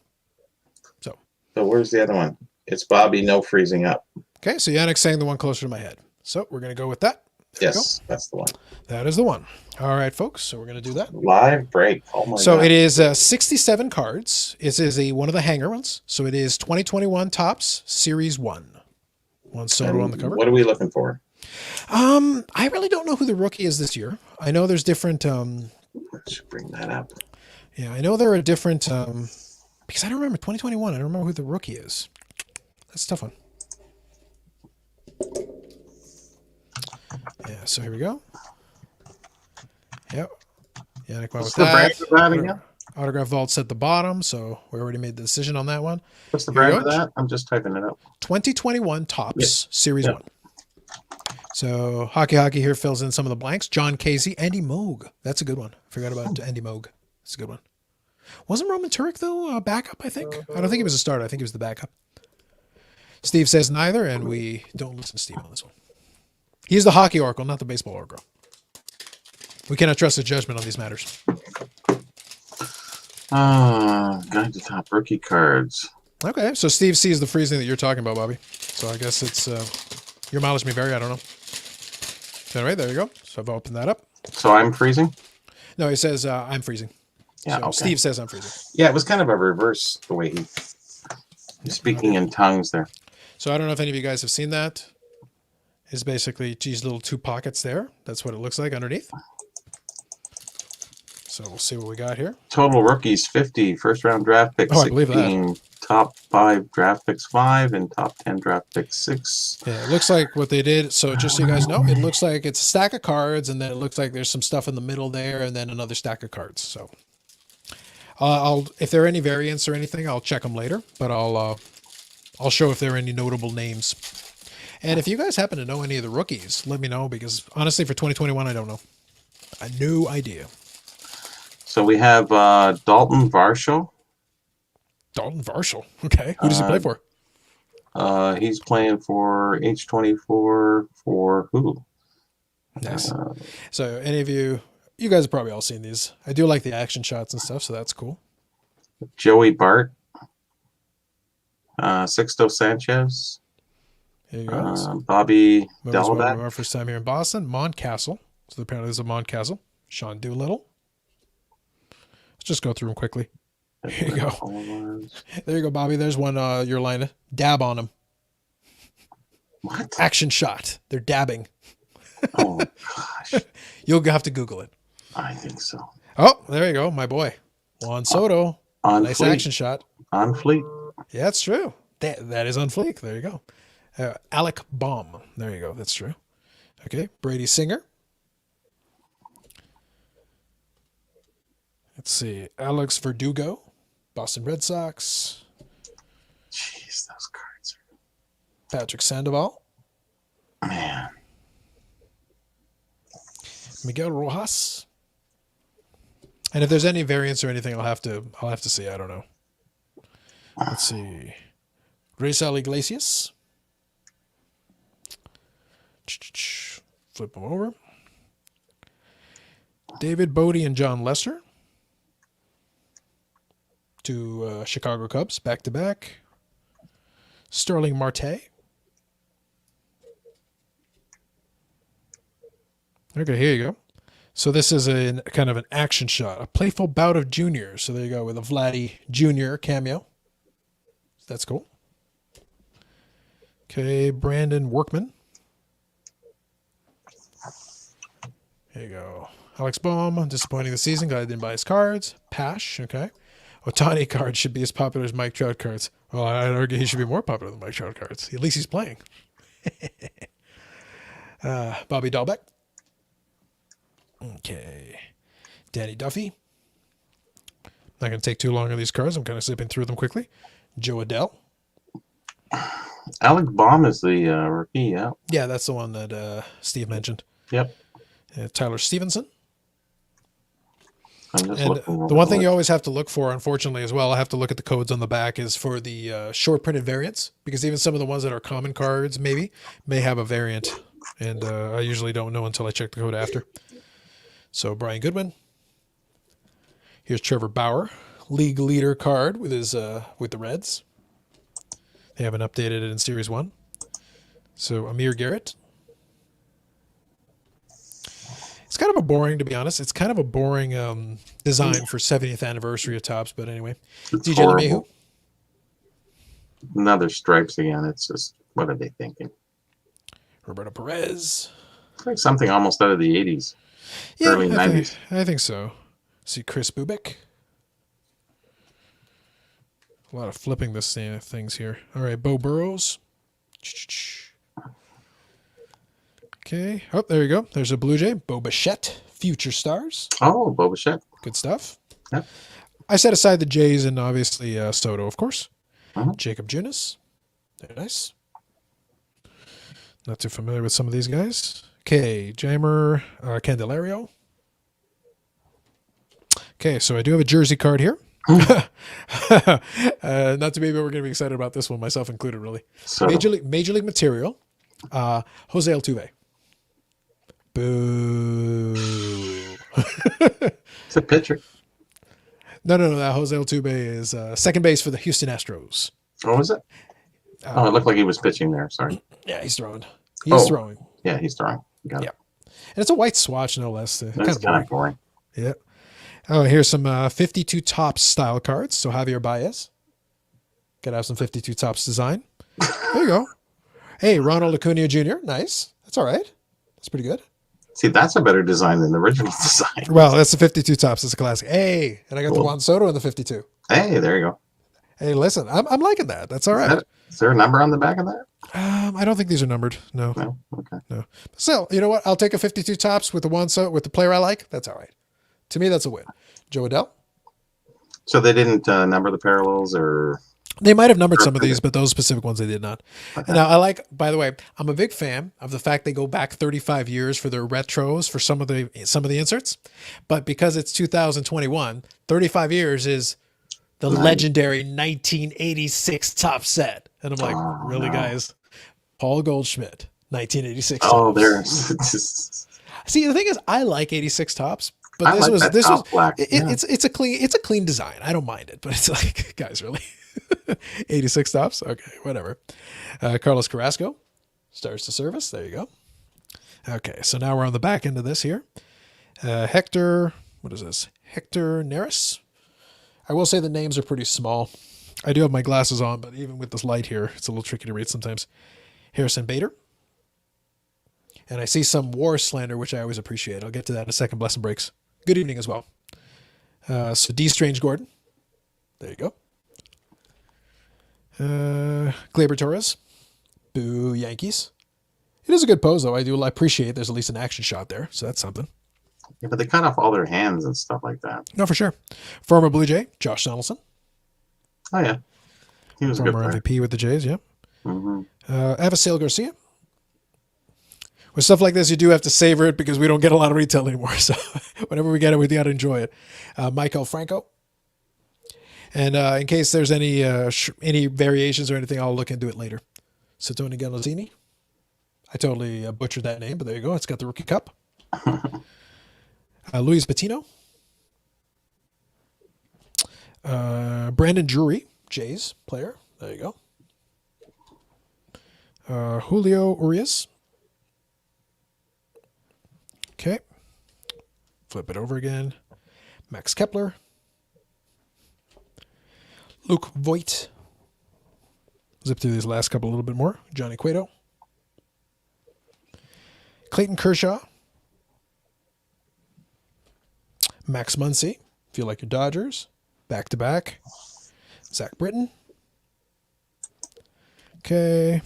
So where's the other one? It's Bobby, no freezing up. Okay, so Yannick's saying the one closer to my head. So we're going to go with that. Yes, that's the one. That is the one. All right, folks. So we're going to do that. Live break. Oh my so God. It is 67 cards. It is one of the hanger ones. So it is 2021 Topps Series 1. One Soto on the cover. What are we looking for? I really don't know who the rookie is this year. I know there's different. Let's bring that up. Yeah, I know there are different because I don't remember 2021. I don't remember who the rookie is. That's a tough one. Yeah, so here we go. Yep. Yeah, I went with What's the brand that. of that again? Autograph vault's at the bottom, so we already made the decision on that one. What's the Here you brand go. of that? I'm just typing it up. 2021 Topps Series Yeah. 1. So Hockey here fills in some of the blanks. John Casey, Andy Moog. That's a good one. Forgot about Andy Moog. That's a good one. Wasn't Roman Turek, though, a backup, I think? I don't think he was a starter. I think he was the backup. Steve says neither, and we don't listen to Steve on this one. He's the hockey oracle, not the baseball oracle. We cannot trust his judgment on these matters. Guide to top rookie cards. Okay, so Steve sees the freezing that you're talking about, Bobby. So I guess it's your mileage may vary. I don't know. So anyway, there you go. So I've opened that up. So I'm freezing? No, he says I'm freezing. Yeah, So okay. Steve says I'm freezing. Yeah, it was kind of a reverse the way he's speaking in tongues there. So I don't know if any of you guys have seen that. It's basically these little two pockets there. That's what it looks like underneath. So we'll see what we got here. Total rookies 50, first round draft pick Oh, I believe that. 16, top 5 draft picks 5, and top 10 draft picks 6. Yeah, it looks like what they did. So just so you guys know, it looks like it's a stack of cards, and then it looks like there's some stuff in the middle there, and then another stack of cards. So I'll if there are any variants or anything, I'll check them later. But I'll show if there are any notable names. And if you guys happen to know any of the rookies, let me know, because honestly, for 2021, I don't know. I have no idea. So we have Dalton Varsho. Dalton Varsho. Okay. Who does he play for? He's playing for H24 for who? Nice. So any of you guys have probably all seen these. I do like the action shots and stuff, so that's cool. Joey Bart. Sixto Sanchez. Here you go. Bobby Members welcome Delavac. our first time here in Boston. Montcastle. So apparently there's a Montcastle. Sean Doolittle. Let's just go through them quickly. Here you go. There you go, Bobby. There's one your line. Dab on him. What? Action shot. They're dabbing. Oh, gosh. You'll have to Google it. I think so. Oh, there you go, my boy. Juan Soto. On Nice fleek. action shot. On fleek. Yeah, that's true. That is on fleek. There you go. Alec Baum. There you go. That's true. Okay. Brady Singer. Let's see. Alex Verdugo. Boston Red Sox. Jeez, those cards Patrick Sandoval. are... Man. Miguel Rojas. And if there's any variants or anything, I'll have to see. I don't know. Let's see. Raisel Iglesias. Flip them over. David Bodie and John Lester. Two Chicago Cubs, back-to-back. Sterling Marte. Okay, here you go. So this is a kind of an action shot. A playful bout of juniors. So there you go with a Vladdy Jr. cameo. That's cool. Okay, Brandon Workman. Here you go. Alex Baum, disappointing this season. Glad I didn't buy his cards. Pash, okay. Otani cards should be as popular as Mike Trout cards. Well, I'd argue he should be more popular than Mike Trout cards. At least he's playing. Bobby Dahlbeck. Okay. Danny Duffy. Not going to take too long on these cards. I'm kind of zipping through them quickly. Joe Adell. Alec Baum is the rookie, yeah. Yeah, that's the one that Steve mentioned. Yep. Tyler Stevenson. I'm just And looking the one thing you always have to look for, unfortunately, as well, I have to look at the codes on the back, is for the short printed variants, because even some of the ones that are common cards may have a variant, and I usually don't know until I check the code after. So Brian Goodwin. Here's Trevor Bauer, league leader card with his with the Reds. They haven't updated it in Series 1. So Amir Garrett. It's kind of a boring, to be honest. It's kind of a boring design for 70th anniversary of Topps, but anyway. It's DJ horrible. LeMahieu. Another stripes again. It's just, what are they thinking? Roberto Perez. It's like something almost out of the 80s. Yeah, Early 90s. I think so. See Chris Bubik. A lot of flipping this things here. All right, Bo Burrows. Okay. Oh, there you go. There's a Blue Jay. Bo Bichette. Future Stars. Oh, Boba Fett. Good stuff. Yep. I set aside the Jays and obviously Soto, of course. Mhm. Jacob Junis. Very nice. Not too familiar with some of these guys. Okay, Jamer Candelario. Okay, so I do have a jersey card here. Not to be, but we're going to be excited about this one, myself included, really. So, Major League Material. Jose Altuve. Boo. it's a pitcher. No. That Jose Altuve is second base for the Houston Astros. What was it? Oh, it looked like he was pitching there. Sorry. Yeah, he's throwing. He's throwing. Yeah, he's throwing. Got it. Yeah. And it's a white swatch, no less. That's kind of boring. Yeah. Oh, here's some 52 Tops style cards. So Javier Baez. Gotta have some 52 Tops design. There you go. Hey, Ronald Acuna Jr. Nice. That's all right. That's pretty good. See, that's a better design than the original design. Well, that's the 52 Tops. It's a classic. Hey, and I got the Cool. Juan Soto in the 52. Hey, there you go. Hey, listen, I'm liking that. That's all right. Is there a number on the back of that? I don't think these are numbered. No. No. Okay. No. So, you know what? I'll take a 52 Tops with the Juan Soto, with the player I like. That's all right. To me, that's a win. Joe Adell? So they didn't number the parallels, or They might have numbered some of these, but those specific ones they did not. Okay. And now I like, by the way, I'm a big fan of the fact they go back 35 years for their retros for some of the inserts. But because it's 2021, 35 years is the Nice. legendary 1986 top set. And I'm like, Oh, really, no. guys? Paul Goldschmidt, 1986 oh, tops. there's See, the thing is, I like 86 tops. But I this like was that this was top black. Yeah. it's a clean design. I don't mind it, but it's like, guys, really 86 tops. Okay, whatever. Carlos Carrasco, Stars to Service. There you go. Okay, so now we're on the back end of this here. Hector, what is this? Hector Neris. I will say the names are pretty small. I do have my glasses on, but even with this light here, it's a little tricky to read sometimes. Harrison Bader. And I see some war slander, which I always appreciate. I'll get to that in a second. Blessing breaks. Good evening as well. So D. Strange Gordon. There you go. Gleyber Torres. Boo Yankees. It is a good pose, though. I appreciate there's at least an action shot there. So that's something. Yeah, but they cut off all their hands and stuff like that. No, for sure. Former Blue Jay, Josh Donaldson. Oh yeah, he was a good Former player. MVP with the Jays, yeah. Mm-hmm. Avisail Garcia. With stuff like this, you do have to savor it because we don't get a lot of retail anymore. So whenever we get it, we got to enjoy it. Michael Franco. And in case there's any variations or anything, I'll look into it later. So Tony Ganozzini. I totally butchered that name, but there you go. It's got the rookie cup. Luis Patino. Brandon Drury, Jays player. There you go. Julio Urias. Okay. Flip it over again. Max Kepler. Luke Voigt. Zip through these last couple a little bit more. Johnny Cueto. Clayton Kershaw. Max Muncy. Feel like your Dodgers. Back to back. Zach Britton. Okay.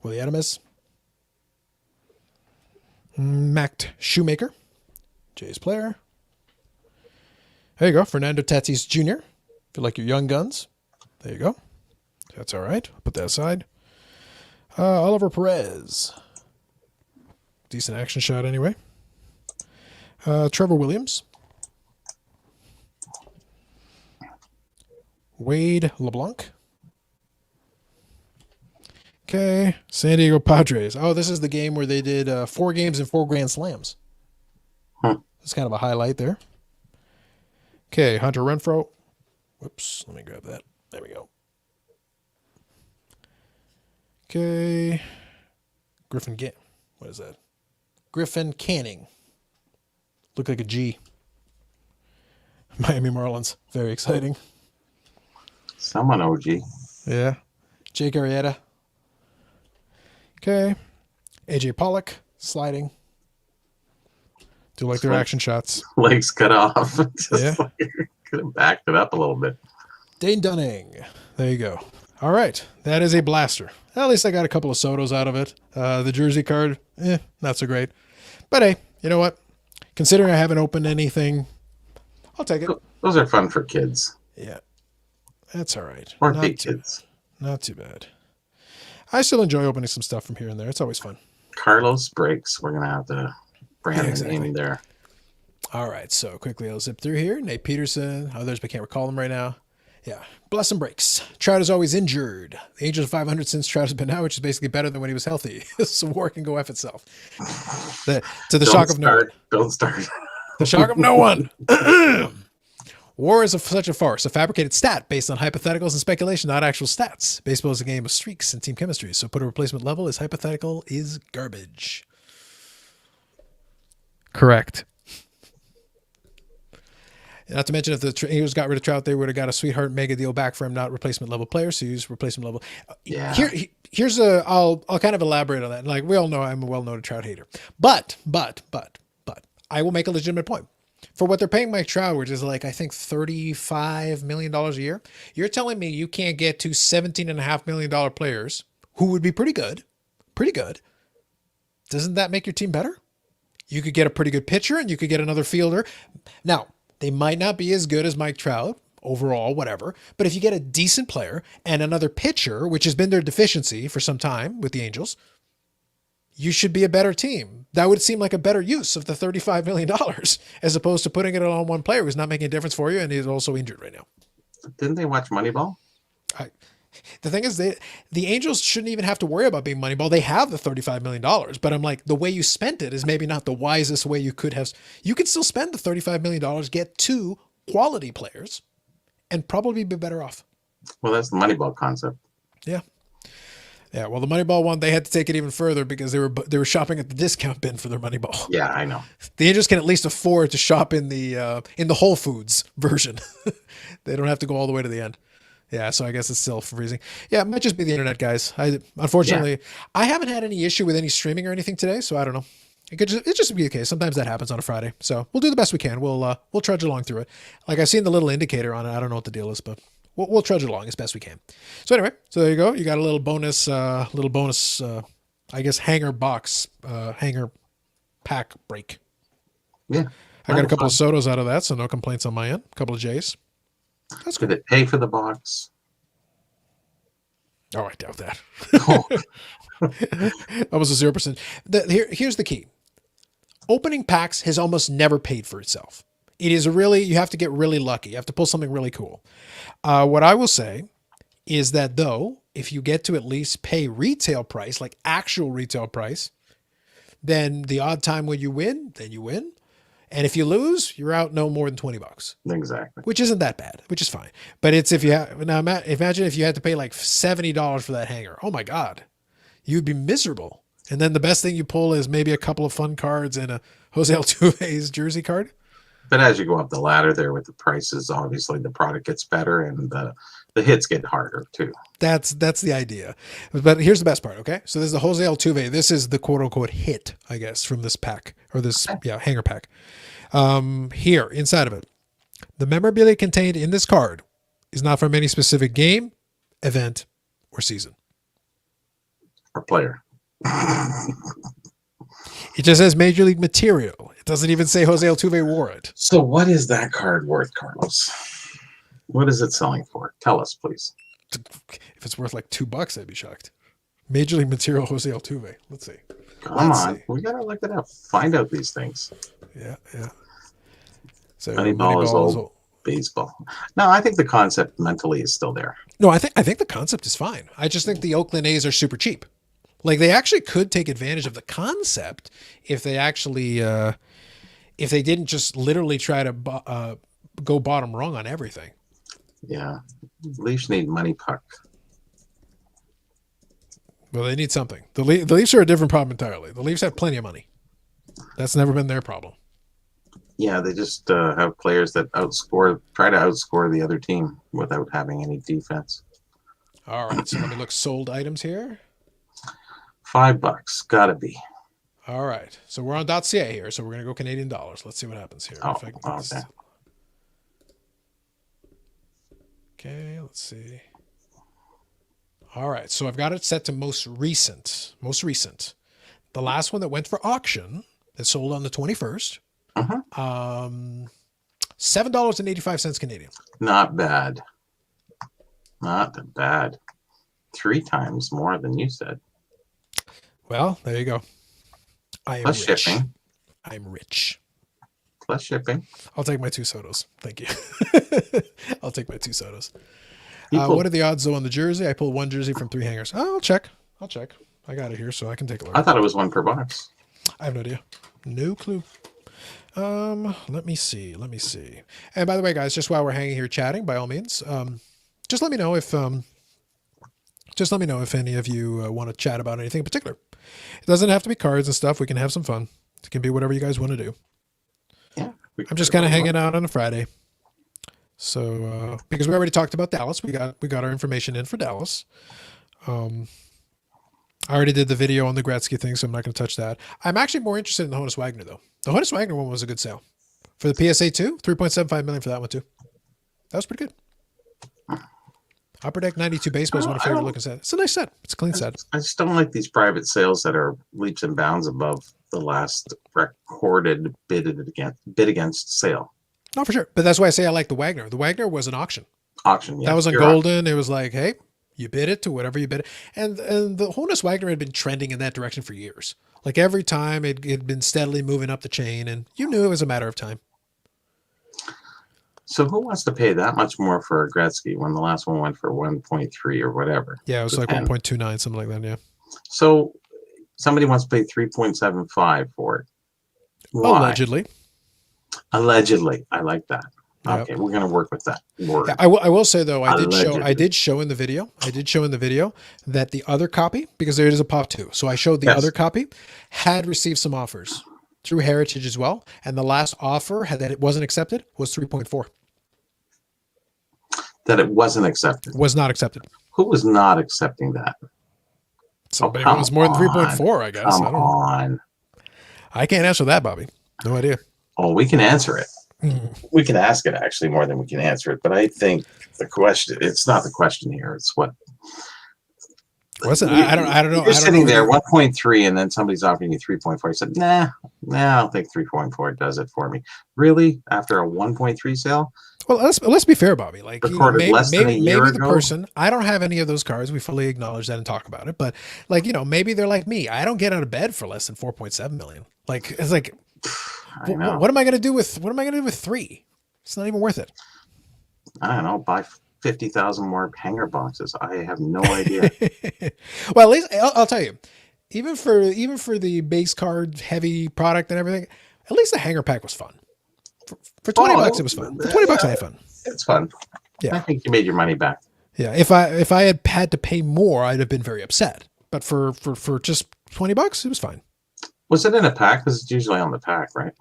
Willie Adames. Matt Shoemaker. Jays player. There you go. Fernando Tatis Jr. Feel like your young guns. There you go. That's all right. Put that aside. Oliver Perez. Decent action shot anyway. Trevor Williams. Wade LeBlanc. Okay. San Diego Padres. Oh, this is the game where they did 4 games and 4 Grand Slams. That's kind of a highlight there. Okay. Hunter Renfroe. Whoops. Let me grab that. There we go. Okay. What is that? Griffin Canning. Look like a G. Miami Marlins. Very exciting. Someone OG. Yeah. Jake Arrieta. Okay. AJ Pollock. Sliding. Do like their action shots. Legs cut off. Just Yeah. like, could have backed it up a little bit. Dane Dunning. There you go. All right. That is a blaster. At least I got a couple of Sotos out of it. The jersey card, not so great. But hey, you know what? Considering I haven't opened anything, I'll take it. Those are fun for kids. Yeah. That's all right. Or big kids. Not too bad. I still enjoy opening some stuff from here and there. It's always fun. Carlos Breaks. We're going to have to brand the name there. All right. So quickly, I'll zip through here. Nate Peterson. Others, but can't recall them right now. Yeah. Bless and breaks. Trout is always injured. The Angels 500 since Trout has been out, which is basically better than when he was healthy. So war can go F itself. To the shock of no one. Don't start. The shock of no one. War is such a farce, a fabricated stat based on hypotheticals and speculation, not actual stats. Baseball is a game of streaks and team chemistry, so put a replacement level as hypothetical is garbage. Correct. Not to mention, if the Angels got rid of Trout, they would have got a sweetheart mega deal back for him, not replacement level player. So use replacement level. Yeah. Here's I'll kind of elaborate on that. Like we all know, I'm a well-known Trout hater, but I will make a legitimate point. For what they're paying Mike Trout, which is like, I think $35 million a year, you're telling me you can't get two $17.5 million players who would be pretty good. Doesn't that make your team better? You could get a pretty good pitcher and you could get another fielder. Now, they might not be as good as Mike Trout overall, whatever. But if you get a decent player and another pitcher, which has been their deficiency for some time with the Angels, you should be a better team. That would seem like a better use of the $35 million as opposed to putting it on one player who's not making a difference for you and he's also injured right now. Didn't they watch Moneyball? The thing is, the Angels shouldn't even have to worry about being Moneyball. They have the $35 million, but I'm like, the way you spent it is maybe not the wisest way you could have. You could still spend the $35 million, get two quality players, and probably be better off. Well, that's the Moneyball concept. Yeah. Yeah, well, the Moneyball one, they had to take it even further because they were shopping at the discount bin for their Moneyball. Yeah, I know. The Angels can at least afford to shop in the Whole Foods version. They don't have to go all the way to the end. Yeah, so I guess it's still freezing. Yeah, it might just be the internet, guys. Unfortunately, I haven't had any issue with any streaming or anything today, so I don't know. It just be the case. Sometimes that happens on a Friday, so we'll do the best we can. We'll trudge along through it. Like I've seen the little indicator on it. I don't know what the deal is, but we'll trudge along as best we can. So anyway, so there you go. You got a little bonus, I guess hanger pack break. Yeah, I got a couple of Sotos out of that, so no complaints on my end. A couple of J's. That's good. Did it pay for the box? Oh, I doubt that. Oh. Almost a 0%. Here's the key. Opening packs has almost never paid for itself. It is you have to get really lucky. You have to pull something really cool. What I will say is that though, if you get to at least pay retail price, like actual retail price, then the odd time when you win, then you win. And if you lose, you're out no more than $20. Exactly. Which isn't that bad, which is fine. But it's imagine if you had to pay like $70 for that hanger. Oh my God. You'd be miserable. And then the best thing you pull is maybe a couple of fun cards and a Jose Altuve's jersey card. But as you go up the ladder there with the prices, obviously the product gets better and the hits get harder too. That's the idea. But here's the best part, okay? So this is the Jose Altuve. This is the quote unquote hit, I guess, from this pack or this hanger pack. Here, inside of it, the memorabilia contained in this card is not from any specific game, event, or season. Or player. It just says Major League material. It doesn't even say Jose Altuve wore it. So what is that card worth, Carlos? What is it selling for? Tell us, please. If it's worth like $2, I'd be shocked. Major League material Jose Altuve. Let's see. Come on. We got to look it up. Find out these things. Yeah. So Moneyball is old baseball. No, I think the concept mentally is still there. No, I think the concept is fine. I just think the Oakland A's are super cheap. Like they actually could take advantage of the concept if they actually, if they didn't just literally try to go bottom rung on everything. Yeah, Leafs need money puck. Well, they need something. The Leafs are a different problem entirely. The Leafs have plenty of money. That's never been their problem. Yeah, they just have players that try to outscore the other team without having any defense. All right, so let me look sold items here. $5, gotta be. All right, so we're on .ca here, so we're gonna go Canadian dollars. Let's see what happens here. Oh, if I can okay. Okay, let's see. All right, so I've got it set to most recent. Most recent. The last one that went for auction that sold on the 21st. $7.85 Canadian. Not bad. Not bad. 3 times more than you said. Well, there you go. I am Plus rich. shipping. I'm rich. Plus shipping. I'll take my 2 sodas. Thank you. I'll take my 2 sodas. People, What are the odds though on the jersey? I pulled 1 jersey from 3 hangers. Oh, I'll check. I got it here so I can take a look. I thought it was 1 per box. I have no idea. No clue. Let me see. And by the way, guys, just while we're hanging here chatting, by all means, just let me know if any of you want to chat about anything in particular. It doesn't have to be cards and stuff. We can have some fun. It can be whatever you guys want to do. Yeah. I'm just kind of hanging out on a Friday. So, because we already talked about Dallas, we got our information in for Dallas. I already did the video on the Gretzky thing, so I'm not going to touch that. I'm actually more interested in the Honus Wagner though. The Honus Wagner one was a good sale for the PSA 2, $3.75 million for that one too. That was pretty good. Upper Deck 92 baseball is one of my favorite looking sets. It's a nice set. It's a clean set. I just don't like these private sales that are leaps and bounds above the last recorded bid against sale. No, for sure. But that's why I say I like the Wagner. The Wagner was an auction. Auction, yeah. That was on You're Golden. It was like, hey, you bid it to whatever you bid it. And the Honus Wagner had been trending in that direction for years. Like every time it had been steadily moving up the chain, and you knew it was a matter of time. So who wants to pay that much more for a Gretzky when the last one went for 1.3 or whatever? Yeah, it was like 1.29, something like that, yeah. So somebody wants to pay 3.75 for it. Why? Allegedly. I like that. Yep. Okay, we're going to work with that word. Yeah, I will say though, I did show in the video that the other copy, because there is a pop too. So I showed the other copy had received some offers through Heritage as well. And the last offer that it wasn't accepted was 3.4. That it wasn't accepted. Was not accepted. Who was not accepting that? Somebody who was more than 3.4, I guess. Come on. I can't answer that, Bobby. No idea. Oh, we can answer it. We can ask it actually more than we can answer it. But I think the question, it's not the question here. It's what. What's it? I don't know. You're sitting there 1.3 and then somebody's offering you 3.4. You said, nah, I don't think 3.4 does it for me. Really? After a 1.3 sale? Well, let's be fair, Bobby. Like recorded less than a year maybe the ago? person, I don't have any of those cards. We fully acknowledge that and talk about it. But like, maybe they're like me. I don't get out of bed for less than 4.7 million. Like, it's like, what am I going to do with 3? It's not even worth it. I don't know. Buy 50,000 more hanger boxes. I have no idea. Well, at least I'll tell you, even for the base card heavy product and everything, at least the hanger pack was fun. For $20, it was fun. For $20, I had fun. It's fun. Yeah, I think you made your money back. Yeah, if I had to pay more, I'd have been very upset. But for just $20, it was fine. Was it in a pack? Because it's usually on the pack, right?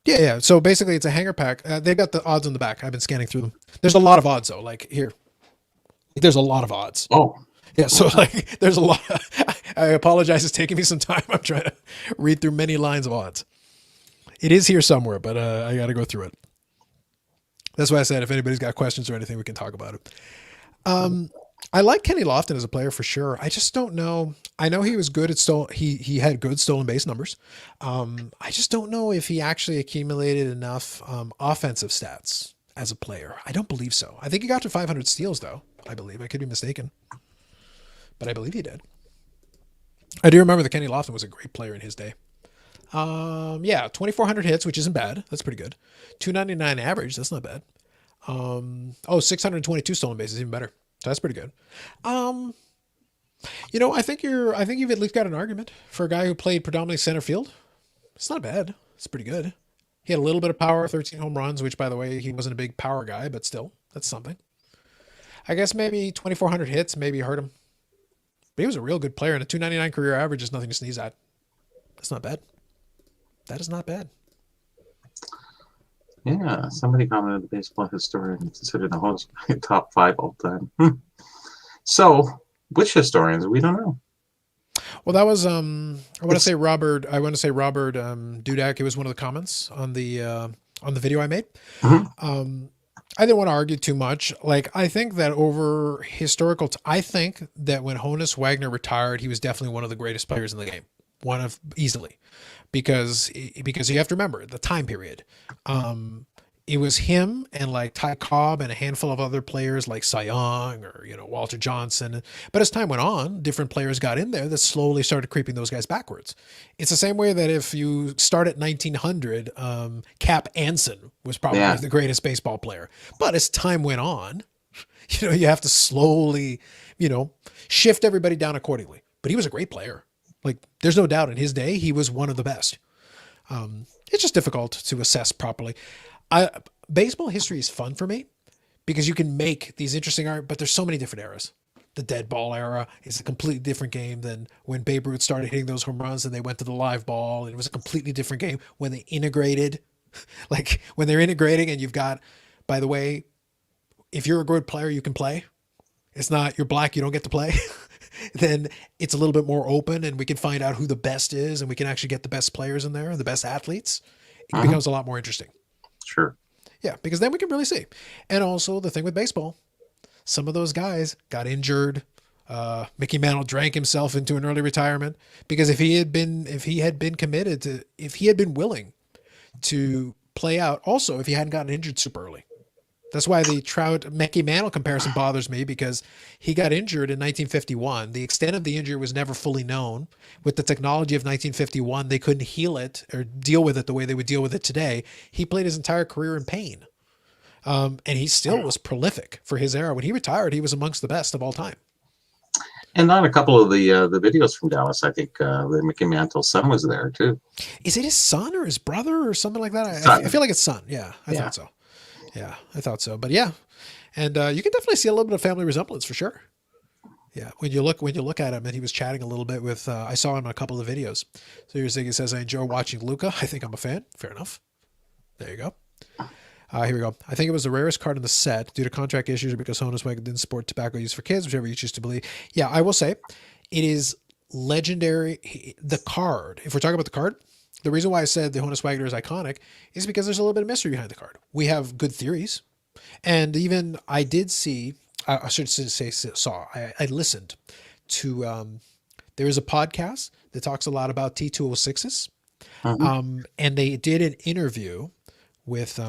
Yeah. So basically, it's a hanger pack. They got the odds on the back. I've been scanning through them. There's a lot of odds though. Like here, there's a lot of odds. Oh, yeah. So like, there's a lot. I apologize. It's taking me some time. I'm trying to read through many lines of odds. It is here somewhere, but I got to go through it. That's why I said if anybody's got questions or anything, we can talk about it. I like Kenny Lofton as a player for sure. I just don't know. I know he was good at he had good stolen base numbers. I just don't know if he actually accumulated enough offensive stats as a player. I don't believe so. I think he got to 500 steals though. I believe. I could be mistaken, but I believe he did. I do remember that Kenny Lofton was a great player in his day. Yeah, 2,400 hits, which isn't bad. That's pretty good. 299 average. That's not bad. 622 stolen bases, even better. So that's pretty good. I think you've at least got an argument for a guy who played predominantly center field. It's not bad. It's pretty good. He had a little bit of power, 13 home runs, which by the way, he wasn't a big power guy, but still, that's something. I guess maybe 2,400 hits maybe hurt him. But he was a real good player, and a 299 career average is nothing to sneeze at. That's not bad. That is not bad. Yeah, somebody commented the baseball historian considered the whole top 5 all time. So, which historians? We don't know. Well, that was I want to say Robert Dudak. It was one of the comments on the video I made. Mm-hmm. I didn't want to argue too much. Like, I think that over historical, I think that when Honus Wagner retired, he was definitely one of the greatest players in the game. One of easily, because you have to remember the time period. It was him and like Ty Cobb and a handful of other players like Cy Young or Walter Johnson. But as time went on, different players got in there that slowly started creeping those guys backwards. It's the same way that if you start at 1900, Cap Anson was probably the greatest baseball player. But as time went on, you have to slowly, shift everybody down accordingly. But he was a great player. Like, there's no doubt in his day, he was one of the best. It's just difficult to assess properly. Baseball history is fun for me because you can make these interesting art, but there's so many different eras. The dead ball era is a completely different game than when Babe Ruth started hitting those home runs and they went to the live ball. And it was a completely different game when they integrated, like when they're integrating and you've got, by the way, if you're a good player, you can play. It's not, you're black, you don't get to play. Then it's a little bit more open and we can find out who the best is and we can actually get the best players in there, the best athletes. It becomes a lot more interesting. Sure. Yeah, because then we can really see. And also the thing with baseball, some of those guys got injured. Mickey Mantle drank himself into an early retirement because if he had been willing to play out, also if he hadn't gotten injured super early. That's why the Trout Mickey Mantle comparison bothers me because he got injured in 1951. The extent of the injury was never fully known. With the technology of 1951, they couldn't heal it or deal with it the way they would deal with it today. He played his entire career in pain. And he still was prolific for his era. When he retired, he was amongst the best of all time. And on a couple of the videos from Dallas, I think the Mickey Mantle's son was there too. Is it his son or his brother or something like that? I feel like it's son. Yeah, I thought so. Yeah, I thought so. But yeah, and you can definitely see a little bit of family resemblance for sure. Yeah, when you look at him, and he was chatting a little bit with. I saw him in a couple of videos. So here's he says, "I enjoy watching Luca. I think I'm a fan. Fair enough. There you go. Here we go. I think it was the rarest card in the set due to contract issues or because Honus Wagner didn't support tobacco use for kids, whichever you choose to believe. Yeah, I will say, it is legendary. The card. If we're talking about the card. The reason why I said the Honus Wagner is iconic is because there's a little bit of mystery behind the card. We have good theories. And even I did see, I should say saw, I listened to, there is a podcast that talks a lot about T206s. And they did an interview with,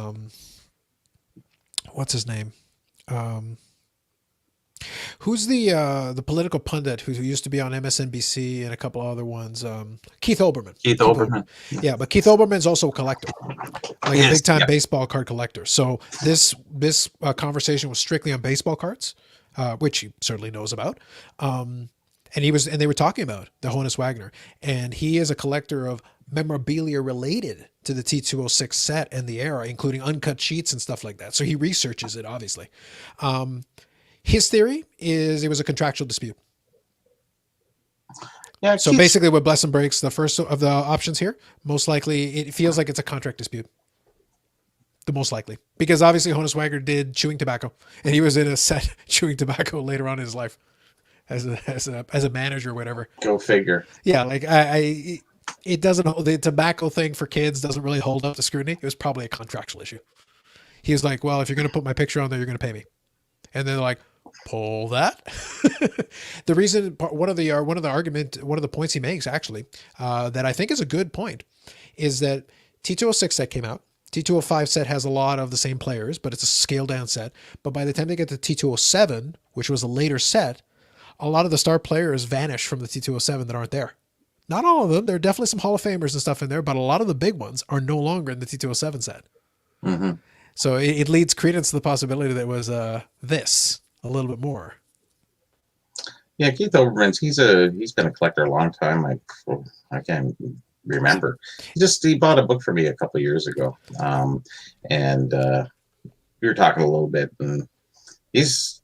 what's his name? Who's the political pundit who used to be on MSNBC and a couple other ones? Keith Olbermann. Keith Olbermann. Yeah, but Keith Olbermann's also a collector, like a big time baseball card collector. So this conversation was strictly on baseball cards, which he certainly knows about. And they were talking about the Honus Wagner, and he is a collector of memorabilia related to the T206 set and the era, including uncut sheets and stuff like that. So he researches it, obviously. His theory is it was a contractual dispute. Yeah. So basically what Blesson breaks, the first of the options here, most likely it feels like it's a contract dispute. The most likely. Because obviously Honus Wagner did chewing tobacco and he was in a set chewing tobacco later on in his life as a manager or whatever. Go figure. Yeah. Like it doesn't hold, the tobacco thing for kids doesn't really hold up to scrutiny. It was probably a contractual issue. He was like, well, if you're going to put my picture on there, you're going to pay me. And they're like, pull that. The reason, one of the points he makes actually, that I think is a good point, is that T206 set came out. T205 set has a lot of the same players, but it's a scaled down set. But by the time they get to T207, which was a later set, a lot of the star players vanish from the T207 that aren't there. Not all of them. There are definitely some Hall of Famers and stuff in there, but a lot of the big ones are no longer in the T207 set. Mm-hmm. So it leads credence to the possibility that it was this a little bit more. Yeah, Keith Olbermann, he's been a collector a long time. I can't remember. He bought a book for me a couple of years ago, and we were talking a little bit, and he's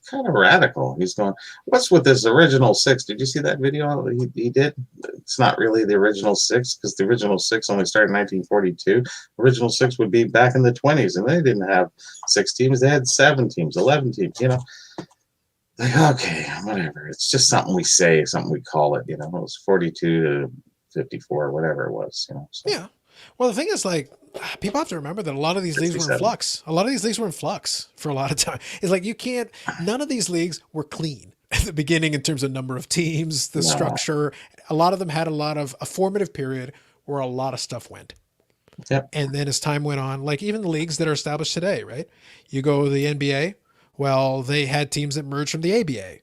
kind of radical. He's going, what's with this original 6? Did you see that video he did? It's not really the original 6 because the original 6 only started in 1942. Original 6 would be back in the 20s, and they didn't have 6 teams. They had 7 teams, 11 teams, Like, okay, whatever. It's just something we say, something we call it, It was 42 to 54, whatever it was, So. Yeah. Well, the thing is, like, people have to remember that a lot of these leagues were in 67. flux. A lot of these leagues were in flux for a lot of time. It's like you can't. None of these leagues were clean at the beginning in terms of number of teams, the No. structure. A lot of them had a formative period where a lot of stuff went. Yep. And then as time went on, like even the leagues that are established today, right? You go to the NBA. Well, they had teams that merged from the ABA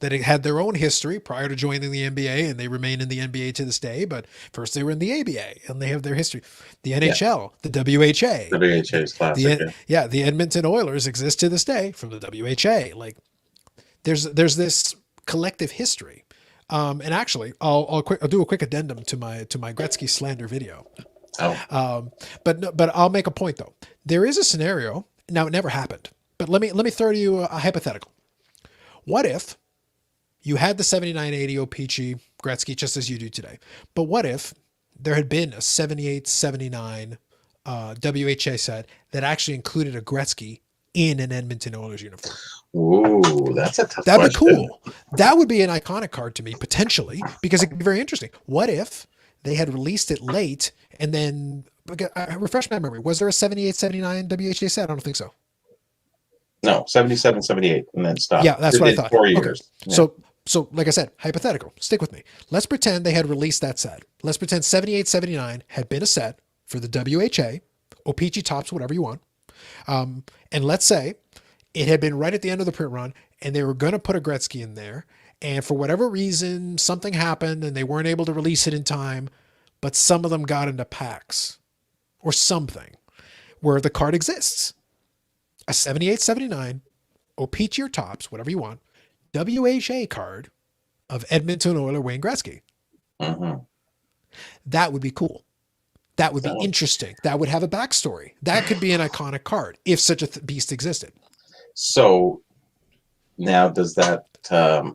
that had their own history prior to joining the NBA, and they remain in the NBA to this day. But first they were in the ABA, and they have their history. The NHL, the WHA, WHA is classic. the Edmonton Oilers exist to this day from the WHA. Like there's this collective history. And actually, I'll do a quick addendum to my Gretzky slander video. Oh, But I'll make a point though. There is a scenario. Now it never happened, but let me throw to you a hypothetical. What if you had the 79-80 O-Pee-Chee Gretzky just as you do today? But what if there had been a 78-79 WHA set that actually included a Gretzky in an Edmonton Oilers uniform? ooh, that's a tough That'd be question. cool. That would be an iconic card to me, potentially, because it could be very interesting. What if they had released it late and then refresh my memory? Was there a 78-79 WHA set? I don't think so. No, 77, 78, and then stop. Yeah, that's It what I did thought. 4 Okay. years. Yeah. So like I said, hypothetical. Stick with me. Let's pretend they had released that set. Let's pretend 78-79 had been a set for the WHA, O-Pee-Chee tops, whatever you want. And let's say it had been right at the end of the print run, and they were going to put a Gretzky in there. And for whatever reason, something happened, and they weren't able to release it in time. But some of them got into packs or something where the card exists. A 78-79 O-Pee-Chee or tops, whatever you want, WHA card of Edmonton Oiler Wayne Gretzky. Mhm. That would be cool. That would be So- interesting. That would have a backstory. That could be an iconic card if such a beast existed. So now, does that are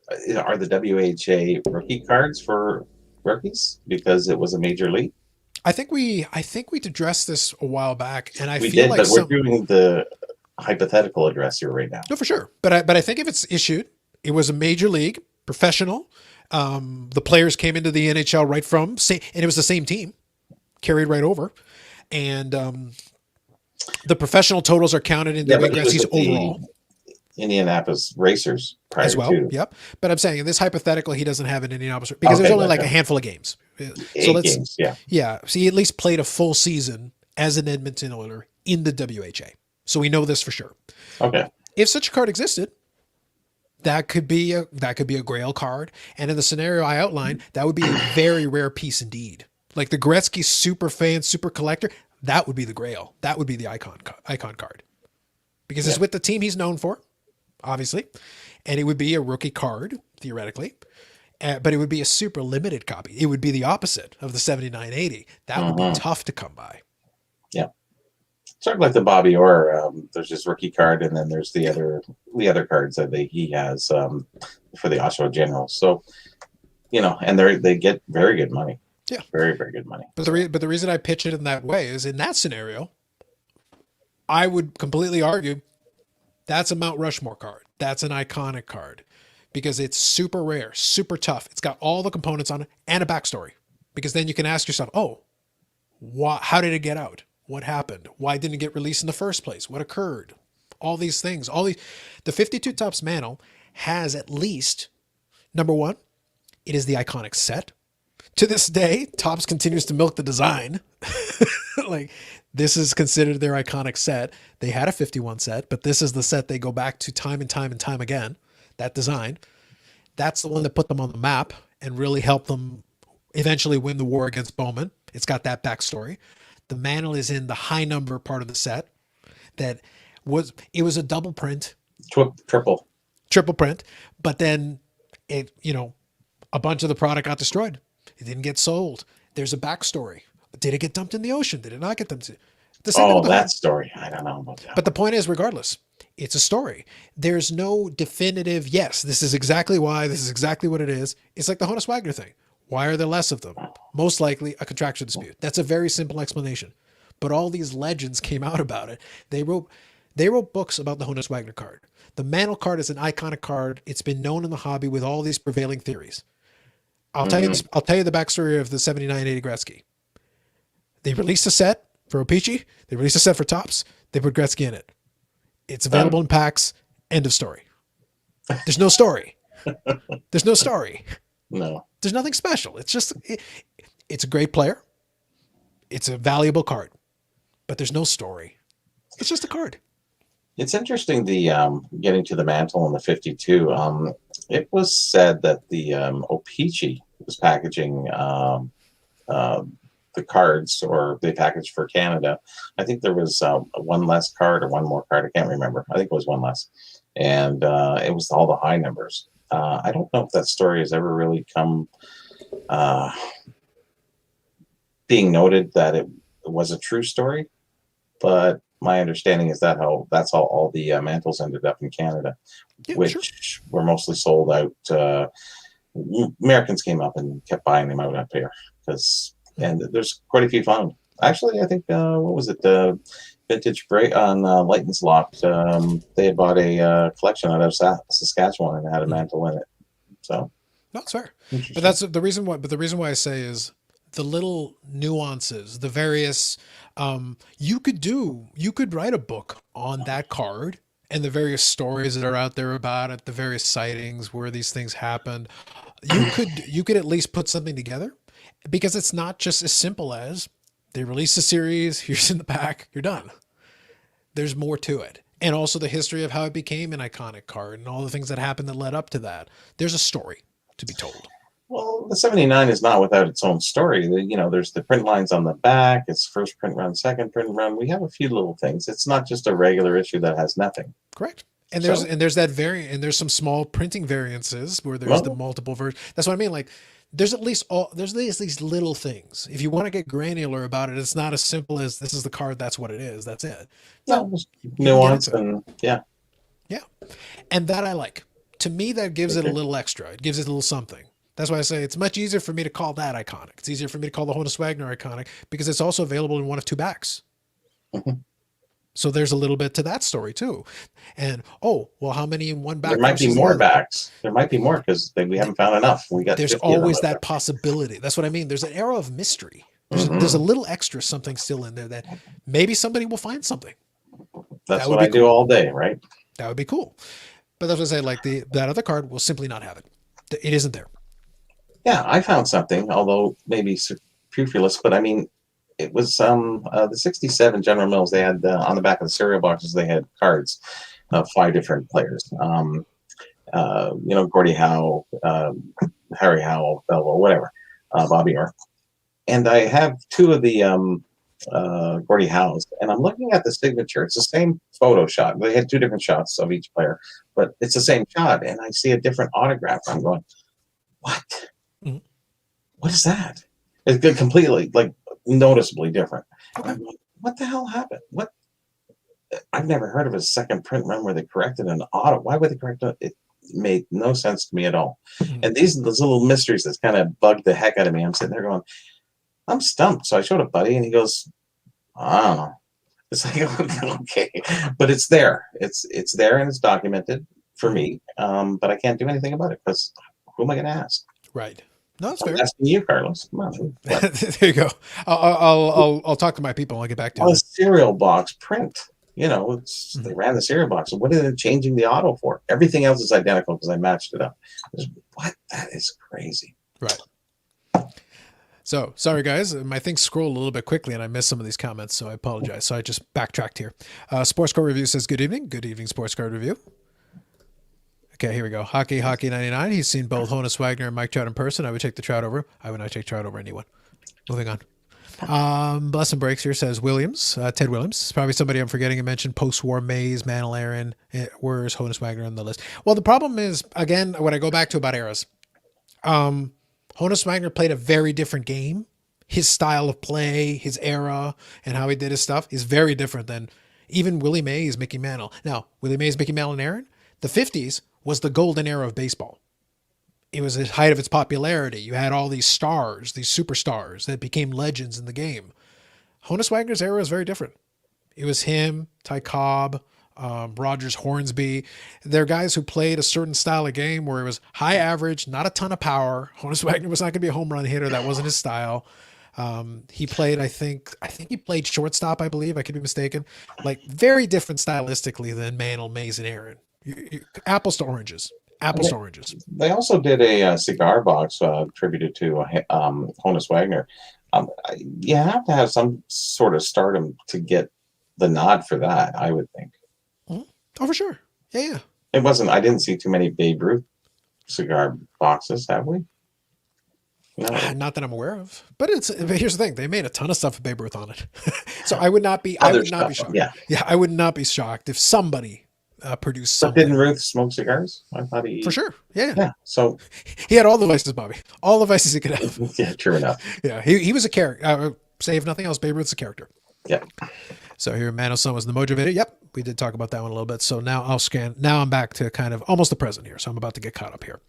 the WHA rookie cards for rookies because it was a major league? I think we addressed this a while back, and I We feel did, like but we're doing the hypothetical address here right now. no, for sure. But I think if it's issued, it was a major league, professional. The players came into the NHL right from, and it was the same team, carried right over, and the professional totals are counted in Yeah, Wayne but he was Gretzky's with the overall Indianapolis Racers prior as well. to Yep. But I'm saying in this hypothetical, he doesn't have an Indianapolis because there's Okay, only like gotcha. a handful of games. So 8 games. Yeah. yeah. So he at least played a full season as an Edmonton Oiler in the WHA. So we know this for sure. Okay. If such a card existed, that could be a Grail card. And in the scenario I outlined, that would be a very rare piece indeed. Like the Gretzky super fan, super collector, that would be the Grail. That would be the icon card. Because it's with the team he's known for, obviously. And it would be a rookie card, theoretically. But it would be a super limited copy. It would be the opposite of the 79-80. That would be tough to come by. Yeah. Sort of like the Bobby Orr. There's his rookie card, and then there's the other cards that he has for the Oshawa Generals. So, and they get very good money. Yeah. Very, very good money. But the reason I pitch it in that way is in that scenario, I would completely argue that's a Mount Rushmore card. That's an iconic card because it's super rare, super tough. It's got all the components on it and a backstory. Because then you can ask yourself, how did it get out? What happened? Why didn't it get released in the first place? What occurred? All these things. The 52 Tops Mantle has at least, number one, it is the iconic set. To this day, Topps continues to milk the design. Like this is considered their iconic set. They had a 51 set, but this is the set they go back to time and time and time again. That design. That's the one that put them on the map and really helped them eventually win the war against Bowman. It's got that backstory. The mantle is in the high number part of the set. It was a double print, triple print, but then a bunch of the product got destroyed. It didn't get sold. There's a backstory. Did it get dumped in the ocean? Did it not get dumped? That story. I don't know about that. But the point is, regardless, it's a story. There's no definitive, yes, this is exactly why, this is exactly what it is. It's like the Honus Wagner thing. Why are there less of them? Most likely a contractual dispute. That's a very simple explanation. But all these legends came out about it. They wrote books about the Honus Wagner card. The mantle card is an iconic card. It's been known in the hobby with all these prevailing theories. I'll tell you the backstory of the 79-80 Gretzky. They released a set for O-Pee-Chee. They released a set for Topps. They put Gretzky in it. It's available in packs. End of story. There's no story. There's no story. No. There's nothing special. It's just, it's a great player. It's a valuable card, but there's no story. It's just a card. It's interesting, the getting to the mantle in the 52. It was said that the O-Pee-Chee was packaging the cards, or they packaged for Canada. I think there was one less card or one more card. I can't remember. I think it was one less. And it was all the high numbers. I don't know if that story has ever really come being noted that it was a true story, but my understanding is that's how all the mantles ended up in Canada, which were mostly sold out. Americans came up and kept buying them out up here and there's quite a few found. Actually, I think what was it? Vintage Break on Lightning's Lot. They had bought a collection out of Saskatchewan and it had a mantle in it. So that's fair. But that's the reason why. But the reason why I say is the little nuances, the various. You could write a book on that card and the various stories that are out there about it, the various sightings where these things happened. You could at least put something together, because it's not just as simple as they release a series, here's in the pack, you're done. There's more to it. And also the history of how it became an iconic card and all the things that happened that led up to that. There's a story to be told. Well, the 79 is not without its own story. There's the print lines on the back. It's first print run, second print run. We have a few little things. It's not just a regular issue that has nothing. Correct. And there's that variant, and there's some small printing variances where there's the multiple versions. That's what I mean. Like there's at least these little things. If you want to get granular about it, it's not as simple as this is the card, that's what it is, that's it. No, nuance and yeah. And that I like. To me, that gives it a little extra. It gives it a little something. That's why I say it's much easier for me to call that iconic. It's easier for me to call the Honus Wagner iconic because it's also available in one of two backs. Mm-hmm. So there's a little bit to that story too. And how many in one back? There might be more backs. There might be more because we haven't found enough. There's always that possibility. That's what I mean. There's an era of mystery. There's a little extra something still in there that maybe somebody will find something. That's what I do all day, right? That would be cool. But that's what I say. Like that other card will simply not have it. It isn't there. Yeah, I found something, although maybe superfluous, but I mean, it was the 67 General Mills. They had on the back of the cereal boxes, they had cards of 5 different players. Gordie Howe, Harry Howell, Belvo, whatever, Bobby Orr. And I have 2 of the Gordie Howes, and I'm looking at the signature. It's the same photo shot. They had 2 different shots of each player, but it's the same shot, and I see a different autograph. I'm going, what? Mm-hmm. What is that? It's good, completely, like, noticeably different. Okay. I'm like, what the hell happened? What? I've never heard of a second print run where they corrected an auto. Why would they correct it? It made no sense to me at all. Mm-hmm. And those little mysteries that's kind of bugged the heck out of me. I'm sitting there going, I'm stumped. So I showed a buddy, and he goes, I don't know. It's like, okay, but it's there. It's there, and it's documented for me. But I can't do anything about it because who am I going to ask? Right. No, that's I'm fair. asking you, Carlos. Come on. There you go. I'll talk to my people. I'll get back to you. A cereal box print. They ran the cereal box. What are they changing the auto for? Everything else is identical because I matched it up. What? That is crazy. Right. So sorry, guys. My thing scrolled a little bit quickly and I missed some of these comments, so I apologize. So I just backtracked here. Sports Card Review says, good evening. Good evening, Sports Card Review. Okay, here we go. Hockey 99. He's seen both Honus Wagner and Mike Trout in person. I would take the Trout over. I would not take Trout over anyone. Moving on. Blessing Breaks here says Williams, Ted Williams. It's probably somebody I'm forgetting to mention. Post-war Mays, Mantle Aaron. Where's Honus Wagner on the list? Well, the problem is, again, when I go back to about eras, Honus Wagner played a very different game. His style of play, his era, and how he did his stuff is very different than even Willie Mays, Mickey Mantle. Now, Willie Mays, Mickey Mantle, and Aaron, the 50s was the golden era of baseball. It was the height of its popularity. You had all these stars, these superstars that became legends in the game. Honus Wagner's era is very different. It was him, Ty Cobb, Rogers Hornsby. They're guys who played a certain style of game where it was high average, not a ton of power. Honus Wagner was not going to be a home run hitter. That wasn't his style. He played, I think he played shortstop, I believe. I could be mistaken. Like very different stylistically than Mantle, Mays, and Aaron. Apples to oranges. Apples to oranges. They also did a cigar box attributed to Honus Wagner. You have to have some sort of stardom to get the nod for that, I would think. Oh, for sure. Yeah. It wasn't. I didn't see too many Babe Ruth cigar boxes, have we? No. Not that I'm aware of. But here's the thing: they made a ton of stuff with Babe Ruth on it. So I would not be. I would not be shocked. Yeah. I would not be shocked if somebody produced But something. didn't Ruth smoke cigars? I thought he. For sure. Yeah. Yeah. So he had all the vices, Bobby. All the vices he could have. yeah, true enough. Yeah. He was a character. Say if nothing else, Babe Ruth's a character. Yeah. So here, Mandelson was the motivator. Yep, we did talk about that one a little bit. So now I'll scan. Now I'm back to kind of almost the present here. So I'm about to get caught up here.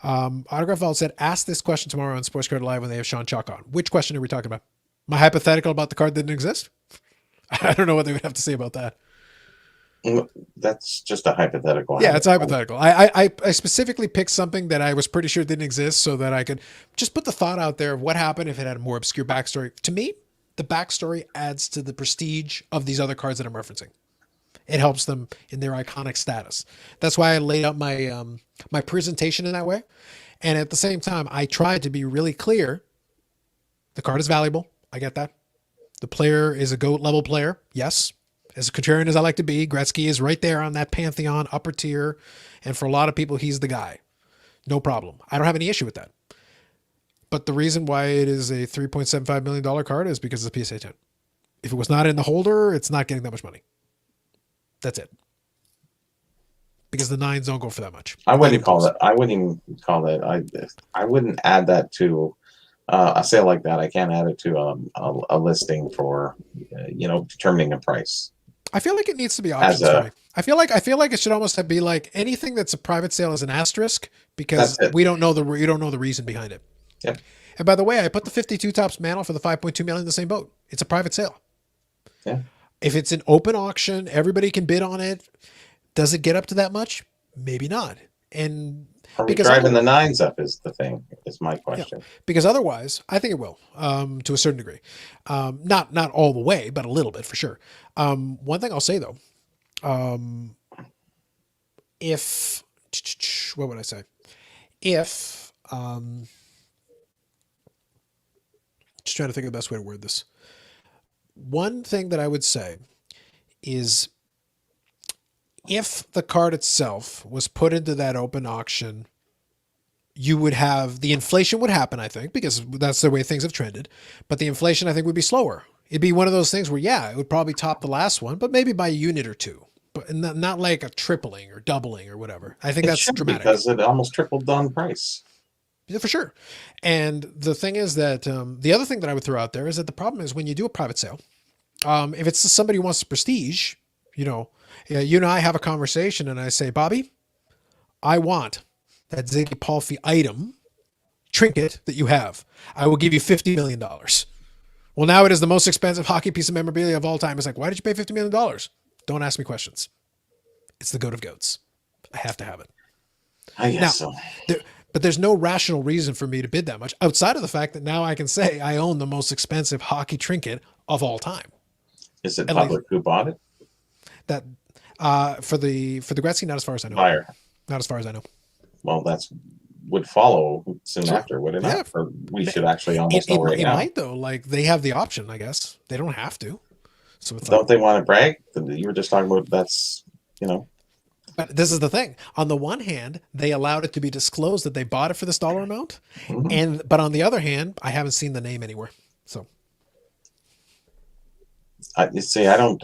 Autograph Vault said, ask this question tomorrow on Sports Card Live when they have Sean Chalk on. Which question are we talking about? My hypothetical about the card that didn't exist? I don't know what they would have to say about that. That's just a hypothetical. Yeah, it's hypothetical. I specifically picked something that I was pretty sure didn't exist so that I could just put the thought out there of what happened if it had a more obscure backstory. To me, the backstory adds to the prestige of these other cards that I'm referencing. It helps them in their iconic status. That's why I laid out my my presentation in that way. And at the same time, I tried to be really clear. The card is valuable. I get that. The player is a GOAT level player. Yes. As contrarian as I like to be, Gretzky is right there on that pantheon, upper tier. And for a lot of people, he's the guy. No problem. I don't have any issue with that. But the reason why it is a $3.75 million card is because it's a PSA 10. If it was not in the holder, it's not getting that much money. That's it. Because the nines don't go for that much. I wouldn't call that. I wouldn't even call that. I wouldn't add that to a sale like that. I can't add it to a listing for determining a price. I feel like it needs to be options for me. I feel like it should almost be like anything that's a private sale is an asterisk because we don't know the reason behind it. Yep. And by the way, I put the 52 tops Mantle for the 5.2 million in the same boat. It's a private sale. Yeah. If it's an open auction, everybody can bid on it. Does it get up to that much? Maybe not. And are we driving the nines up is the thing, is my question. Yeah, because otherwise, I think it will, to a certain degree. Not all the way, but a little bit for sure. One thing I'll say though, what would I say? Just trying to think of the best way to word this. One thing that I would say is if the card itself was put into that open auction, you would have the inflation would happen, I think, because that's the way things have trended. But the inflation, I think, would be slower. It'd be one of those things where, yeah, it would probably top the last one, but maybe by a unit or two, but not like a tripling or doubling or whatever. I think that's dramatic because it almost tripled on price. Yeah, for sure. And the thing is that the other thing that I would throw out there is that the problem is when you do a private sale, if it's somebody who wants the prestige, you and I have a conversation and I say, Bobby, I want that Ziggy Palffy item trinket that you have. I will give you $50 million. Well, now it is the most expensive hockey piece of memorabilia of all time. It's like, why did you pay $50 million? Don't ask me questions. It's the goat of goats. I have to have it. I guess so. But there's no rational reason for me to bid that much outside of the fact that now I can say I own the most expensive hockey trinket of all time. Is it public who bought it? That for the Gretzky, not as far as I know. Buyer. Not as far as I know. Well, would follow soon after, would it not? Yeah. Or we should actually almost know right now. It might though. Like they have the option, I guess. They don't have to. So it's don't they want to brag? You were just talking about that's. But this is the thing. On the one hand, they allowed it to be disclosed that they bought it for this dollar amount, but on the other hand, I haven't seen the name anywhere. So, you see, I don't.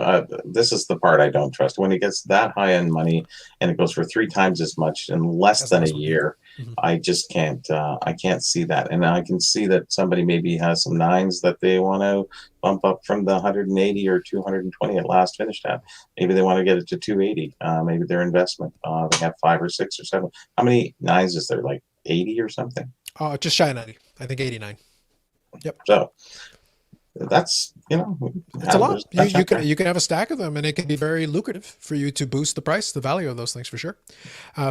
This is the part I don't trust. When it gets that high end money and it goes for 3 times as much in less than a year, I just can't. I can't see that, and I can see that somebody maybe has some nines that they want to bump up from the 180 or 220 at last finished at. Maybe they want to get it to 280. Maybe their investment. They have 5 or 6 or 7. How many nines is there? Like 80 or something? Just shy of 90. I think 89. Yep. So that's it's a lot. You can have a stack of them, and it can be very lucrative for you to boost the price, the value of those things for sure.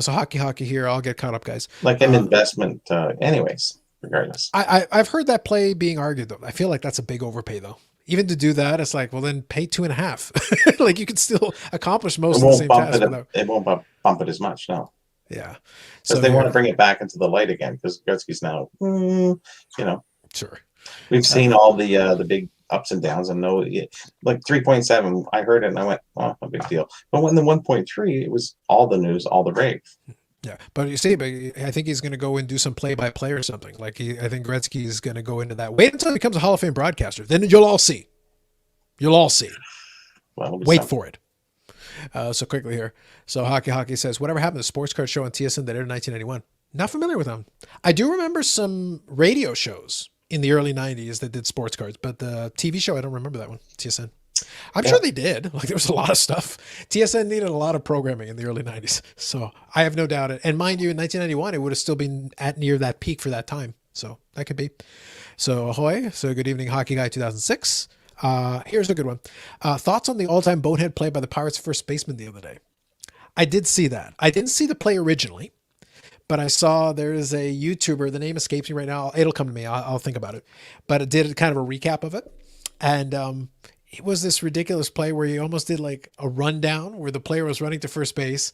So hockey here. I'll get caught up, guys. Like an investment, anyways. regardless. I've heard that play being argued though. I feel like that's a big overpay though. Even to do that, it's like, well, then pay 2.5. Like you could still accomplish most of the same tasks without. It won't bump it as much, no. Yeah. Because they want to bring it back into the light again. Because Gretzky's now, you know, sure. We've seen all the big ups and downs, and no, like 3.7. I heard it and I went, oh, no big deal. But when the 1.3, it was all the news, all the rave. Yeah, but you see, I think he's going to go and do some play-by-play or something. Like I think Gretzky is going to go into that. Wait until he becomes a Hall of Fame broadcaster, then you'll all see. You'll all see. Well, wait for it. So quickly here. So Hockey says, whatever happened to the sports card show on TSN that aired in 1991? Not familiar with them. I do remember some radio shows in the early 90s that did sports cards, but the TV show, I don't remember that one. TSN. I'm sure they did. Like there was a lot of stuff. TSN needed a lot of programming in the early 90s. So I have no doubt it. And mind you, in 1991, it would have still been at near that peak for that time. So that could be. So ahoy. So good evening, Hockey Guy 2006. Here's a good one. Thoughts on the all-time bonehead play by the Pirates first baseman the other day? I did see that. I didn't see the play originally, but I saw there is a YouTuber, the name escapes me right now. It'll come to me. I'll think about it. But it did kind of a recap of it. And it was this ridiculous play where he almost did like a rundown where the player was running to first base.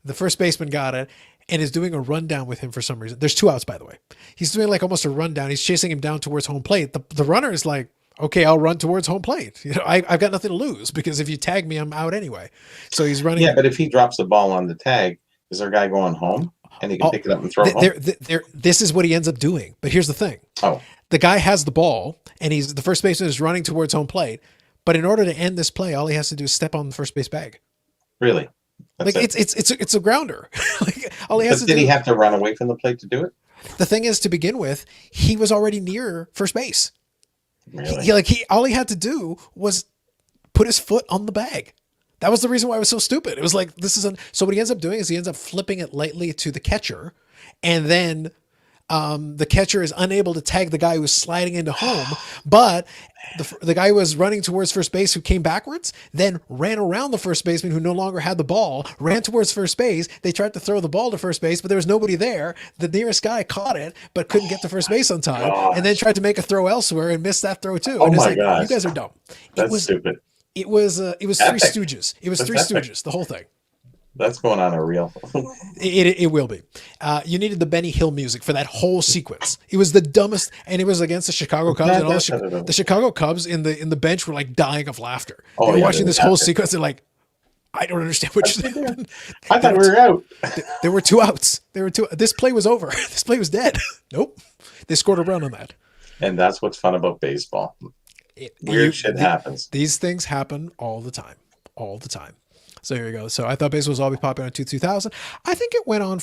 The first baseman got it and is doing a rundown with him for some reason. There's 2 outs, by the way. He's doing like almost a rundown. He's chasing him down towards home plate. The runner is like, okay, I'll run towards home plate. You know, I've got nothing to lose because if you tag me, I'm out anyway. So he's running. Yeah, but if he drops the ball on the tag, is there a guy going home and he can pick it up and throw it home? This is what he ends up doing. But here's the thing. Oh. The guy has the ball and the first baseman is running towards home plate. But in order to end this play, all he has to do is step on the first base bag. Really? That's like it's a grounder. Like all he has to do. Did he have to run away from the plate to do it? The thing is, to begin with, he was already near first base. Really? All he had to do was put his foot on the bag. That was the reason why it was so stupid. It was like so what he ends up doing is he ends up flipping it lightly to the catcher, and then the catcher is unable to tag the guy who's sliding into home, but the guy who was running towards first base who came backwards then ran around the first baseman who no longer had the ball, ran towards first base. They tried to throw the ball to first base, but there was nobody there. The nearest guy caught it, but couldn't get to first base on time, and then tried to make a throw elsewhere and missed that throw too. Oh and my God! You guys are dumb. That's stupid. It was Three Stooges. It was That's Three epic. Stooges, the whole thing. That's going on a reel. It will be. You needed the Benny Hill music for that whole sequence. It was the dumbest, and it was against the Chicago Cubs, and all the Chicago Cubs in the bench were like dying of laughter. They were watching this whole sequence. They're like, I don't understand what you're doing. I thought we were out. There were 2 outs. This play was over. This play was dead. Nope. They scored a run on that. And that's what's fun about baseball. Weird shit happens. These things happen all the time. All the time. So here we go. So I thought baseball was always popular in 2000. I think it went on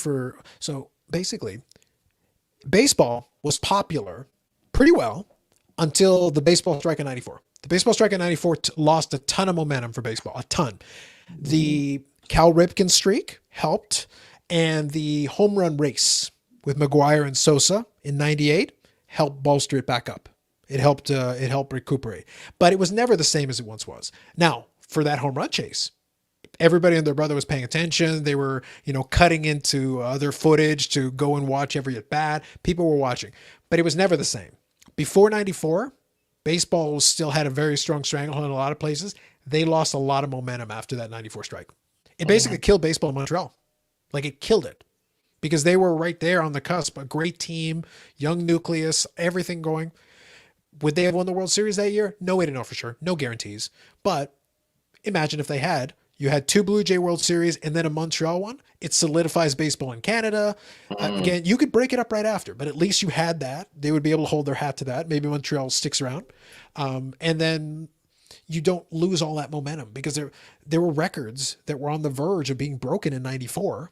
so basically, baseball was popular pretty well until the baseball strike in 94. The baseball strike in 94 lost a ton of momentum for baseball, a ton. The Cal Ripken streak helped, and the home run race with McGuire and Sosa in 98 helped bolster it back up. It helped recuperate, but it was never the same as it once was. Now, for that home run chase, everybody and their brother was paying attention. They were, cutting into other footage to go and watch every at bat. People were watching, but it was never the same. Before 94, baseball still had a very strong stranglehold in a lot of places. They lost a lot of momentum after that 94 strike. It basically killed baseball in Montreal. Like it killed it because they were right there on the cusp. A great team, young nucleus, everything going. Would they have won the World Series that year? No way to know for sure. No guarantees. But imagine if they had. You had 2 Blue Jay World Series and then a Montreal one. It solidifies baseball in Canada. Again, you could break it up right after, but at least you had that. They would be able to hold their hat to that. Maybe Montreal sticks around. And then you don't lose all that momentum because there were records that were on the verge of being broken in 94.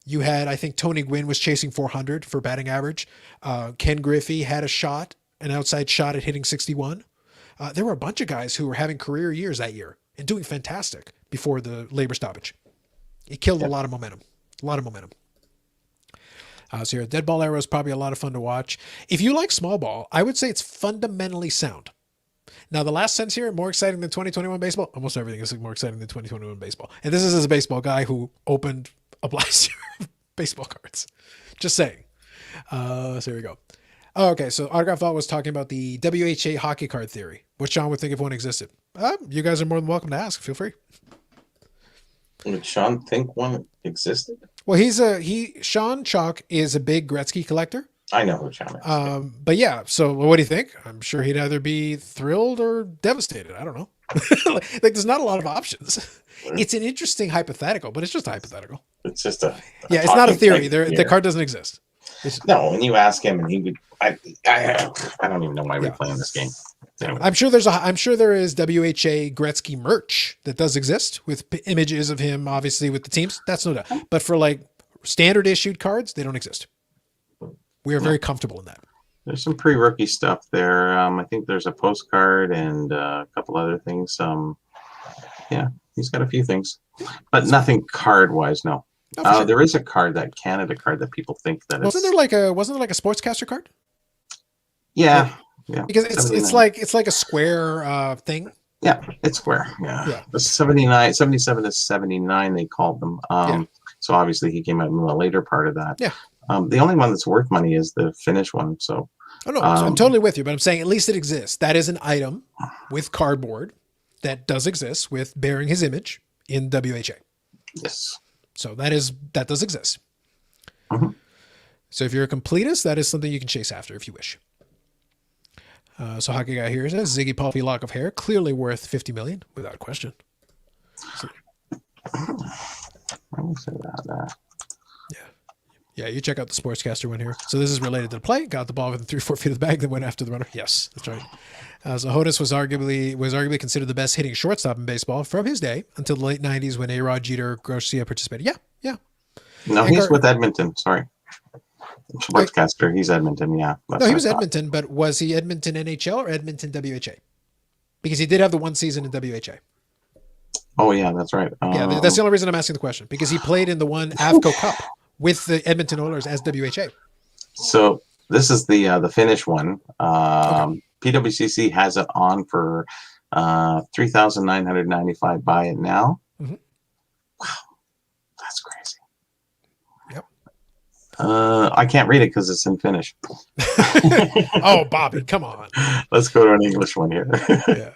You had, I think Tony Gwynn was chasing 400 for batting average. Ken Griffey had an outside shot at hitting 61. There were a bunch of guys who were having career years that year and doing fantastic before the labor stoppage. It killed a lot of momentum. So your dead ball era is probably a lot of fun to watch. If you like small ball, I would say it's fundamentally sound. Now, the last sentence here, more exciting than 2021 baseball? Almost everything is more exciting than 2021 baseball. And this is as a baseball guy who opened a blaster of baseball cards. Just saying. So here we go. Oh, okay. So Autograph Vault was talking about the WHA hockey card theory. What Sean would think if one existed. You guys are more than welcome to ask. Feel free. Would Sean think one existed? Well, Sean Chalk is a big Gretzky collector. I know who Sean is. But yeah, so what do you think? I'm sure he'd either be thrilled or devastated. I don't know. Like there's not a lot of options. It's an interesting hypothetical, but it's just a hypothetical. It's just a yeah, it's not a theory. thing The card doesn't exist. No, when you ask him, and he would. I don't even know why we're playing this game. Anyway. I'm sure there is WHA Gretzky merch that does exist with images of him, obviously with the teams. That's no doubt. But for like standard issued cards, they don't exist. We are very comfortable in that. There's some pre-rookie stuff there. I think there's a postcard and a couple other things. Yeah, he's got a few things, but nothing card-wise. No. Sure. There is a card, that Canada card, that people think that wasn't there like a sportscaster card? Yeah. Because it's like a square thing. Yeah, it's square. Yeah. The 77 to 79 they called them. So obviously he came out in the later part of that. Yeah. The only one that's worth money is the Finnish one. So. Oh no, I'm totally with you, but I'm saying at least it exists. That is an item with cardboard that does exist with bearing his image in WHA. Yes. So that does exist. Mm-hmm. So if you're a completist, that is something you can chase after if you wish. So Hockey Guy here says Ziggy Pulpy lock of hair, clearly worth 50 million without question. So, I will say that. Yeah, you check out the sportscaster one here. So this is related to the play. Got the ball within 3 or 4 feet of the bag, then went after the runner. Yes, that's right. So Hodis was arguably considered the best hitting shortstop in baseball from his day until the late 90s when A-Rod, Jeter, Garcia participated. Yeah. No, he's with Edmonton. Sorry. Sportscaster. He's Edmonton. Yeah. No, he was Edmonton, but was he Edmonton NHL or Edmonton WHA? Because he did have the one season in WHA. Oh, yeah, that's right. Yeah, that's the only reason I'm asking the question. Because he played in the one Avco Cup with the Edmonton Oilers as WHA. So this is the Finnish one. Okay. PWCC has it on for $3,995. Buy it now. Mm-hmm. Wow, that's crazy. Yep. I can't read it because it's in Finnish. Oh, Bobby, come on. Let's go to an English one here. Yeah.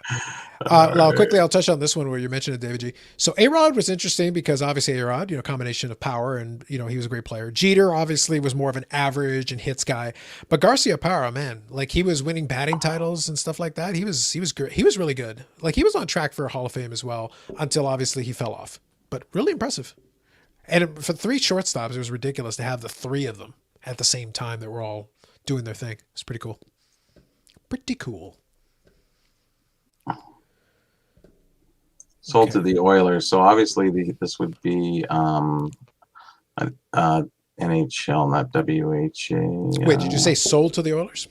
Quickly, I'll touch on this one where you mentioned it, David G. So A-Rod was interesting because obviously A-Rod, combination of power and, he was a great player. Jeter obviously was more of an average and hits guy, but Garcia Parra, man, like he was winning batting titles and stuff like that. He was great. He was really good. Like he was on track for Hall of Fame as well until obviously he fell off, but really impressive. And for 3 shortstops, it was ridiculous to have the 3 of them at the same time that were all doing their thing. It's pretty cool. Pretty cool. Sold to the Oilers. So obviously this would be NHL, not WHA. Wait, did you say sold to the Oilers?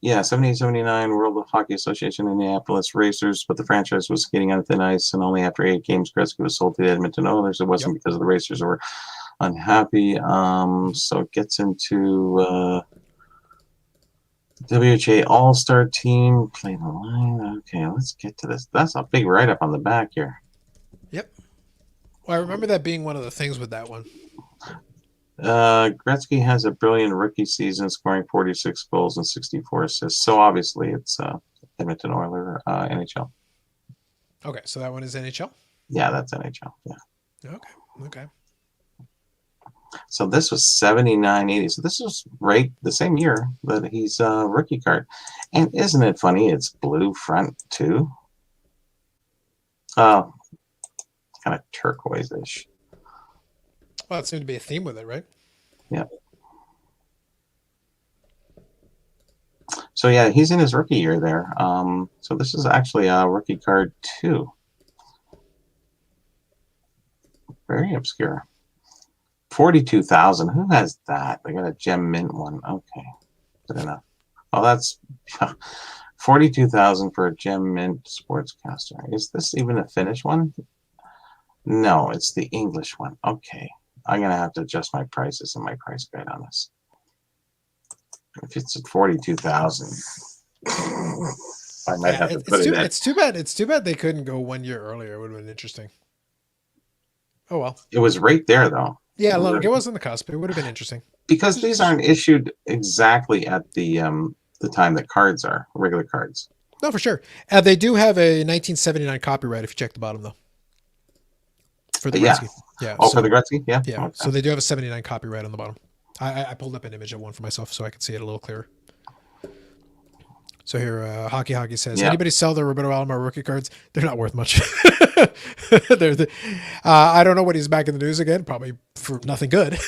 Yeah, 78-79 World Hockey Association Indianapolis Racers, but the franchise was skating on thin ice, and only after 8 games, Gretzky was sold to the Edmonton Oilers. It wasn't because of the Racers were unhappy. So it gets into WHA All-Star Team. Play the line. Okay, let's get to this. That's a big write-up on the back here. Yep. Well, I remember that being one of the things with that one. Gretzky has a brilliant rookie season, scoring 46 goals and 64 assists. So obviously it's Edmonton Oilers, NHL. Okay, so that one is NHL? Yeah, that's NHL. Yeah. Okay. So this was 79-80. So this was right the same year that he's a rookie card. And isn't it funny? It's blue front too. Kind of turquoise-ish. Well, it seemed to be a theme with it, right? Yeah. So yeah, he's in his rookie year there. So this is actually a rookie card too. Very obscure. 42,000. Who has that? They got a gem mint one. Okay, good enough. Oh, that's 42,000 for a gem mint sportscaster. Is this even a Finnish one? No, it's the English one. Okay. I'm going to have to adjust my prices in my price guide on this. If it's at 42,000, I might have to put it in. It's too bad. It's too bad they couldn't go 1 year earlier. It would have been interesting. Oh, well. It was right there, though. Yeah, look, it was on the cusp. It would have been interesting. Because these aren't issued exactly at the time that cards are, regular cards. No, for sure. They do have a 1979 copyright if you check the bottom, though. For the Gretzky. Yeah. Oh, for the Gretzky? Yeah. Yeah. Okay. So they do have a 79 copyright on the bottom. I pulled up an image of one for myself so I could see it a little clearer. So here, Hockey says, anybody sell their Roberto Alomar rookie cards? They're not worth much. I don't know what he's back in the news again, probably for nothing good.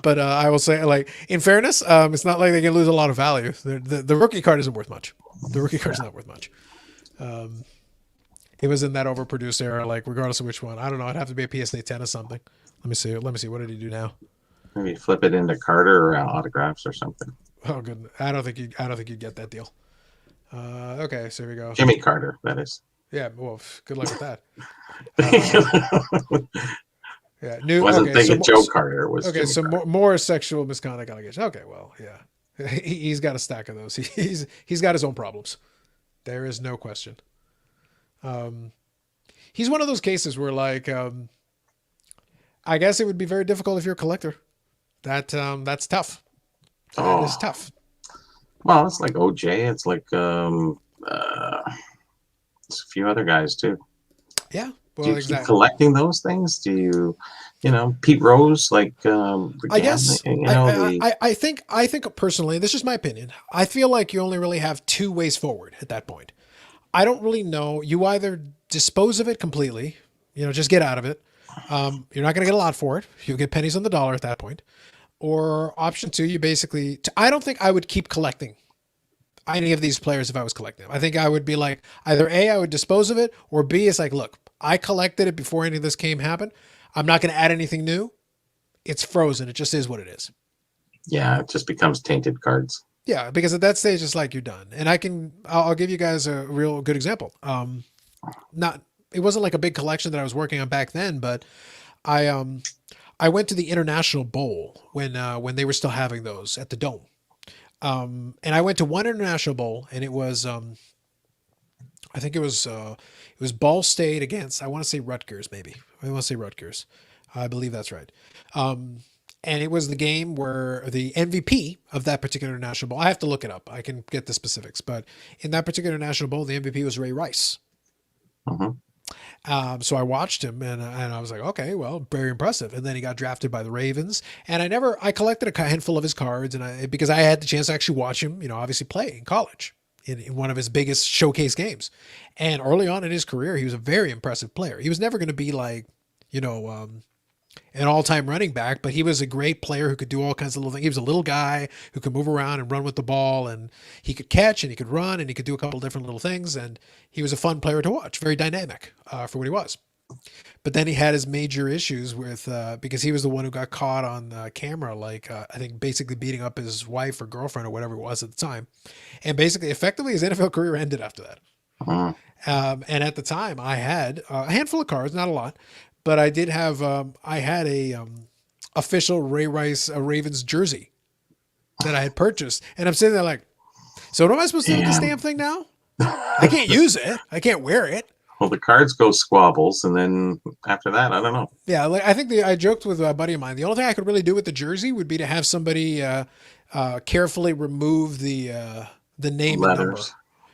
But I will say, like, in fairness, it's not like they can lose a lot of value. The rookie card isn't worth much. The rookie card's not worth much. It was in that overproduced era, like, regardless of which one. I don't know. It'd have to be a PSA 10 or something. Let me see. What did he do now? Maybe flip it into Carter or autographs or something. Oh, good. I don't think you'd get that deal. Okay, so here we go. Jimmy Carter, that is. Yeah, well, good luck with that. Yeah, Wasn't thinking Joe Carter. Was okay. Jimmy So Carter. more sexual misconduct allegations. Okay, well, yeah, he's got a stack of those. He's got his own problems. There is no question. He's one of those cases where, like, I guess it would be very difficult if you're a collector. That's tough. That is tough. Well, it's like OJ. It's like it's a few other guys too. Yeah. Well, Do you exactly. keep collecting those things? Do you, Pete Rose, like I guess I think personally, this is my opinion. I feel like you only really have two ways forward at that point. I don't really know. You either dispose of it completely, just get out of it. You're not going to get a lot for it. You'll get pennies on the dollar at that point. Or option two, you basically. I don't think I would keep collecting any of these players if I was collecting them. I think I would be like, either A, I would dispose of it, or B, it's like, look, I collected it before any of this happened. I'm not going to add anything new. It's frozen. It just is what it is. Yeah, it just becomes tainted cards. Yeah, because at that stage, it's like you're done. And I'll give you guys a real good example. It wasn't like a big collection that I was working on back then, but I went to the International Bowl when they were still having those at the Dome. And I went to one International Bowl, and it was, I think it was Ball State against, I want to say Rutgers, maybe. I want to say Rutgers. I believe that's right. And it was the game where the MVP of that particular International Bowl, I have to look it up. I can get the specifics, but in that particular National Bowl, the MVP was Ray Rice. So I watched him and I was like, okay, well, very impressive. And then he got drafted by the Ravens, and I collected a handful of his cards, and because I had the chance to actually watch him, obviously play in college in one of his biggest showcase games. And early on in his career, he was a very impressive player. He was never going to be like, an all-time running back, but he was a great player who could do all kinds of little things. He was a little guy who could move around and run with the ball, and he could catch and he could run and he could do a couple of different little things. And he was a fun player to watch, very dynamic for what he was. But then he had his major issues with, because he was the one who got caught on camera, like I think basically beating up his wife or girlfriend or whatever it was at the time. And basically effectively his NFL career ended after that. And at the time I had a handful of cards, not a lot, but I did have, I had a official Ray Rice Ravens jersey that I had purchased. And I'm sitting there like, so what am I supposed to do with this damn thing now? I can't use it. I can't wear it. Well, the cards go squabbles, and then after that, I don't know. Yeah, like I think I joked with a buddy of mine. The only thing I could really do with the jersey would be to have somebody carefully remove the name and number.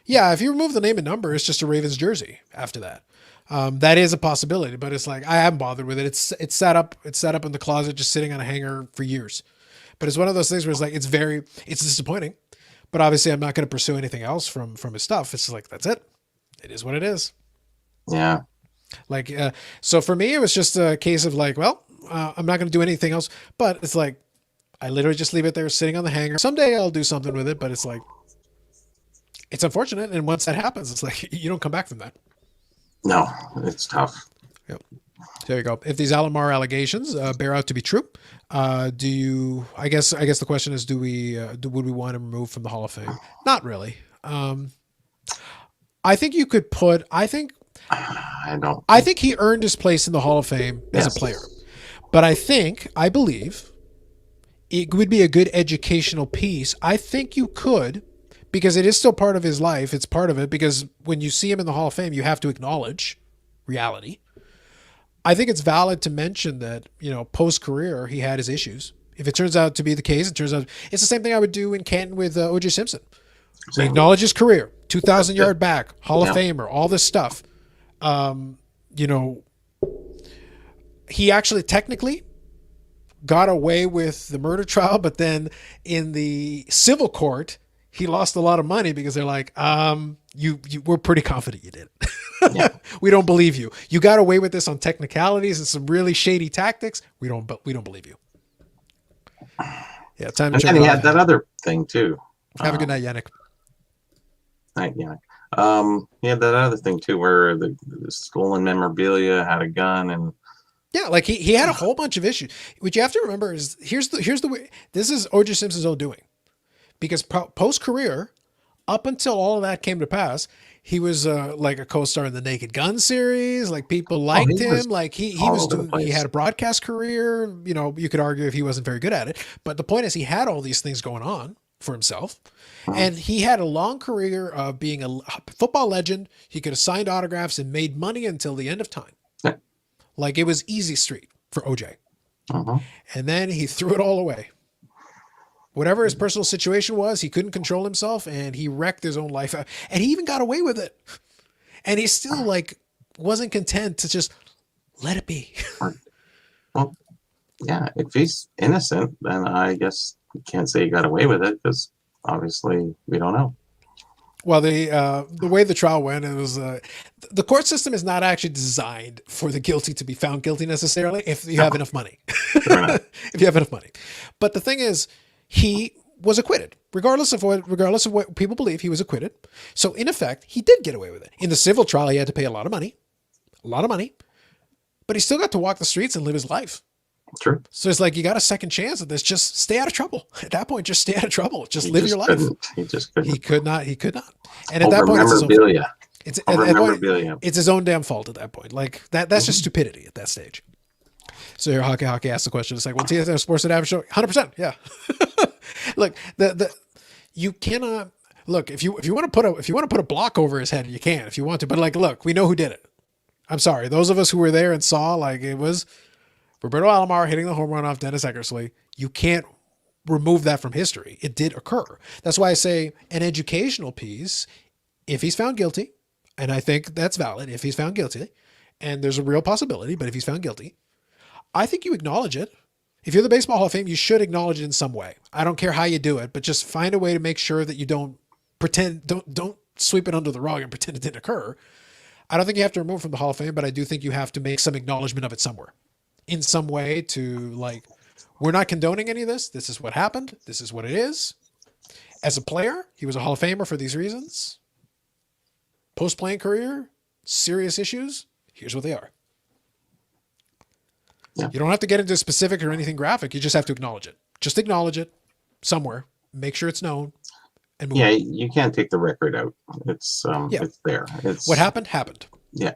Yeah, if you remove the name and number, it's just a Ravens jersey after that. That is a possibility, but it's like I haven't bothered with it. It's set up in the closet, just sitting on a hanger for years. But it's one of those things where it's like it's disappointing. But obviously, I'm not going to pursue anything else from his stuff. It's like that's it. It is what it is. Yeah. Like so for me, it was just a case of like, well, I'm not going to do anything else. But it's like I literally just leave it there, sitting on the hanger. Someday I'll do something with it, but it's like it's unfortunate. And once that happens, it's like you don't come back from that. No, it's tough. Yep. There you go. If these Alomar allegations bear out to be true, do you? I guess the question is, would we want him removed from the Hall of Fame? Not really. I think you could put. I think he earned his place in the Hall of Fame as a player, but I believe it would be a good educational piece. I think you could. Because it is still part of his life. It's part of it because when you see him in the Hall of Fame, you have to acknowledge reality. I think it's valid to mention that, post career, he had his issues. If it turns out to be the case, it turns out it's the same thing I would do in Canton with O.J. Simpson. We Same. acknowledge his career, 2,000 That's yard back, Hall of Yeah. Famer, all this stuff. You know, he actually technically got away with the murder trial, but then in the civil court, he lost a lot of money because they're like, we're pretty confident you did it. Yeah. We don't believe you. You got away with this on technicalities and some really shady tactics. We don't believe you. Yeah, time to And check then he out. had that other thing too. Have a good night, Yannick. Right, yeah. He had that other thing too, where the stolen memorabilia had a gun, and Yeah, like he had a whole bunch of issues. What you have to remember is here's the way. This is O.J. Simpson's own doing, because post career, up until all of that came to pass, he was like a co-star in the Naked Gun series. Like people liked he him. was Like he all was over the doing. He place. had a broadcast career. You could argue if he wasn't very good at it, but the point is he had all these things going on for himself. And he had a long career of being a football legend. He could have signed autographs and made money until the end of time. Yeah. Like it was easy street for OJ. Uh-huh. And then he threw it all away. Whatever his personal situation was, he couldn't control himself and he wrecked his own life. And he even got away with it. And he still wasn't content to just let it be. Well, yeah, if he's innocent, then I guess you can't say he got away with it, because obviously we don't know. Well, the way the trial went, it was the court system is not actually designed for the guilty to be found guilty necessarily if you have enough money. Fair enough. If you have enough money. But the thing is, he was acquitted. Regardless of what people believe, he was acquitted. So in effect, he did get away with it. In the civil trial, he had to pay a lot of money. But he still got to walk the streets and live his life. True. So it's like you got a second chance at this. Just stay out of trouble. At that point, just stay out of trouble. Just He live just your life. couldn't. He just couldn't. He could not. And at Over that point, memorabilia. it's Over at that point, memorabilia. it's his own damn fault at that point. Like that's just stupidity at that stage. So here, Hockey asked the question. It's like, well, TSN Sports at Average Show, 100%, yeah. Look, you cannot look if you want to put a block over his head, you can if you want to. But like, look, we know who did it. I'm sorry, those of us who were there and saw, like, it was Roberto Alomar hitting the home run off Dennis Eckersley. You can't remove that from history. It did occur. That's why I say an educational piece. If he's found guilty, and I think that's valid, if he's found guilty, and there's a real possibility, but if he's found guilty, I think you acknowledge it. If you're the Baseball Hall of Fame, you should acknowledge it in some way. I don't care how you do it, but just find a way to make sure that you don't sweep it under the rug and pretend it didn't occur. I don't think you have to remove it from the Hall of Fame, but I do think you have to make some acknowledgement of it somewhere, in some way, to like, we're not condoning any of this. This is what happened. This is what it is. As a player, he was a Hall of Famer for these reasons. Post-playing career, serious issues. Here's what they are. Yeah. You don't have to get into specific or anything graphic. You just have to acknowledge it. Just acknowledge it somewhere. Make sure it's known. And move Yeah, on. you can't take the record out. It's it's there. It's What happened. Yeah,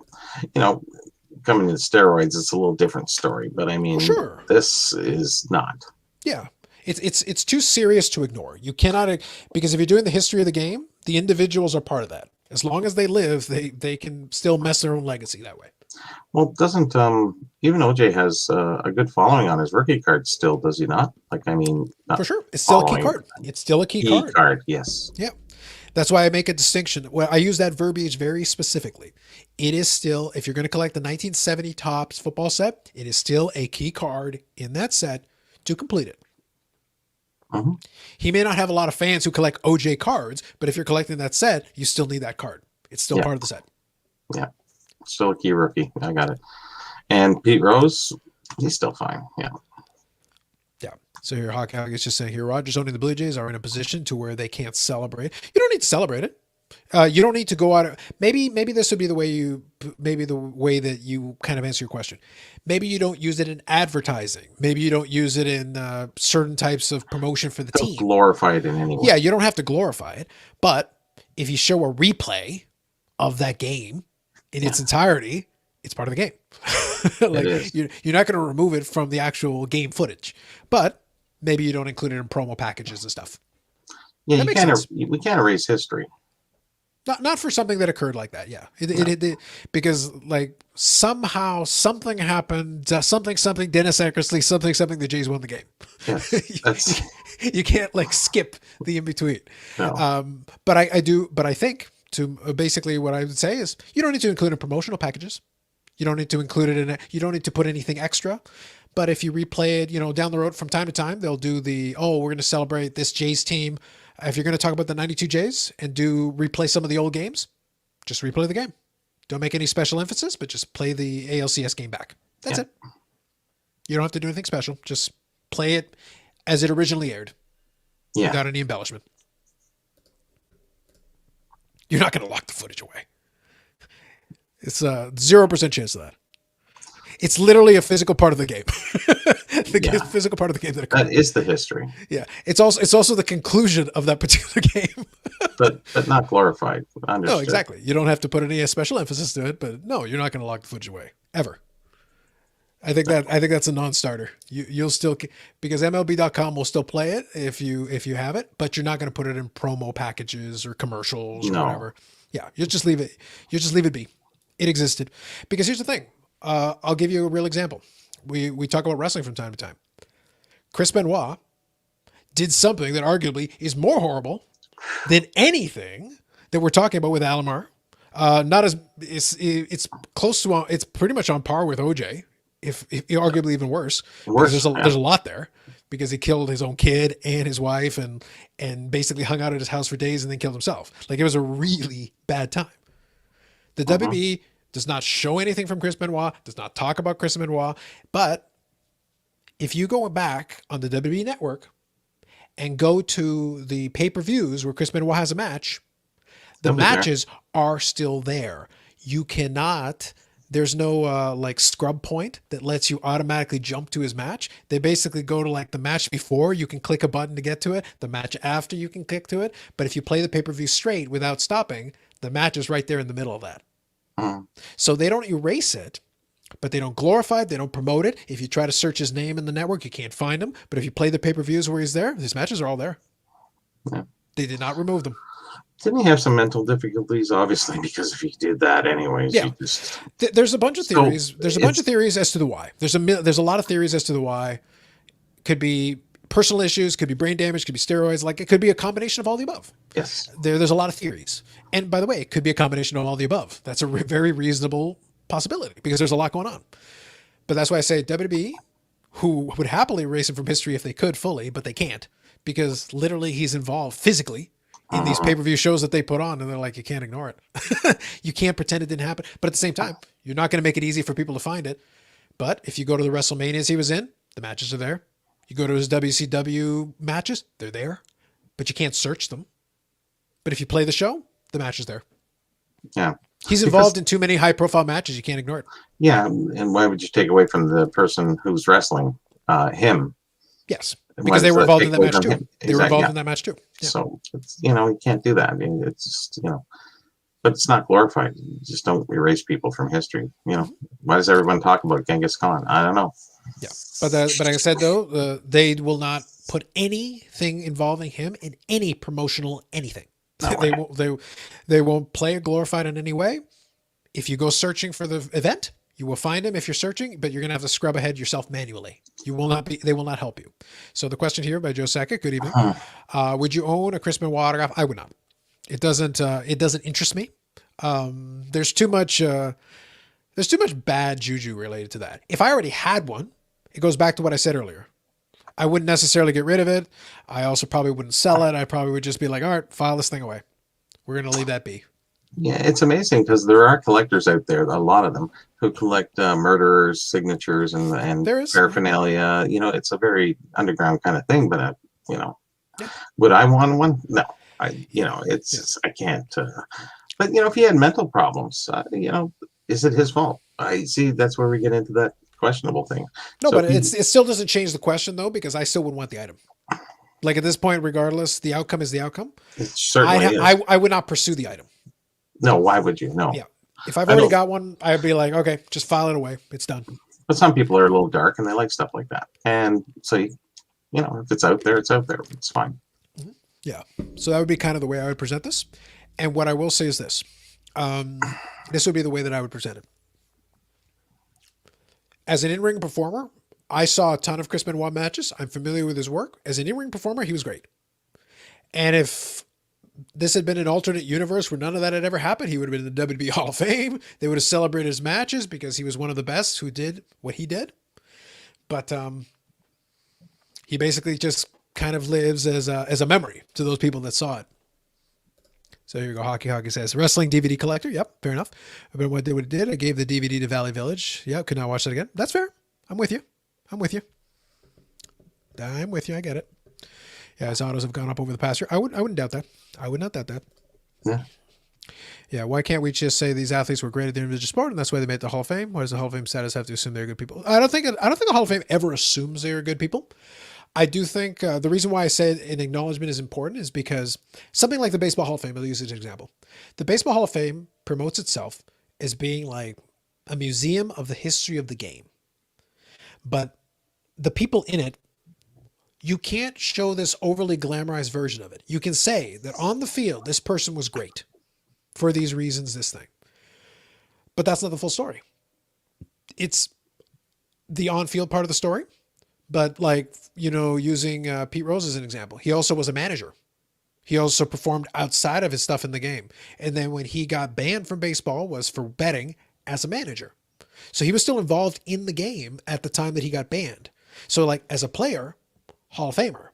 coming to steroids, it's a little different story. But I mean, Sure. this is not. Yeah. It's too serious to ignore. You cannot, because if you're doing the history of the game, the individuals are part of that. As long as they live, they can still mess their own legacy that way. Well, doesn't even OJ has a good following on his rookie card still? Does he not? Like, I mean, not For sure. It's still a key following, card. It's still a key key card. Yes. Yeah. That's why I make a distinction. Well, I use that verbiage very specifically. It is still, if you're going to collect the 1970 Topps football set, it is still a key card in that set to complete it. Mhm. He may not have a lot of fans who collect OJ cards, but if you're collecting that set, you still need that card. It's still Yeah. part of the set. Yeah. Still a key rookie. I got it. And Pete Rose, he's still fine. Yeah. Yeah. So here, Hawk is just saying here, Rogers owning the Blue Jays are in a position to where they can't celebrate. You don't need to celebrate it. You don't need to go out. Maybe this would be the way that you kind of answer your question. Maybe you don't use it in advertising. Maybe you don't use it in certain types of promotion for the Don't team. glorify it in any way. Yeah, you don't have to glorify it. But if you show a replay of that game in its entirety, it's part of the game. Like, It is. you're not going to remove it from the actual game footage, but maybe you don't include it in promo packages and stuff. Yeah, That you makes can't. sense. We can't erase history. Not for something that occurred like that. Yeah, because like somehow something happened. Something. Dennis Eckersley. Something. The Jays won the game. Yes, that's You can't like skip the in between. no. But I think to basically what I would say is you don't need to include in promotional packages. You don't need to include it in. You don't need to put anything extra. But if you replay it, down the road from time to time, they'll do we're going to celebrate this Jays team. If you're going to talk about the 92 Jays and replay some of the old games, just replay the game. Don't make any special emphasis, but just play the ALCS game back. That's it. You don't have to do anything special. Just play it as it originally aired without any embellishment. You're not going to lock the footage away. It's a 0% chance of that. It's literally a physical part of the game. Physical part of the game that occurs. That is the history. Yeah, it's also the conclusion of that particular game. but not glorified. Understood. No, exactly. You don't have to put any special emphasis to it, but no, you're not going to lock the footage away ever. I think that's a non-starter. You'll still, because MLB.com will still play it if you have it, but you're not going to put it in promo packages or commercials or whatever. Yeah, you'll just leave it. You just leave it be. It existed because here's the thing. I'll give you a real example. We talk about wrestling from time to time. Chris Benoit did something that arguably is more horrible than anything that we're talking about with Alomar. Not as it's close to it's pretty much on par with OJ, if arguably even worse. There's a lot there because he killed his own kid and his wife and basically hung out at his house for days and then killed himself. Like it was a really bad time. The WB does not show anything from Chris Benoit, does not talk about Chris Benoit, but if you go back on the WWE network and go to the pay-per-views where Chris Benoit has a match, the matches are still there. You cannot, there's no like scrub point that lets you automatically jump to his match. They basically go to like the match before, you can click a button to get to it, the match after you can click to it. But if you play the pay-per-view straight without stopping, the match is right there in the middle of that. So they don't erase it, but they don't glorify it. They don't promote it. If you try to search his name in the network, you can't find him. But if you play the pay-per-views where he's there, his matches are all there. Yeah. They did not remove them. Didn't he have some mental difficulties? Obviously, because if he did that anyways, yeah. There's a bunch of theories. There's a bunch of theories as to the why. There's a lot of theories as to the why. Could be personal issues, could be brain damage, could be steroids. Like it could be a combination of all the above. Yes. There's a lot of theories. And by the way, it could be a combination of all the above. That's a very reasonable possibility because there's a lot going on. But that's why I say WWE, who would happily erase him from history if they could fully, but they can't because literally he's involved physically in these pay-per-view shows that they put on and they're like, you can't ignore it. You can't pretend it didn't happen. But at the same time, you're not going to make it easy for people to find it. But if you go to the WrestleManias he was in, the matches are there. You go to his WCW matches, they're there, but you can't search them. But if you play the show, the match is there. Yeah. He's involved in too many high-profile matches. You can't ignore it. Yeah, and why would you take away from the person who's wrestling him? Yes, because they were involved in that match too. Exactly, they were involved in that match too. Yeah. So, you can't do that. I mean, it's just, but it's not glorified. You just don't erase people from history. Why does everyone talk about Genghis Khan? I don't know. Yeah, but like I said though, they will not put anything involving him in any promotional anything. No, they won't play it glorified in any way. If you go searching for the event, you will find him if you're searching, but you're gonna have to scrub ahead yourself manually. You will not be. They will not help you. So the question here by Joe Sackett. Good evening. Would you own a Chris Benoit autograph? I would not. It doesn't interest me. There's too much bad juju related to that. If I already had one, it goes back to what I said earlier. I wouldn't necessarily get rid of it. I also probably wouldn't sell it. I probably would just be like, all right, file this thing away. We're going to leave that be. Yeah, it's amazing because there are collectors out there, a lot of them, who collect murderers' signatures and paraphernalia. It's a very underground kind of thing, but, would I want one? No. I can't. But, if he had mental problems, is it his fault? I see that's where we get into that questionable thing. No, so but it still doesn't change the question, though, because I still would want the item. Like at this point, regardless, the outcome is the outcome. I would not pursue the item. No, why would you? No. Yeah. If I've already got one, I'd be like, okay, just file it away. It's done. But some people are a little dark and they like stuff like that. And so, if it's out there, it's out there. It's fine. Mm-hmm. Yeah. So that would be kind of the way I would present this. And what I will say is this. This would be the way that I would present it. As an in-ring performer, I saw a ton of Chris Benoit matches. I'm familiar with his work. As an in-ring performer, he was great. And if this had been an alternate universe where none of that had ever happened, he would have been in the WWE Hall of Fame. They would have celebrated his matches because he was one of the best who did what he did. But he basically just kind of lives as a memory to those people that saw it. So here you go. Hockey says, wrestling DVD collector. Yep, fair enough. But what it did, I gave the DVD to Valley Village. Yeah, could not watch that again. That's fair. I'm with you. I get it. Yeah, his autos have gone up over the past year. I wouldn't doubt that. I would not doubt that. Yeah. Yeah, why can't we just say these athletes were great at their individual sport and that's why they made the Hall of Fame? Why does the Hall of Fame status have to assume they're good people? I don't think the Hall of Fame ever assumes they're good people. I do think the reason why I say an acknowledgement is important is because something like the Baseball Hall of Fame, I'll use as an example. The Baseball Hall of Fame promotes itself as being like a museum of the history of the game. But the people in it, you can't show this overly glamorized version of it. You can say that on the field, this person was great for these reasons, this thing. But that's not the full story. It's the on-field part of the story. But like, using Pete Rose as an example, he also was a manager. He also performed outside of his stuff in the game. And then when he got banned from baseball was for betting as a manager. So he was still involved in the game at the time that he got banned. So like as a player, Hall of Famer,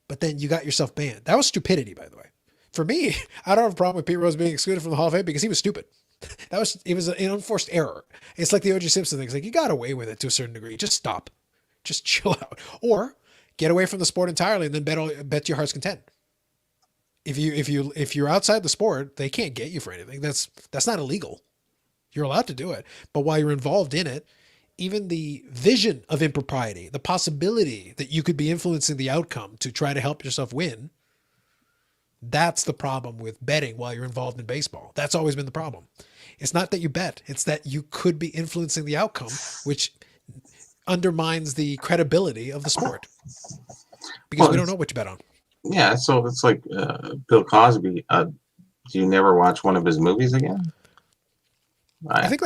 but then you got yourself banned. That was stupidity, by the way. For me, I don't have a problem with Pete Rose being excluded from the Hall of Fame because he was stupid. It was an unforced error. It's like the O.J. Simpson thing. It's like you got away with it to a certain degree. Just stop. Just chill out. Or get away from the sport entirely and then bet your heart's content. If you're outside the sport, they can't get you for anything. That's not illegal. You're allowed to do it. But while you're involved in it, even the vision of impropriety, the possibility that you could be influencing the outcome to try to help yourself win, that's the problem with betting while you're involved in baseball. That's always been the problem. It's not that you bet. It's that you could be influencing the outcome, which undermines the credibility of the sport because we don't know what you bet on. Yeah, so it's like Bill Cosby. Do you never watch one of his movies again? I think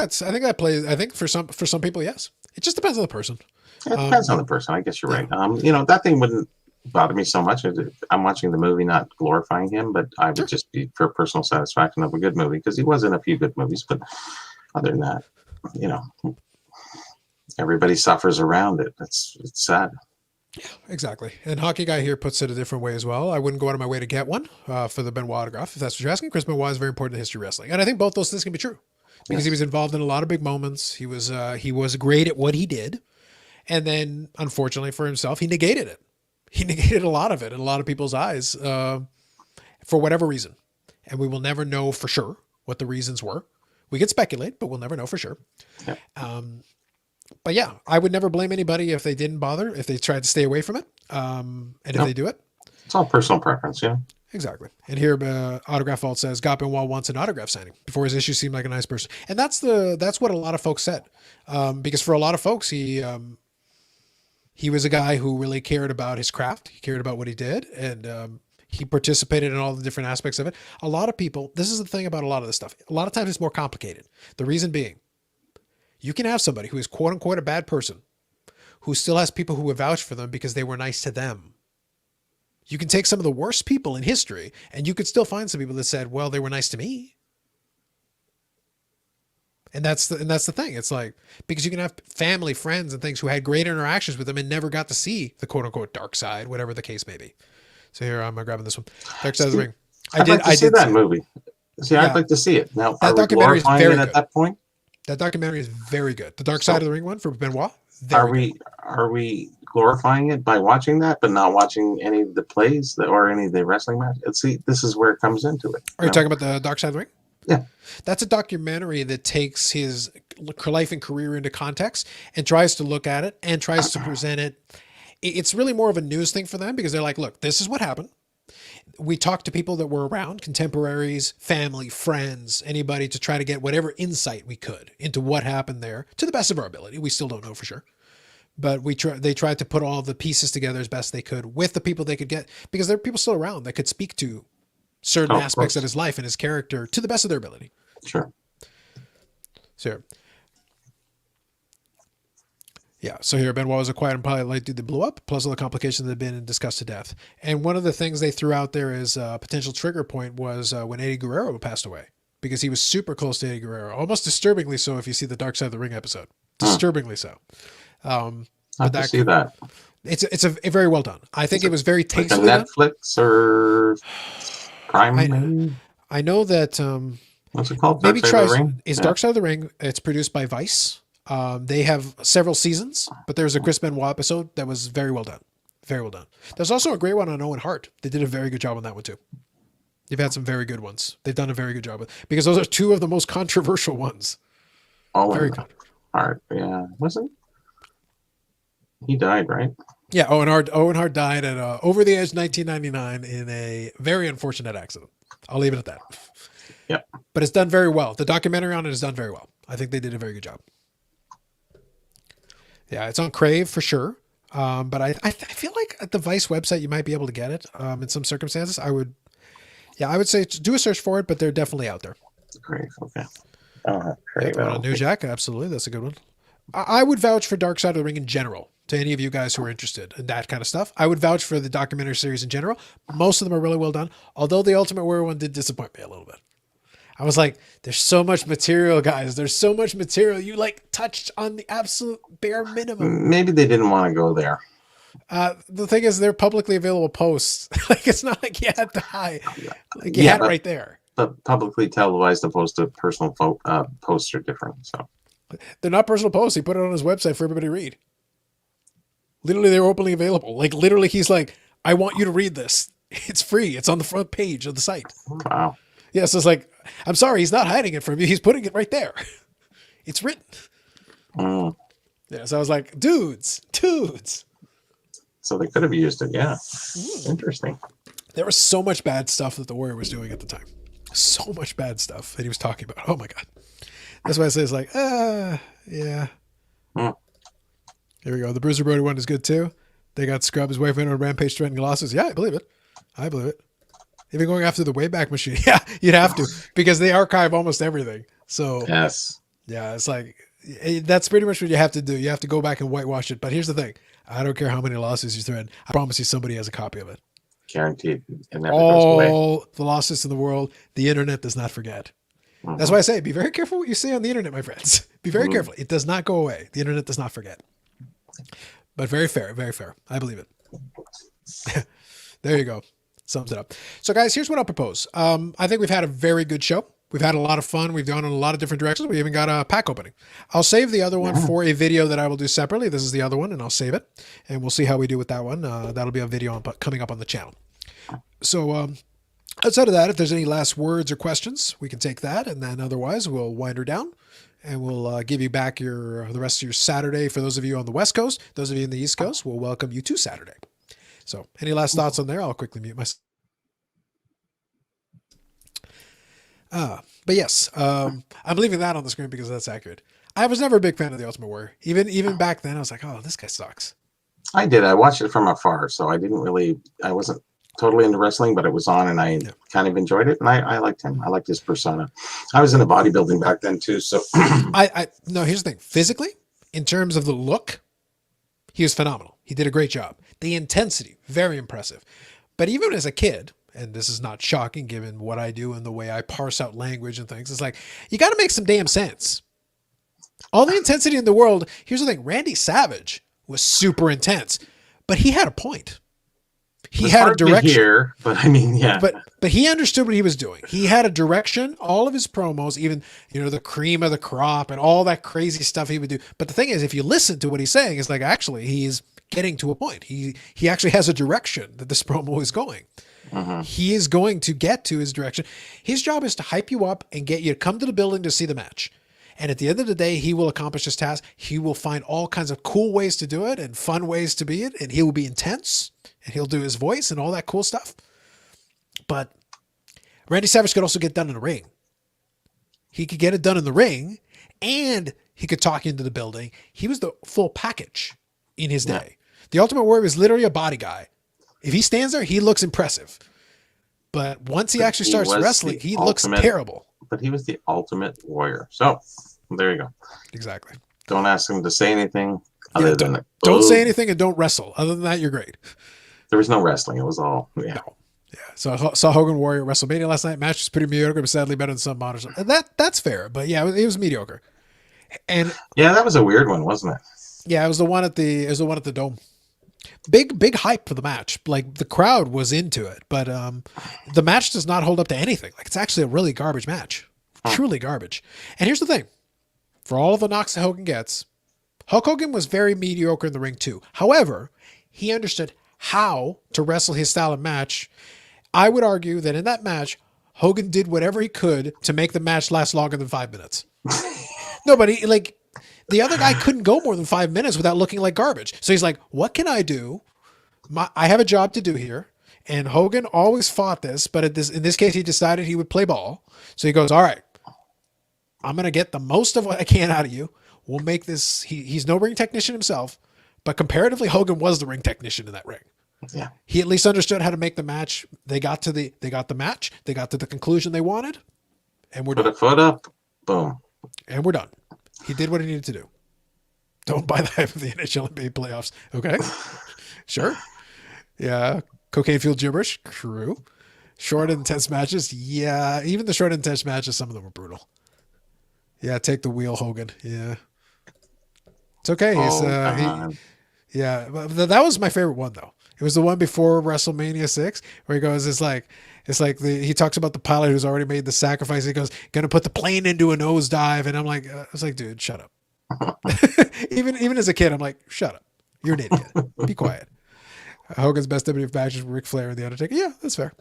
for some people, yes. It just depends on the person. It depends on the person. I guess you're right. That thing wouldn't bother me so much. I'm watching the movie, not glorifying him, but I would just be for personal satisfaction of a good movie because he was in a few good movies. But other than that, everybody suffers around it. It's sad. Yeah, exactly. And Hockey Guy here puts it a different way as well. I wouldn't go out of my way to get one for the Benoit autograph, if that's what you're asking. Chris Benoit is very important to history of wrestling. And I think both those things can be true because he was involved in a lot of big moments. He was great at what he did. And then, unfortunately for himself, he negated it. He negated a lot of it in a lot of people's eyes for whatever reason. And we will never know for sure what the reasons were. We could speculate, but we'll never know for sure. Yeah. But yeah, I would never blame anybody if they didn't bother, if they tried to stay away from it. And if they do it. It's all personal preference, Exactly. And here, Autograph Vault says, Got Benoit wants an autograph signing. Before his issue seemed like a nice person. And that's what a lot of folks said. Because for a lot of folks, he was a guy who really cared about his craft. He cared about what he did. And he participated in all the different aspects of it. A lot of people, this is the thing about a lot of this stuff. A lot of times it's more complicated. The reason being, you can have somebody who is quote unquote a bad person who still has people who would vouch for them because they were nice to them. You can take some of the worst people in history and you could still find some people that said, well, they were nice to me. And that's the thing. It's like, because you can have family, friends and things who had great interactions with them and never got to see the quote unquote dark side, whatever the case may be. So here I'm grabbing this one. Dark Side of the Ring. I'd like to see that movie. I'd like to see it. Now, are we glorifying it at that point? That documentary is very good. The Dark Side of the Ring one for Benoit. Are we glorifying it by watching that, but not watching any of the plays or any of the wrestling matches? See, this is where it comes into it. Are you talking about the Dark Side of the Ring? Yeah. That's a documentary that takes his life and career into context and tries to look at it and tries to present it. It's really more of a news thing for them because they're like, look, this is what happened. We talked to people that were around, contemporaries, family, friends, anybody to try to get whatever insight we could into what happened there to the best of our ability. We still don't know for sure. But they tried to put all the pieces together as best they could with the people they could get because there are people still around that could speak to certain of aspects course. of his life and his character to the best of their ability. Sure. So, yeah. So here, Benoit was a quiet and polite light dude that blew up, plus all the complications that had been discussed to death. And one of the things they threw out there as a potential trigger point was when Eddie Guerrero passed away, because he was super close to Eddie Guerrero, almost disturbingly so if you see the Dark Side of the Ring episode. Disturbingly so. I can see that. It's a very well done. I think it was very Like a tastefully done. Netflix or Prime, maybe? I know that What's it called? maybe Dark Side try of the Ring? is Yeah. Dark Side of the Ring. It's produced by Vice. They have several seasons, but there's a Chris Benoit episode that was very well done. Very well done. There's also a great one on Owen Hart. They did a very good job on that one too. They've had some very good ones. They've done a very good job with, because those are two of the most controversial ones. Oh, Very and good. Hart. Yeah. Was it? He died, right? Yeah, Owen Hart died at Over the Edge 1999 in a very unfortunate accident. I'll leave it at that. Yep. But it's done very well. The documentary on it is done very well. I think they did a very good job. Yeah, it's on Crave for sure. But I feel like at the Vice website you might be able to get it in some circumstances. I would say do a search for it, but they're definitely out there. Great. Okay. Great. On New Jack, absolutely, that's a good one. I would vouch for Dark Side of the Ring in general. To any of you guys who are interested in that kind of stuff, I would vouch for the documentary series in general. Most of them are really well done, although the Ultimate Warrior one did disappoint me a little bit. I was like, there's so much material, guys. There's so much material. You like touched on the absolute bare minimum. Maybe they didn't want to go there. The thing is, they're publicly available posts. Like, it's not like you had to hide. Like, you had it right there. But publicly televised opposed to personal posts are different. So they're not personal posts. He put it on his website for everybody to read. Literally, they're openly available. Like, literally, he's like, I want you to read this. It's free. It's on the front page of the site. wow. Yeah, so it's like, I'm sorry, he's not hiding it from you. He's putting it right there. It's written. Mm. Yeah, so I was like, dudes. So they could have used it. Yeah. Interesting. There was so much bad stuff that the Warrior was doing at the time. So much bad stuff that he was talking about. Oh my God. That's why I say it's like, yeah. Mm. Here we go. The Bruiser Brody one is good too. They got Scrub, his wife went on Rampage threatening losses. Yeah, I believe it. Even going after the Wayback Machine. Yeah, you'd have to, because they archive almost everything. So Yes. yeah, it's like, that's pretty much what you have to do. You have to go back and whitewash it. But here's the thing. I don't care how many lawsuits you threaten. I promise you somebody has a copy of it. Guaranteed. It never goes away. All the lawsuits in the world, the internet does not forget. Mhm. That's why I say, be very careful what you say on the internet, my friends. Be very careful. It does not go away. The internet does not forget. But very fair, very fair. I believe it. There you go. Sums it up. So guys, here's what I'll propose. I think we've had a very good show. We've had a lot of fun. We've gone in a lot of different directions. We even got a pack opening. I'll save the other one for a video that I will do separately. This is the other one, and I'll save it. And we'll see how we do with that one. That'll be a video coming up on the channel. So outside of that, if there's any last words or questions, we can take that. And then otherwise, we'll wind her down. And we'll give you back the rest of your Saturday. For those of you on the West Coast, those of you in the East Coast, we'll welcome you to Saturday. So any last thoughts on there? I'll quickly mute myself. But yes, I'm leaving that on the screen because that's accurate. I was never a big fan of the Ultimate Warrior. Even back then, I was like, oh, this guy sucks. I did. I watched it from afar, so I wasn't totally into wrestling, but it was on and I kind of enjoyed it. And I liked him. I liked his persona. I was into bodybuilding back then too. So no, here's the thing. Physically, in terms of the look, he was phenomenal. He did a great job. The intensity, very impressive. But even as a kid, and this is not shocking given what I do and the way I parse out language and things, it's like, you got to make some damn sense. All the intensity in the world. Here's the thing. Randy Savage was super intense, but he had a point. He had a direction. Hear, but I mean, yeah. But he understood what he was doing. He had a direction. All of his promos, even the cream of the crop and all that crazy stuff he would do. But the thing is, if you listen to what he's saying, it's like actually he's getting to a point. He actually has a direction that this promo is going. He is going to get to his direction. His job is to hype you up and get you to come to the building to see the match. And at the end of the day, he will accomplish his task. He will find all kinds of cool ways to do it and fun ways to be it. And he will be intense and he'll do his voice and all that cool stuff. But Randy Savage could also get done in the ring. He could get it done in the ring and he could talk into the building. He was the full package in his day. The Ultimate Warrior is literally a body guy. If he stands there, he looks impressive. But once he But actually he starts was wrestling, the he looks ultimate- terrible. But he was the ultimate warrior. So there you go. Exactly. Don't ask him to say anything Yeah, other than don't say "Oh." anything and don't wrestle. Other than that, you're great. There was no wrestling. It was all yeah. No. Yeah. So I saw Hogan Warrior at WrestleMania last night. Match was pretty mediocre, but sadly better than some monitors. That's fair. But yeah, it was mediocre. And Yeah, that was a weird one, wasn't it? yeah, it was the one at the Dome. Big hype for the match. Like the crowd was into it, but the match does not hold up to anything. Like it's actually a really garbage match. Truly garbage. And here's the thing. For all of the knocks that Hogan gets, Hulk Hogan was very mediocre in the ring too. However, he understood how to wrestle his style of match. I would argue that in that match, Hogan did whatever he could to make the match last longer than 5 minutes. Nobody, like, the other guy couldn't go more than 5 minutes without looking like garbage. So he's like, what can I do? I have a job to do here. And Hogan always fought this, but in this case, he decided he would play ball. So he goes, all right, I'm going to get the most of what I can out of you. We'll make this. He's no ring technician himself, but comparatively, Hogan was the ring technician in that ring. Yeah. He at least understood how to make the match. They got the match. They got to the conclusion they wanted, and we're Put done. a foot up, boom. And we're done. He did what he needed to do. Don't buy the hype of the NHL NBA playoffs. Okay. Sure. Yeah. Cocaine fueled gibberish. True. Short and intense matches. Yeah. Even the short and intense matches, some of them were brutal. Yeah. Take the wheel, Hogan. Yeah. It's okay. Yeah. That was my favorite one though. It was the one before WrestleMania 6 where he goes, it's like he talks about the pilot who's already made the sacrifice. He goes, gonna put the plane into a nosedive. And I'm like, I was like, dude, shut up. even as a kid, I'm like, shut up. You're an idiot. Be quiet. Hogan's best WWF matches were Ric Flair and The Undertaker. Yeah, that's fair.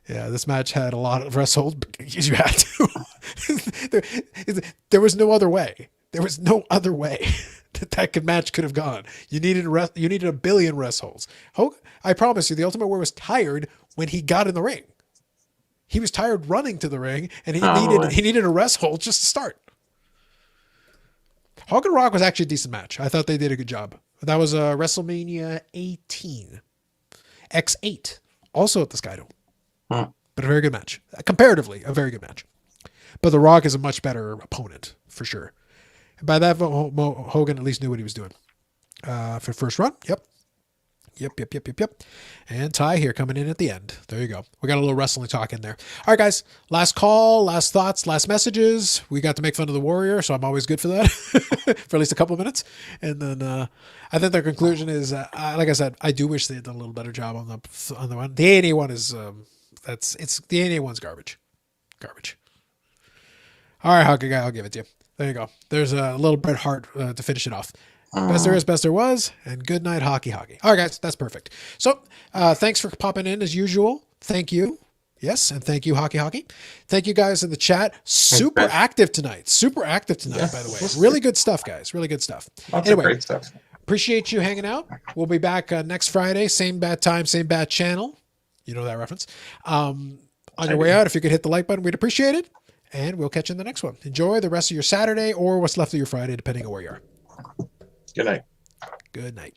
Yeah, this match had a lot of wrestles because you had to. There was no other way. There was no other way that match could have gone. You needed a billion rest holds. Hogan, I promise you, the Ultimate Warrior was tired when he got in the ring. He was tired running to the ring, and he needed a rest hold just to start. Hogan Rock was actually a decent match. I thought they did a good job. That was WrestleMania 18, X8, also at the Skydome. But a very good match. Comparatively, a very good match. But The Rock is a much better opponent, for sure. And by that, Hogan at least knew what he was doing. For first run, yep. And Ty here coming in at the end. There you go. We got a little wrestling talk in there. All right, guys. Last call, last thoughts, last messages. We got to make fun of the Warrior, so I'm always good for that. For at least a couple of minutes. And then I think their conclusion is, like I said, I do wish they had done a little better job on the one. The A&E one is, the A&E one's garbage. Garbage. All right, Hockey Guy, I'll give it to you. There you go. There's a little Bret Hart to finish it off. Best there is, best there was, and good night, hockey. All right, guys, that's perfect. So, thanks for popping in as usual. Thank you. Yes, and thank you, hockey. Thank you guys in the chat. Super active tonight, by the way. Really good stuff, guys. Really good stuff. Anyway, great stuff. Appreciate you hanging out. We'll be back next Friday, same bad time, same bad channel. You know that reference. On your way out, if you could hit the like button, we'd appreciate it. And we'll catch you in the next one. Enjoy the rest of your Saturday or what's left of your Friday, depending on where you are. Good night. Good night.